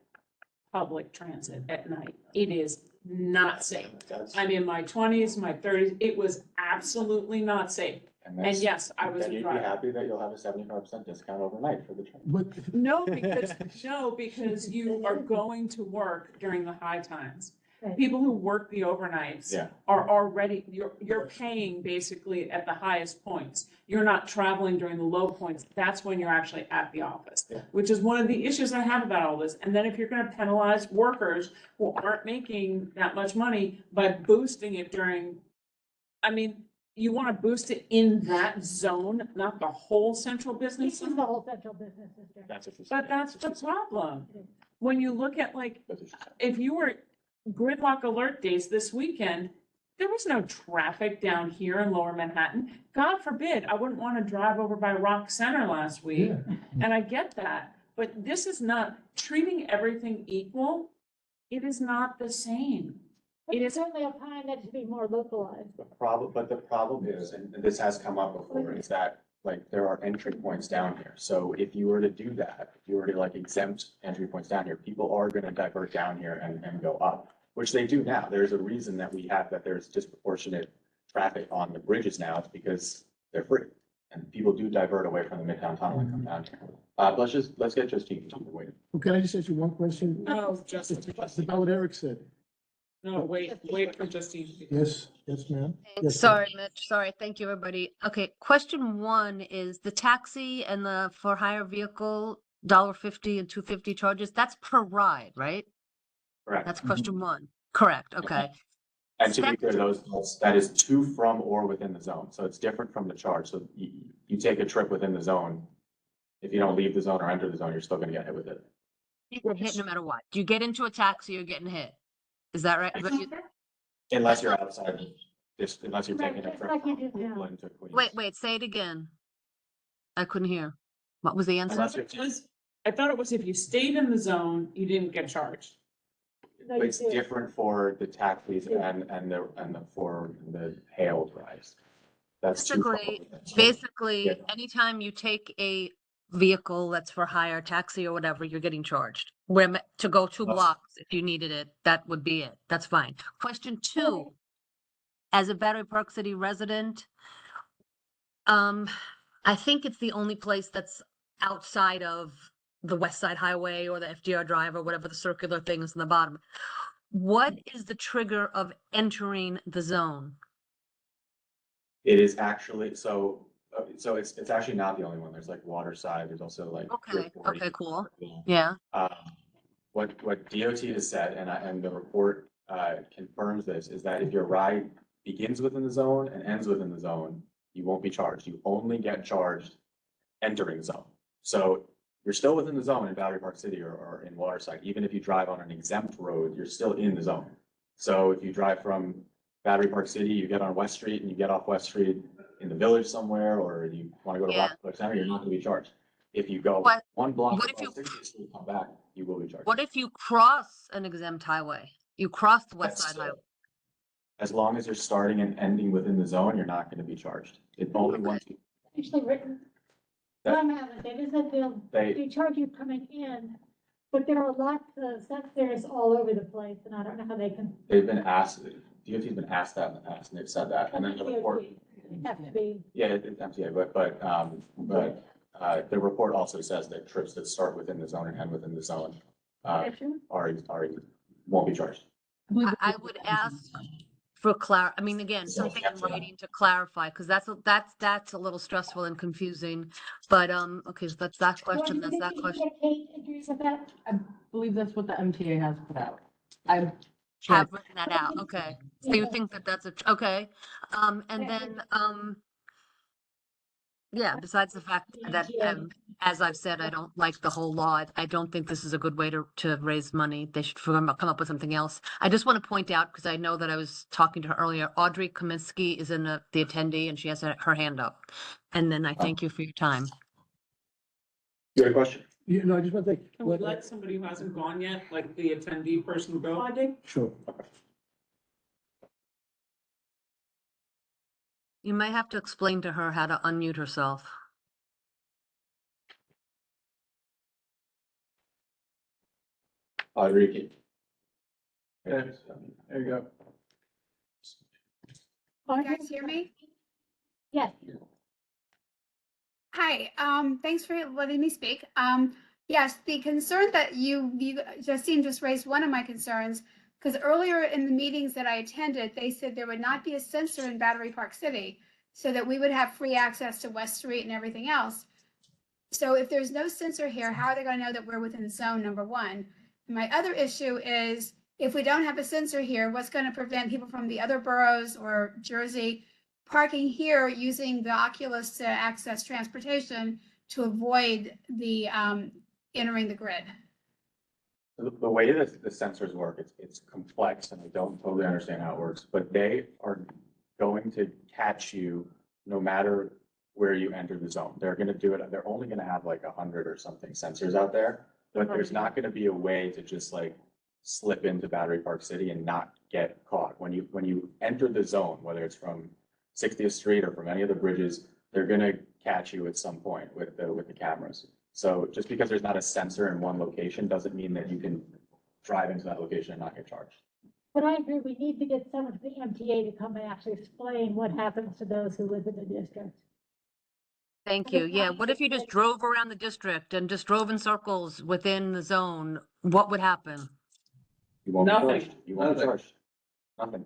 public transit at night. It is not safe. I'm in my 20s, my 30s. It was absolutely not safe. And yes, I was a Then you'd be driver. happy that you'll have a 75% discount overnight for the train. No, because you are going to work during the high times. People who work the overnights Yeah. are already, you're paying basically at the highest points. You're not traveling during the low points. That's when you're actually at the office, Yeah. which is one of the issues I have about all this. And then if you're gonna penalize workers who aren't making that much money by boosting it during, I mean, you wanna boost it in that zone, not the whole central business This is zone? the whole central business district. That's what you're But that's the problem. When you look at like, if you were gridlock alert days this weekend, there was no traffic down here in Lower Manhattan. God forbid, I wouldn't want to drive over by Rock Center last week. And I get that, but this is not treating everything equal. It is not the same. It is certainly a time that should be more localized. But the problem is, and this has come up before, is that like there are entry points down here. So if you were to do that, if you were to like exempt entry points down here, people are gonna divert down here and go up, which they do now. There's a reason that there's disproportionate traffic on the bridges now. It's because they're free. And people do divert away from the Midtown Tunnel and come down here. Let's get Justine to wait. Well, can I just ask you one question? No, Justin. It's about what Eric said. No, wait for Justine. Yes, ma'am. Yes, Sorry, Mitch. Sorry. Thank you, everybody. Okay, question one is the taxi and the for hire vehicle, $1.50 and $2.50 charges, that's per ride, right? Correct. That's question one. Correct, okay. And to be clear, that is to, from, or within the zone. So it's different from the charge. So you take a trip within the zone. If you don't leave the zone or enter the zone, you're still gonna get hit with it. You get hit no matter what. You get into a taxi, you're getting hit. Is that right? But you- Unless you're outside, unless you're taking a trip Like you from do now. Brooklyn to Queens. Wait, say it again. I couldn't hear. What was the answer? Unless you're I thought it was if you stayed in the zone, you didn't get charged. No, you It's do. different for the taxis Yeah. and for the hailed rise. That's too far. Basically, Yeah. anytime you take a vehicle that's for hire, taxi or whatever, you're getting charged. To go 2 blocks, if you needed it, that would be it. That's fine. Question 2, as a Battery Park City resident, I think it's the only place that's outside of the West Side Highway or the FDR Drive or whatever the circular thing is in the bottom. What is the trigger of entering the zone? It is actually, so it's actually not the only one. There's like Waterside, there's also like. Okay, okay, cool. Yeah. Yeah. What DOT has said, and the report confirms this, is that if your ride begins within the zone and ends within the zone, you won't be charged. You only get charged entering the zone. So you're still within the zone in Battery Park City or in Waterside. Even if you drive on an exempt road, you're still in the zone. So if you drive from Battery Park City, you get on West Street and you get off West Street in the village somewhere, or you want to go to Yeah. Rockefeller Center, you're not going to be charged. If you go What- one block what if across 60th Street, come back, you will be charged. What if you cross an exempt highway? You cross the West That's Side Highway. As long as you're starting and ending within the zone, you're not going to be charged. It only once you, Actually written. That- Some haven't, they just said they charge you coming in, but there are lots of sensors all over the place, and I don't know how they can. they've been asked, DOT's been asked that in the past, and they've said that, and then the report, Have to be. yeah, it's MTA, but the report also says that trips that start within the zone and end within the zone, are won't be charged. I would ask for I mean, again, something in writing to clarify, because that's a little stressful and confusing. But, okay, so that's that question, that's that question. Kate agrees with that? I believe that's what the MTA has put out. I Have written that out, okay. So you think that that's okay, and then, yeah, besides the fact that, as I've said, I don't like the whole law. I don't think this is a good way to raise money. They should come up with something else. I just want to point out, because I know that I was talking to her earlier, Audrey Kaminsky is in the attendee and she has her hand up. And then I thank you for your time. Good question. You know, I just want to say. Can we let somebody who hasn't gone yet, like the attendee person go? Sure. You might have to explain to her how to unmute herself. Ricky. There you go. You guys hear me? Yes. Hi, thanks for letting me speak. Yes, the concern that Justine just raised one of my concerns, because earlier in the meetings that I attended, they said there would not be a sensor in Battery Park City, so that we would have free access to West Street and everything else. So if there's no sensor here, how are they going to know that we're within zone, number one? My other issue is, if we don't have a sensor here, what's going to prevent people from the other boroughs or Jersey parking here using the Oculus to access transportation to avoid the entering the grid? The way that the sensors work, it's complex, and I don't totally understand how it works, but they are going to catch you no matter where you enter the zone. They're going to do it. They're only going to have like 100 or something sensors out there, but there's not going to be a way to just like slip into Battery Park City and not get caught. When you enter the zone, whether it's from 60th Street or from any of the bridges, they're going to catch you at some point with the cameras. So just because there's not a sensor in one location doesn't mean that you can drive into that location and not get charged. But I agree, we need to get someone from the MTA to come and actually explain what happens to those who live in the district. Thank you. Yeah, what if you just drove around the district and just drove in circles within the zone? What would happen? You won't be Nothing. charged. You won't be charged. Nothing.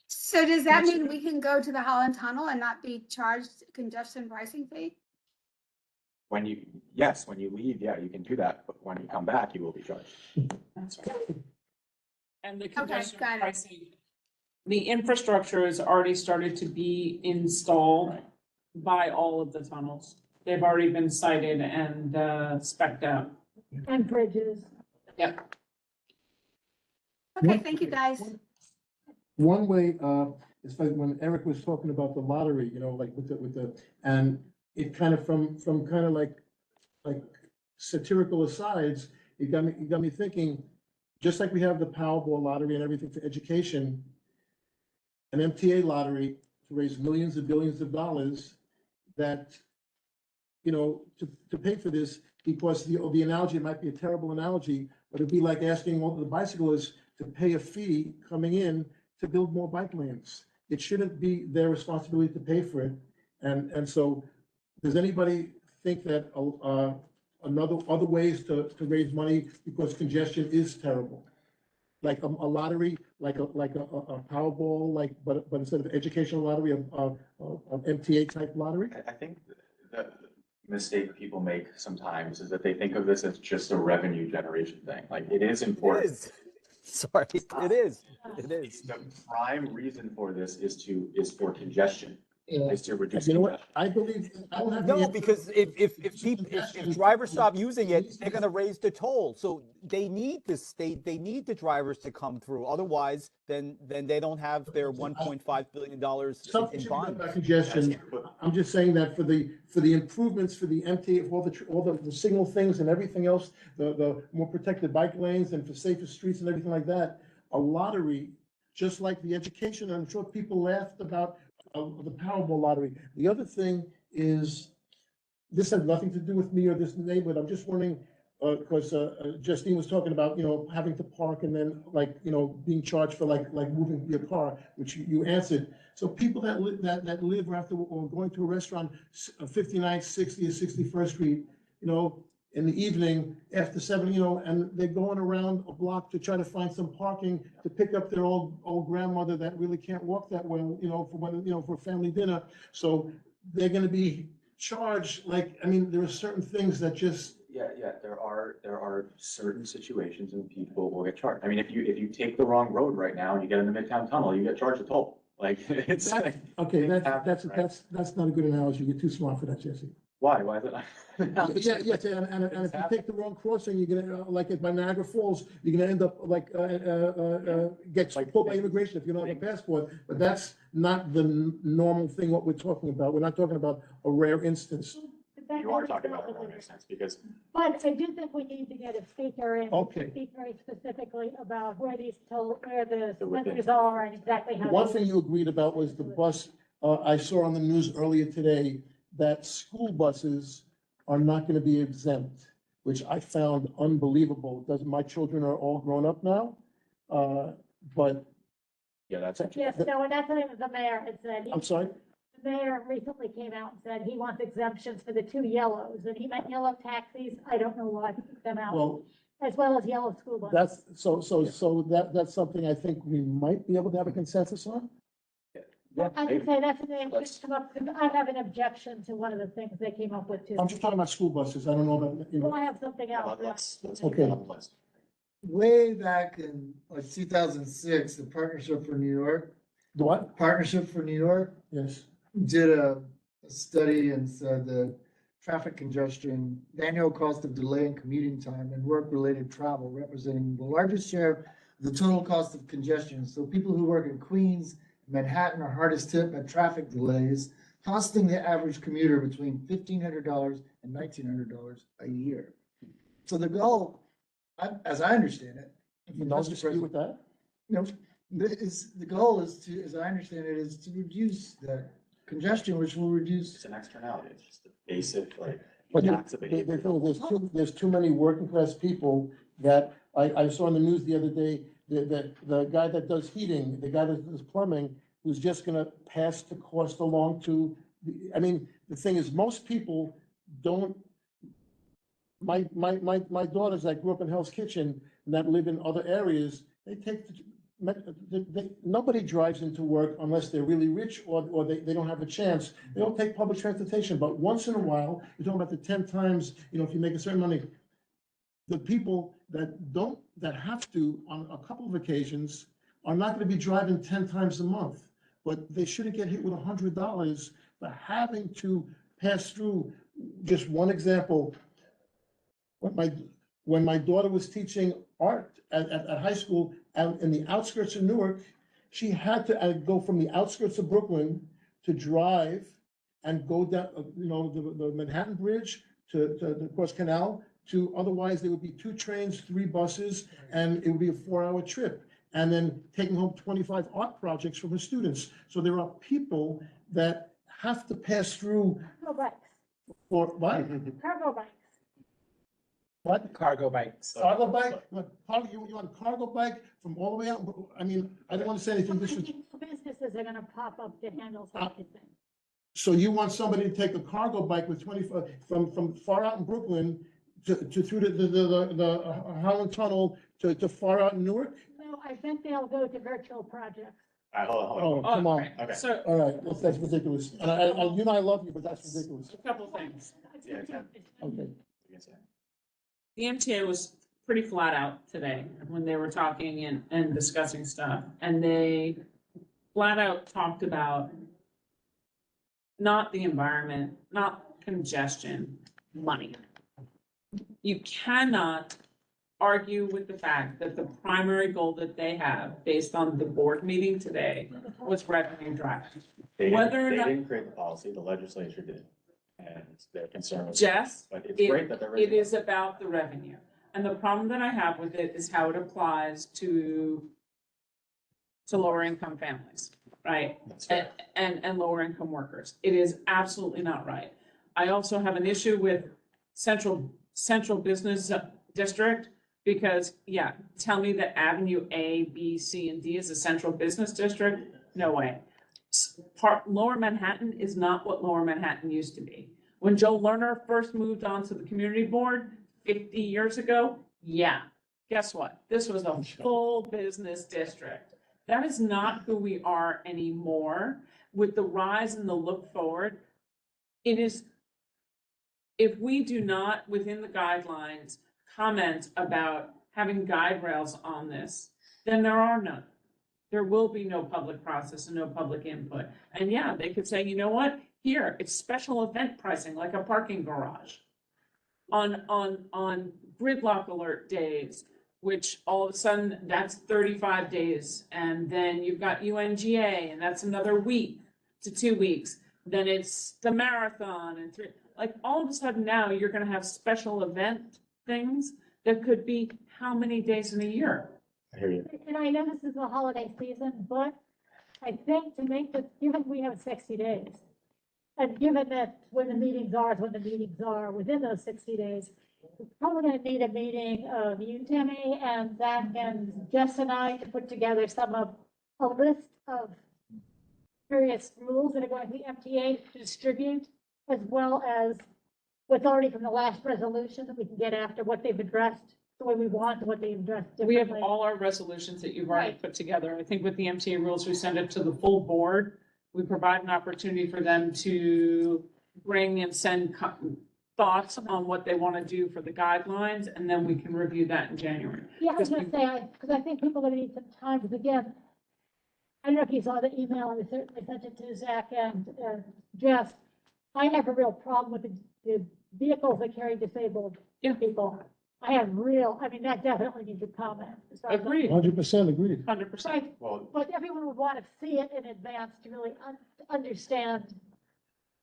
So does that mean we can go to the Holland Tunnel and not be charged congestion pricing fee? When you leave, yeah, you can do that, but when you come back, you will be charged. That's right. And the Okay, congestion got it. pricing, the infrastructure has already started to be installed by all of the tunnels. They've already been sited and spec'd out. And bridges. Yep. Okay, thank you, guys. One way, is like when Eric was talking about the lottery, you know, like with the, and it kind of from kind of like satirical asides, it got me thinking, just like we have the Powerball lottery and everything for education, an MTA lottery to raise millions and billions of dollars that, you know, to pay for this, because the analogy, it might be a terrible analogy, but it'd be like asking all the bicyclists to pay a fee coming in to build more bike lanes. It shouldn't be their responsibility to pay for it. And so, does anybody think that, other ways to raise money, because congestion is terrible? Like a lottery, like a Powerball, but instead of educational lottery, an MTA type lottery? I think the mistake people make sometimes is that they think of this as just a revenue generation thing. Like, it is important. It is. Sorry, it is. It is. The prime reason for this is for congestion, is to reduce You know what, congestion. I believe, I don't have. the No, answer. because if drivers stop using it, they're gonna raise the toll. So they need this, they need the drivers to come through. Otherwise, then they don't have their $1.5 billion Something in bonds. about congestion, I'm just saying that for the improvements, for the MTA, for all the signal things and everything else, the more protected bike lanes and for safer streets and everything like that, a lottery, just like the education, I'm sure people laughed about the Powerball lottery. The other thing is, this has nothing to do with me or this neighborhood. I'm just wondering, because Justine was talking about, you know, having to park and then being charged for like moving your car, which you answered. So people that live after or going to a restaurant, 59th, 60th, 61st Street, in the evening after 7, and they're going around a block to try to find some parking to pick up their old grandmother that really can't walk that well, for a family dinner. So they're going to be charged. There are certain things that just. Yeah, there are certain situations and people will get charged. If you take the wrong road right now and you get in the Midtown Tunnel, you get charged a toll. It's Okay, that's not a good analogy. You're too smart for that, Jesse. Why is it not? Yeah, and if you take the wrong crossing, you're gonna, like by Niagara Falls, you're gonna end up get pulled by immigration if you don't have a passport. But that's not the normal thing, what we're talking about. We're not talking about a rare instance. You are talking about it in a sense, because. But I do think we need to get a speaker in. Okay. Speak very specifically about where the sensors are and exactly how. One thing you agreed about was the bus. I saw on the news earlier today that school buses are not gonna be exempt, which I found unbelievable. My children are all grown up now, but. Yeah, that's it. Yes, no, and that's what the mayor had said. I'm sorry? The mayor recently came out and said he wants exemptions for the 2 yellows, and he meant yellow taxis. I don't know why he took them out, Well, as well as yellow school buses. that's, that's something I think we might be able to have a consensus on. I can say that's the thing that come up, I have an objection to one of the things they came up with too. I'm just talking about school buses. I don't know about, Well, I have something else. Okay. Way back in like 2006, the Partnership for New York. The what? Partnership for New York Yes. did a study and said the traffic congestion, the annual cost of delay in commuting time and work-related travel representing the largest share of the total cost of congestion. So people who work in Queens, Manhattan are hardest hit by traffic delays, costing the average commuter between $1,500 and $1,900 a year. So the goal, as I understand it. You don't disagree with that? No, the goal is to, as I understand it, is to reduce the congestion, which will reduce. It's an externality. It's just a basic, But tax behavior. there's too many working class people that I saw in the news the other day, the guy that does heating, the guy that does plumbing, who's just gonna pass the cost along to, the thing is, most people don't. My daughters that grew up in Hell's Kitchen and that live in other areas, they take, nobody drives into work unless they're really rich or they don't have a chance. They don't take public transportation, but once in a while, you're talking about the 10 times, if you make a certain money. The people that have to, on a couple of occasions, are not gonna be driving 10 times a month, but they shouldn't get hit with $100 for having to pass through. Just one example, when my daughter was teaching art at high school out in the outskirts of Newark, she had to go from the outskirts of Brooklyn to drive and go down, the Manhattan Bridge to the Cross Canal to, otherwise there would be 2 trains, 3 buses, and it would be a 4-hour trip. And then taking home 25 art projects from the students. So there are people that have to pass through Cargo bikes, for, what? cargo bikes. What? Cargo bikes. Cargo bike? What, you want a cargo bike from all the way out? I mean, I don't want to say anything, this is, Businesses are gonna pop up to handle something. so you want somebody to take a cargo bike with 25, from far out in Brooklyn to through the Holland Tunnel to far out in Newark? No, I think they'll go to virtual projects. All right, hold on, Oh, hold on. come on. Okay. So, All right, that's ridiculous. And you know I love you, but that's ridiculous. a couple things. Yeah, Ken. Okay. You can say. The MTA was pretty flat out today when they were talking and discussing stuff. And they flat out talked about not the environment, not congestion, money. You cannot argue with the fact that the primary goal that they have, based on the board meeting today, was revenue driving. They Whether or didn't, not- they didn't create the policy, the legislature did. And their concern was. Jess, But it's it- great that they're. It is about the revenue. And the problem that I have with it is how it applies to lower income families, right? That's fair. And lower income workers. It is absolutely not right. I also have an issue with central business district because, yeah, tell me that Avenue A, B, C, and D is a central business district? No way. Lower Manhattan is not what Lower Manhattan used to be. When Joe Lerner first moved onto the community board 50 years ago, yeah, guess what? This was a full business district. That is not who we are anymore. With the rise and the look forward, it is, if we do not, within the guidelines, comment about having guide rails on this, then there are none. There will be no public process and no public input. And yeah, they could say, you know what? Here, it's special event pricing, like a parking garage. On gridlock alert days, which all of a sudden, that's 35 days. And then you've got UNGA, and that's another week to 2 weeks. Then it's the marathon and like all of a sudden now, you're gonna have special event things that could be how many days in a year? I hear you. And I know this is the holiday season, but I think to make this, given we have 60 days, and given that when the meetings are, is when the meetings are within those 60 days, we're probably gonna need a meeting of you, Tammy, and Zach and Jess and I to put together a list of various rules that are going to the MTA to distribute, as well as what's already from the last resolution that we can get after what they've addressed the way we want, what they've addressed We have differently. all our resolutions that you've already Right. put together. I think with the MTA rules, we send it to the full board. We provide an opportunity for them to bring and send thoughts on what they want to do for the guidelines, and then we can review that in January. Yeah, I was gonna say, because I think people are gonna need some time, because again, I don't know if you saw the email, I certainly sent it to Zach and Jess. I have a real problem with the vehicles that carry disabled people. I have I mean, that definitely needs a comment. as far as- Agreed, 100% agreed. 100%. Well, But everyone would want to see it in advance to really understand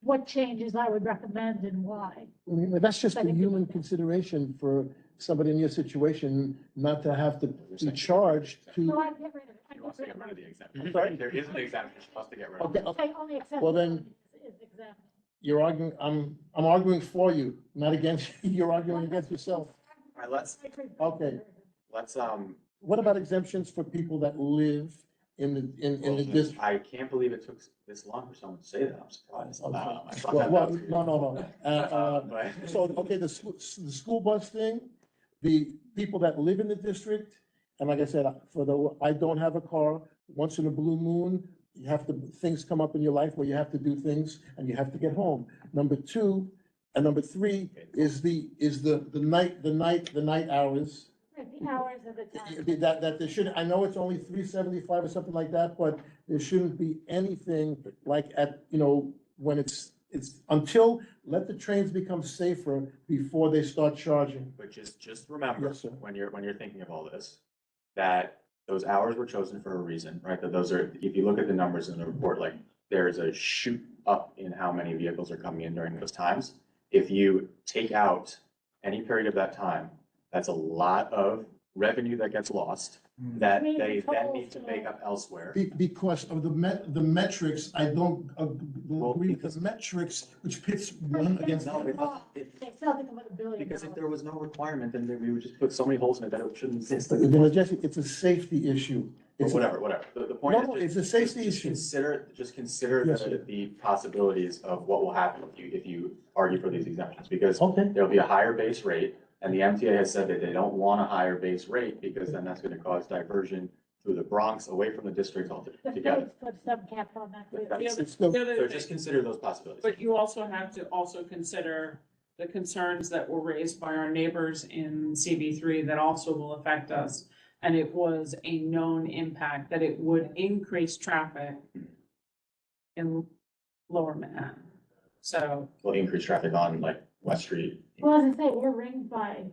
what changes I would recommend and why. I mean, that's just a human consideration for somebody in your situation, not to have to be charged So to. I'd get rid of it. she wants to get rid of the exemption. I'm sorry? There is an exemption, she wants to get rid of Okay, it. okay, Say only Well, then- accessibility is exempt. you're arguing, I'm arguing for you, not against, you're arguing against yourself. All right, let's, What about exemptions for people that live in the district? I can't believe it took this long for someone to say that, I'm surprised. I thought Well, that well, was good. no. But- So, okay, the school bus thing, the people that live in the district, and like I said, I don't have a car, once in a blue moon, you have to, things come up in your life where you have to do things and you have to get home. Number two, and number three is the night hours. The hours of the time. That there should, I know it's only 375 or something like that, but there shouldn't be anything like when it's until, let the trains become safer before they start charging. But just remember, Yes, sir. when you're thinking of all this, that those hours were chosen for a reason, right? That those are, if you look at the numbers in the report, like there's a shoot up in how many vehicles are coming in during those times. If you take out any period of that time, that's a lot of revenue that gets lost that Means they it's then all need to make up elsewhere. Because of the metrics, I don't agree with the metrics, which pits one against the No, other. They still have to come with $1 billion. Because if there was no requirement, then we would just put so many holes in it that it shouldn't exist. Well, Jesse, it's a safety issue. But It's whatever. The point No, is it's a safety just issue. consider Yes, the, sir. the possibilities of what will happen if you argue for these exemptions, because Okay. there'll be a higher base rate, and the MTA has said that they don't want a higher base rate, because then that's gonna cause diversion through the Bronx, away from the district The altogether. states put some cap on that. too. So just consider those possibilities. But you also have to also consider the concerns that were raised by our neighbors in CB3 that also will affect us. And it was a known impact that it would increase traffic in Lower Manhattan. So Will increase traffic on like West Street. Well, as I say, we're ringed by.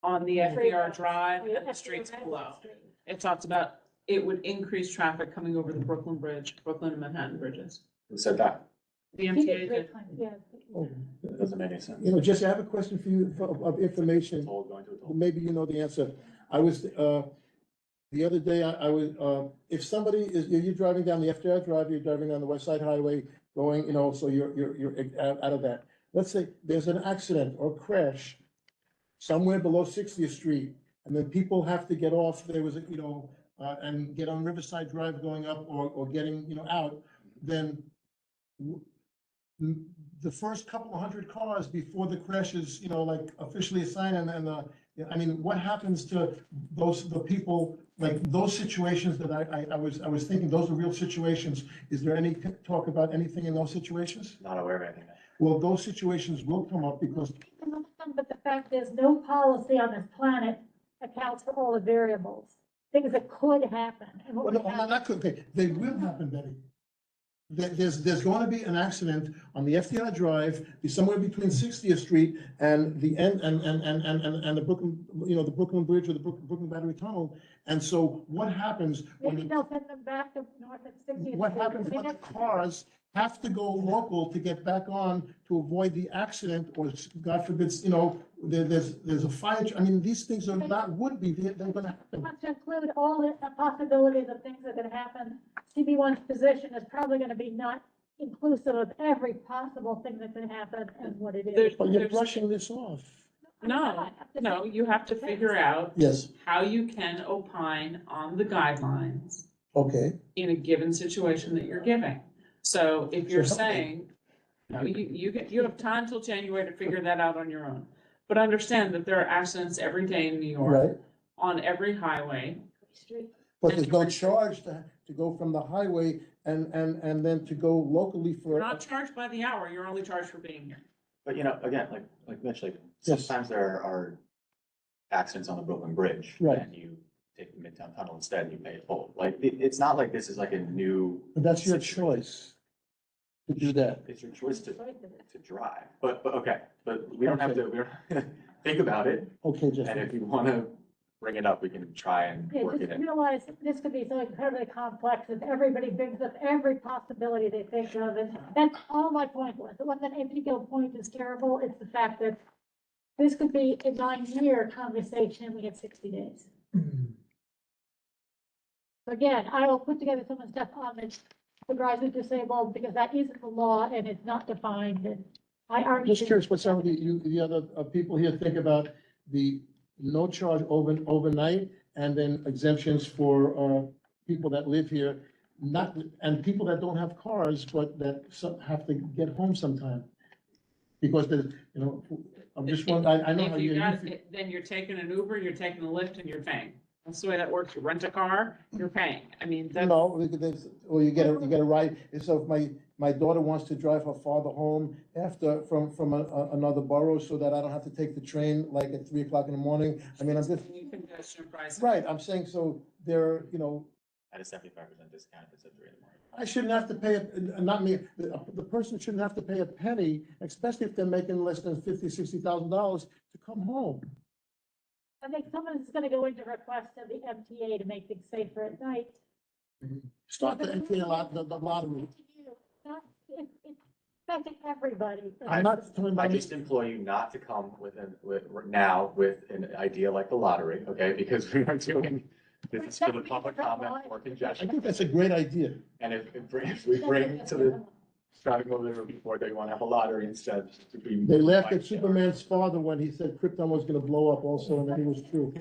on the FDR Drive Yeah, and the FDR streets Drive below, Street. it talks about it would increase traffic coming over the Brooklyn Bridge, Brooklyn and Manhattan bridges. Who said that? The MTA did. Yeah. It doesn't make any sense. You know, Jesse, I have a question for you of information. Told, going to a toll. Maybe you know the answer. I was, the other day, I was, if somebody is, you're driving down the FDR Drive, you're driving on the West Side Highway, going, you know, so you're out of that. Let's say there's an accident or crash somewhere below 60th Street, and then people have to get off, there was, you know, and get on Riverside Drive going up or getting, you know, out, then the first couple of hundred cars before the crash is, you know, like officially assigned and I mean, what happens to the people, like those situations that I was thinking, those are real situations. Is there any talk about anything in those situations? Not aware of anything. Well, those situations will come up because But the fact is, no policy on this planet accounts for all the variables, things that could happen. And what Well, would no, happen. not could, okay, they will happen, Betty. There's going to be an accident on the FDR Drive, somewhere between 60th Street and the end, and the Brooklyn, you know, the Brooklyn Bridge or the Brooklyn Battery Tunnel. And so what happens Maybe when, they'll send them back to North at 60th. what Street. happens I mean, when the that's- cars have to go local to get back on to avoid the accident or God forbid, you know, there's a fire, I mean, these things are not, would be, they're gonna happen. Want to include all the possibilities of things that are gonna happen. CB1's position is probably gonna be not inclusive of every possible thing that could happen and what it is. But you're brushing this off. No, you have to figure out Yes, how you can opine on the guidelines okay. in a given situation that you're giving. So if you're So help me. saying, no, you have time till January to figure that out on your own. But understand that there are accidents every day in New York, Right, on every highway. but there's no charge to go from the highway and then to go locally for. You're not charged by the hour, you're only charged for being here. But you know, again, like Mitch, like Yes. sometimes there are accidents on the Brooklyn Bridge. Right. And you take the Midtown Tunnel instead and you pay a toll. Like, it's not like this is like a new. But that's your choice to do that. It's your choice to drive, but okay, but we don't have to, we don't, think about it. Okay, Jesse. And if you wanna bring it up, we can try and Yeah, work it just in. realize that this could be so incredibly complex and everybody brings up every possibility they think of. And that's all my point was. The one that Indigo point is terrible. It's the fact that this could be a 9-year conversation and we have 60 days. So again, I will put together some of the stuff on the drive with disabled because that isn't the law and it's not defined. And I argue. Just curious what some of the other people here think about the no charge overnight and then exemptions for people that live here, not, and people that don't have cars, but that have to get home sometime. Because there's, you know, I'm just wondering, I know how If you you. got, then you're taking an Uber, you're taking a Lyft and you're paying. That's the way that works. You rent a car, you're paying. I mean, that's. No, or you get a ride, and so if my daughter wants to drive her father home after, from another borough, so that I don't have to take the train like at 3 o'clock in the morning, I mean, I'm just, Congestion pricing. right, I'm saying, so there, you know, At a 75% discount if it's at 3 in the morning. I shouldn't have to pay, not me, the person shouldn't have to pay a penny, especially if they're making less than $50,000-$60,000 to come home. I think someone is gonna go into request of the MTA to make things safer at night. Start the MTA the lottery. Not- It's affecting everybody. I'm not talking I about. just implore you not to come with an idea like the lottery, okay? Because we are doing, this is for the public comment or I congestion. think that's a great idea. And if we bring to the traffic mobility report, they want to have a lottery instead. They laughed at Superman's father when he said Krypton was gonna blow up also, and that it was true.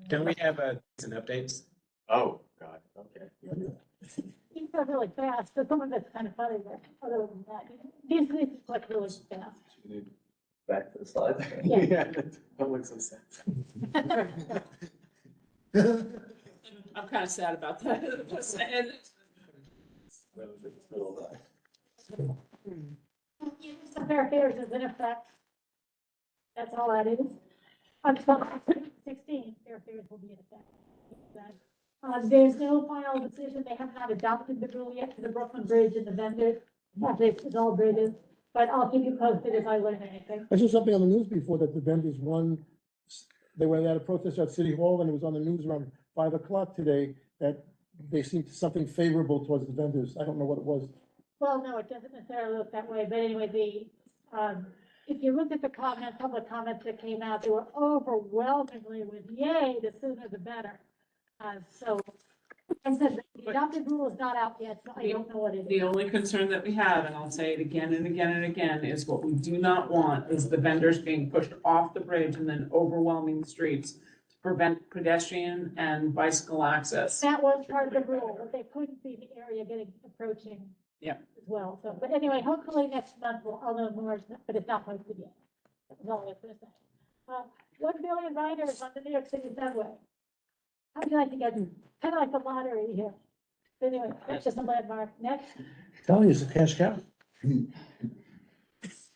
Can we have some updates? Oh, God, okay. These are really fast, but some of it's kind of funny, but other than that, these just look really fast. Back to the slide. Yeah. That looks so sad. I'm kind of sad about that. Just saying. The fair fares is in effect. That's all that is. On 16, fair fares will be in effect. There's no final decision. They have not adopted the rule yet for the Brooklyn Bridge and the vendors. It's all bridges, but I'll keep you posted if I learn anything. I saw something on the news before that the vendors won, they were at a protest at City Hall, and it was on the news around 5 o'clock today, that they seemed something favorable towards the vendors. I don't know what it was. Well, no, it doesn't necessarily look that way, but anyway, if you look at the public comments that came out, they were overwhelmingly with yay, the sooner the better. So, I said, the adopted rule is not out yet, so I don't know what it The is. only concern that we have, and I'll say it again and again and again, is what we do not want is the vendors being pushed off the bridge and then overwhelming the streets to prevent pedestrian and bicycle access. That was part of the rule, that they couldn't see the area approaching. Yeah. As well, so, but anyway, hopefully next month I'll know more, but it's not posted yet. That's all I was gonna say. 1 billion riders on the New York City subway. How would you like to get, kind of like the lottery here? Anyway, that's just a landmark. Next. Tell you, it's a cash cow.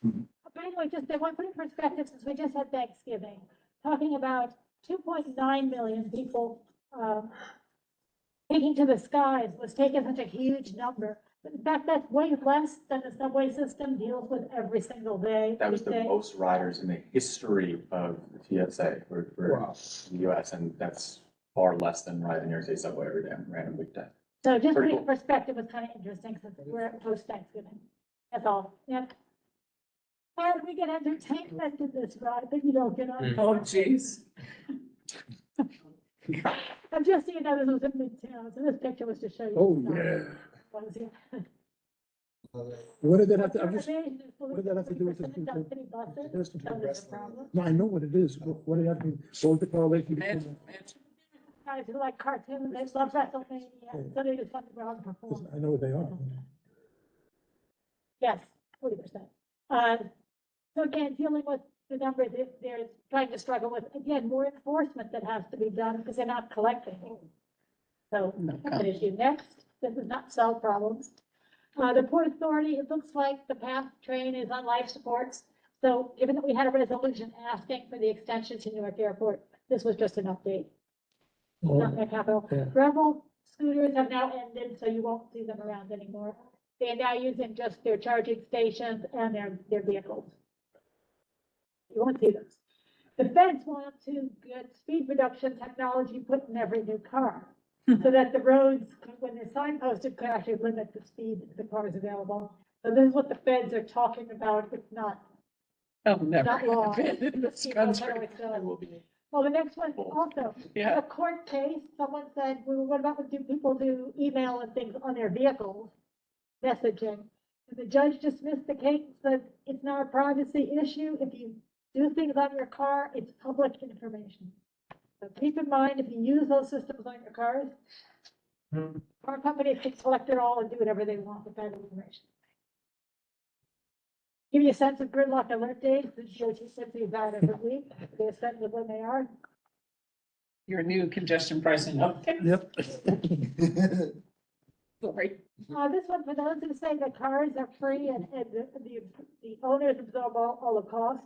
But anyway, just I want to put in perspective, since we just had Thanksgiving, talking about 2.9 million people taking to the skies was taken such a huge number. But in fact, that's way less than the subway system deals with every single day. That was the each day. most riders in the history of the TSA for Wow. the US, and that's far less than riding New York State subway every day, random weekday. So just Pretty putting in cool. perspective was kind of interesting since we're post Thanksgiving. That's all. Yeah. And we get entertainment in this ride that you don't get on. Oh, jeez. I'm just so you know, this was in Midtown, so this picture was to show you. Oh, the yeah. stuff. What was it? What did that have to, I'm Urban just, evasion is what did that have to do with the 40% of city buses. There's some So there's a problem. no, I know what it is. What did that mean? What was the correlation between? Guys who like cartoons, they love WrestleMania, so they just want to go out and perform. I know what they are. Yes, 40%. So again, dealing with the numbers, they're trying to struggle with, again, more enforcement that has to be done because they're not collecting. So that's an issue. Next, this does not solve problems. The Port Authority, it looks like the PATH train is on life supports. So given that we had a resolution asking for the extension to Newark Airport, this was just an update. Not their capital. Yeah. Rebel scooters have now ended, so you won't see them around anymore. They are now using just their charging stations and their vehicles. You won't see them. The feds want to get speed reduction technology put in every new car. So that the roads, when they're signposted, could actually limit the speed that the car is available. So this is what the feds are talking about. It's not, I'll never not law. have been in this You know, country. how it's done. Well, the next one also, Yeah. a court case, someone said, well, what about when people do email and things on their vehicles, messaging? And the judge dismissed the case, said it's not a privacy issue. If you do things on your car, it's public information. So keep in mind, if you use those systems on your cars, car companies can collect it all and do whatever they want with that information. Give you a sense of gridlock alert days, the DOT sends these out every week, they're sent with when they are. Your new congestion pricing update. Yep. Sorry. This one, for those who say that cars are free and the owners absorb all the cost.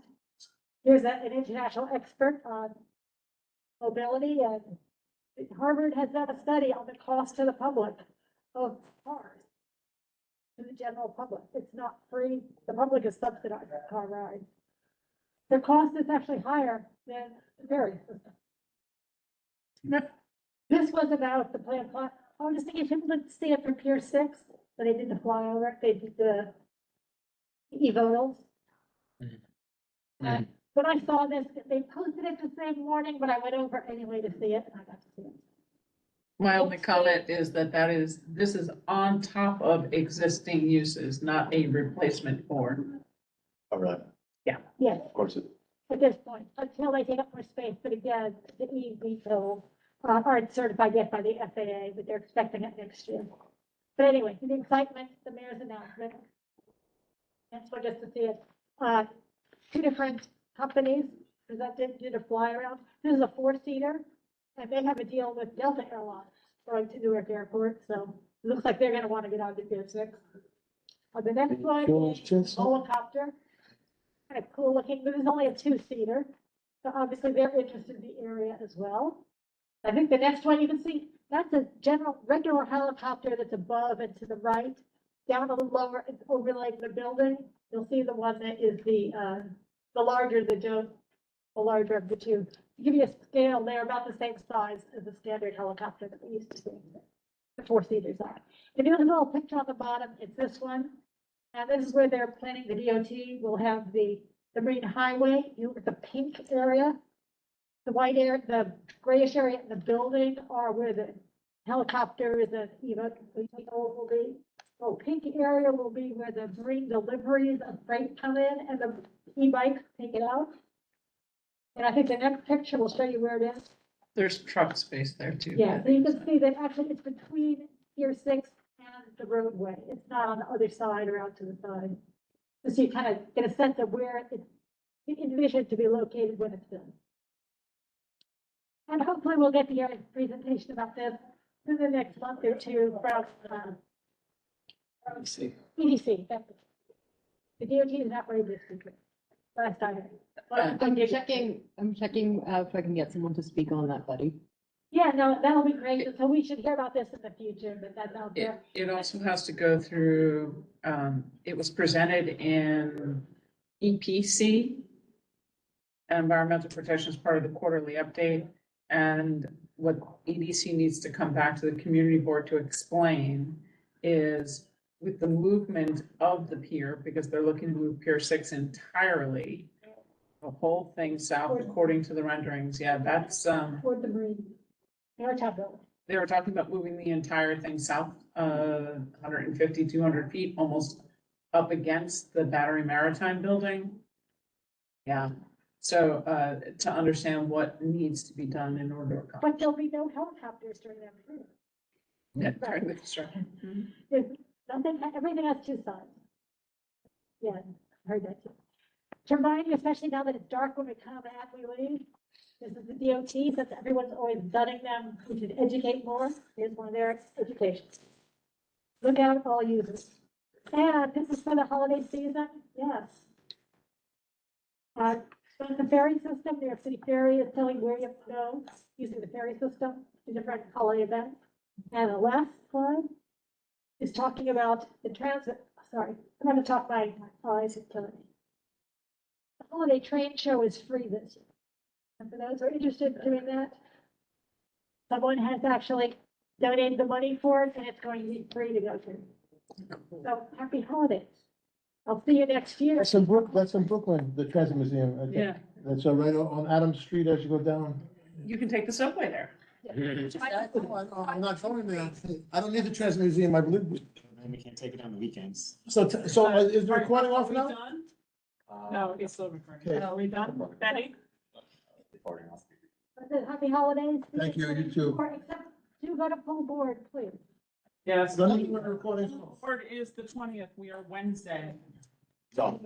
Here's an international expert on mobility, and Harvard has done a study on the cost to the public of cars. To the general public, it's not free, the public is subsidized car rides. The cost is actually higher than the ferry system. This was about the I was just thinking, if people didn't see it from Pier 6, but they did the flyover, they did the e-votos. When I saw this, they posted it the same morning, but I went over anyway to see it, and I got to see it. My only comment is that this is on top of existing uses, not a replacement for. Oh, really? Yes, Of course, at this point, until they take up more space, but again, the e-veto aren't certified yet by the FAA, but they're expecting it next year. But anyway, the excitement, the mayor's announcement. That's what just to see it. Two different companies presented, did a fly around. This is a 4-seater, and they have a deal with Delta Airlines going to Newark Airport, so it looks like they're gonna want to get on to Pier 6. The next one is helicopter. Kind of cool looking, but it's only a 2-seater. So obviously they're interested in the area as well. I think the next one you can see, that's a regular helicopter that's above and to the right. Down a little lower, it's overlaying the building. You'll see the one that is the larger, the larger of the two. To give you a scale, they're about the same size as the standard helicopter that we used to see. The 4-seaters are. If you look at the little picture on the bottom, it's this one. And this is where they're planning, the DOT will have the Marine Highway, you look at the pink area. The white area, the grayish area in the building are where the helicopters and, will be. Oh, pink area will be where the marine deliveries of freight come in and the e-bikes take it out. And I think the next picture will show you where it is. There's truck space there too. Yeah, so you can see that actually it's between Pier 6 and the roadway. It's not on the other side or out to the side. So you kind of get a sense of where it's envisioned to be located when it's done. And hopefully we'll get the presentation about this in the next month or two from EDC. The DOT is not ready this week. Last I heard. I'm checking if I can get someone to speak on that, Betty. Yeah, no, that'll be great. So we should hear about this in the future, but that's out there. It also has to go through, it was presented in EPC. Environmental protection is part of the quarterly update. And what EDC needs to come back to the community board to explain is with the movement of the pier, because they're looking to move Pier 6 entirely, the whole thing south according to the renderings. Yeah, that's, Toward the marine. they were talking about moving the entire thing south, 150, 200 feet, almost up against the Battery Maritime building. Yeah, so, to understand what needs to be done in order to accomplish. But there'll be no helicopters during that period. Yeah, during the construction. There's nothing, everything has two sides. Yeah, I heard that too. To remind you, especially now that it's dark when we come and we leave, this is the DOT, since everyone's always dunning them, we should educate more. Here's one of their educations. Look out, all users. And this is for the holiday season, yes. So the ferry system, New York City Ferry is telling where you have to go using the ferry system to different holiday events. And the last slide is talking about the transit, sorry, I'm gonna talk my eyes are killing me. The holiday train show is free this year. And for those who are interested in doing that, someone has actually donated the money for it and it's going to be free to go to. So happy holidays. I'll see you next year. That's in Brooklyn, the Transit Museum. I think. Yeah. That's right on Adams Street as you go down. You can take the subway there. I'm not going there. I don't need the Transit Museum, I believe. And we can't take it on the weekends. So is the recording off now? No, it's still recording. Okay. Are we done, Betty? Happy holidays. Thank you, you too. Except do go to full board, please. Yes. Let me know when the recording's off. Board is the 20th. We are Wednesday. Done.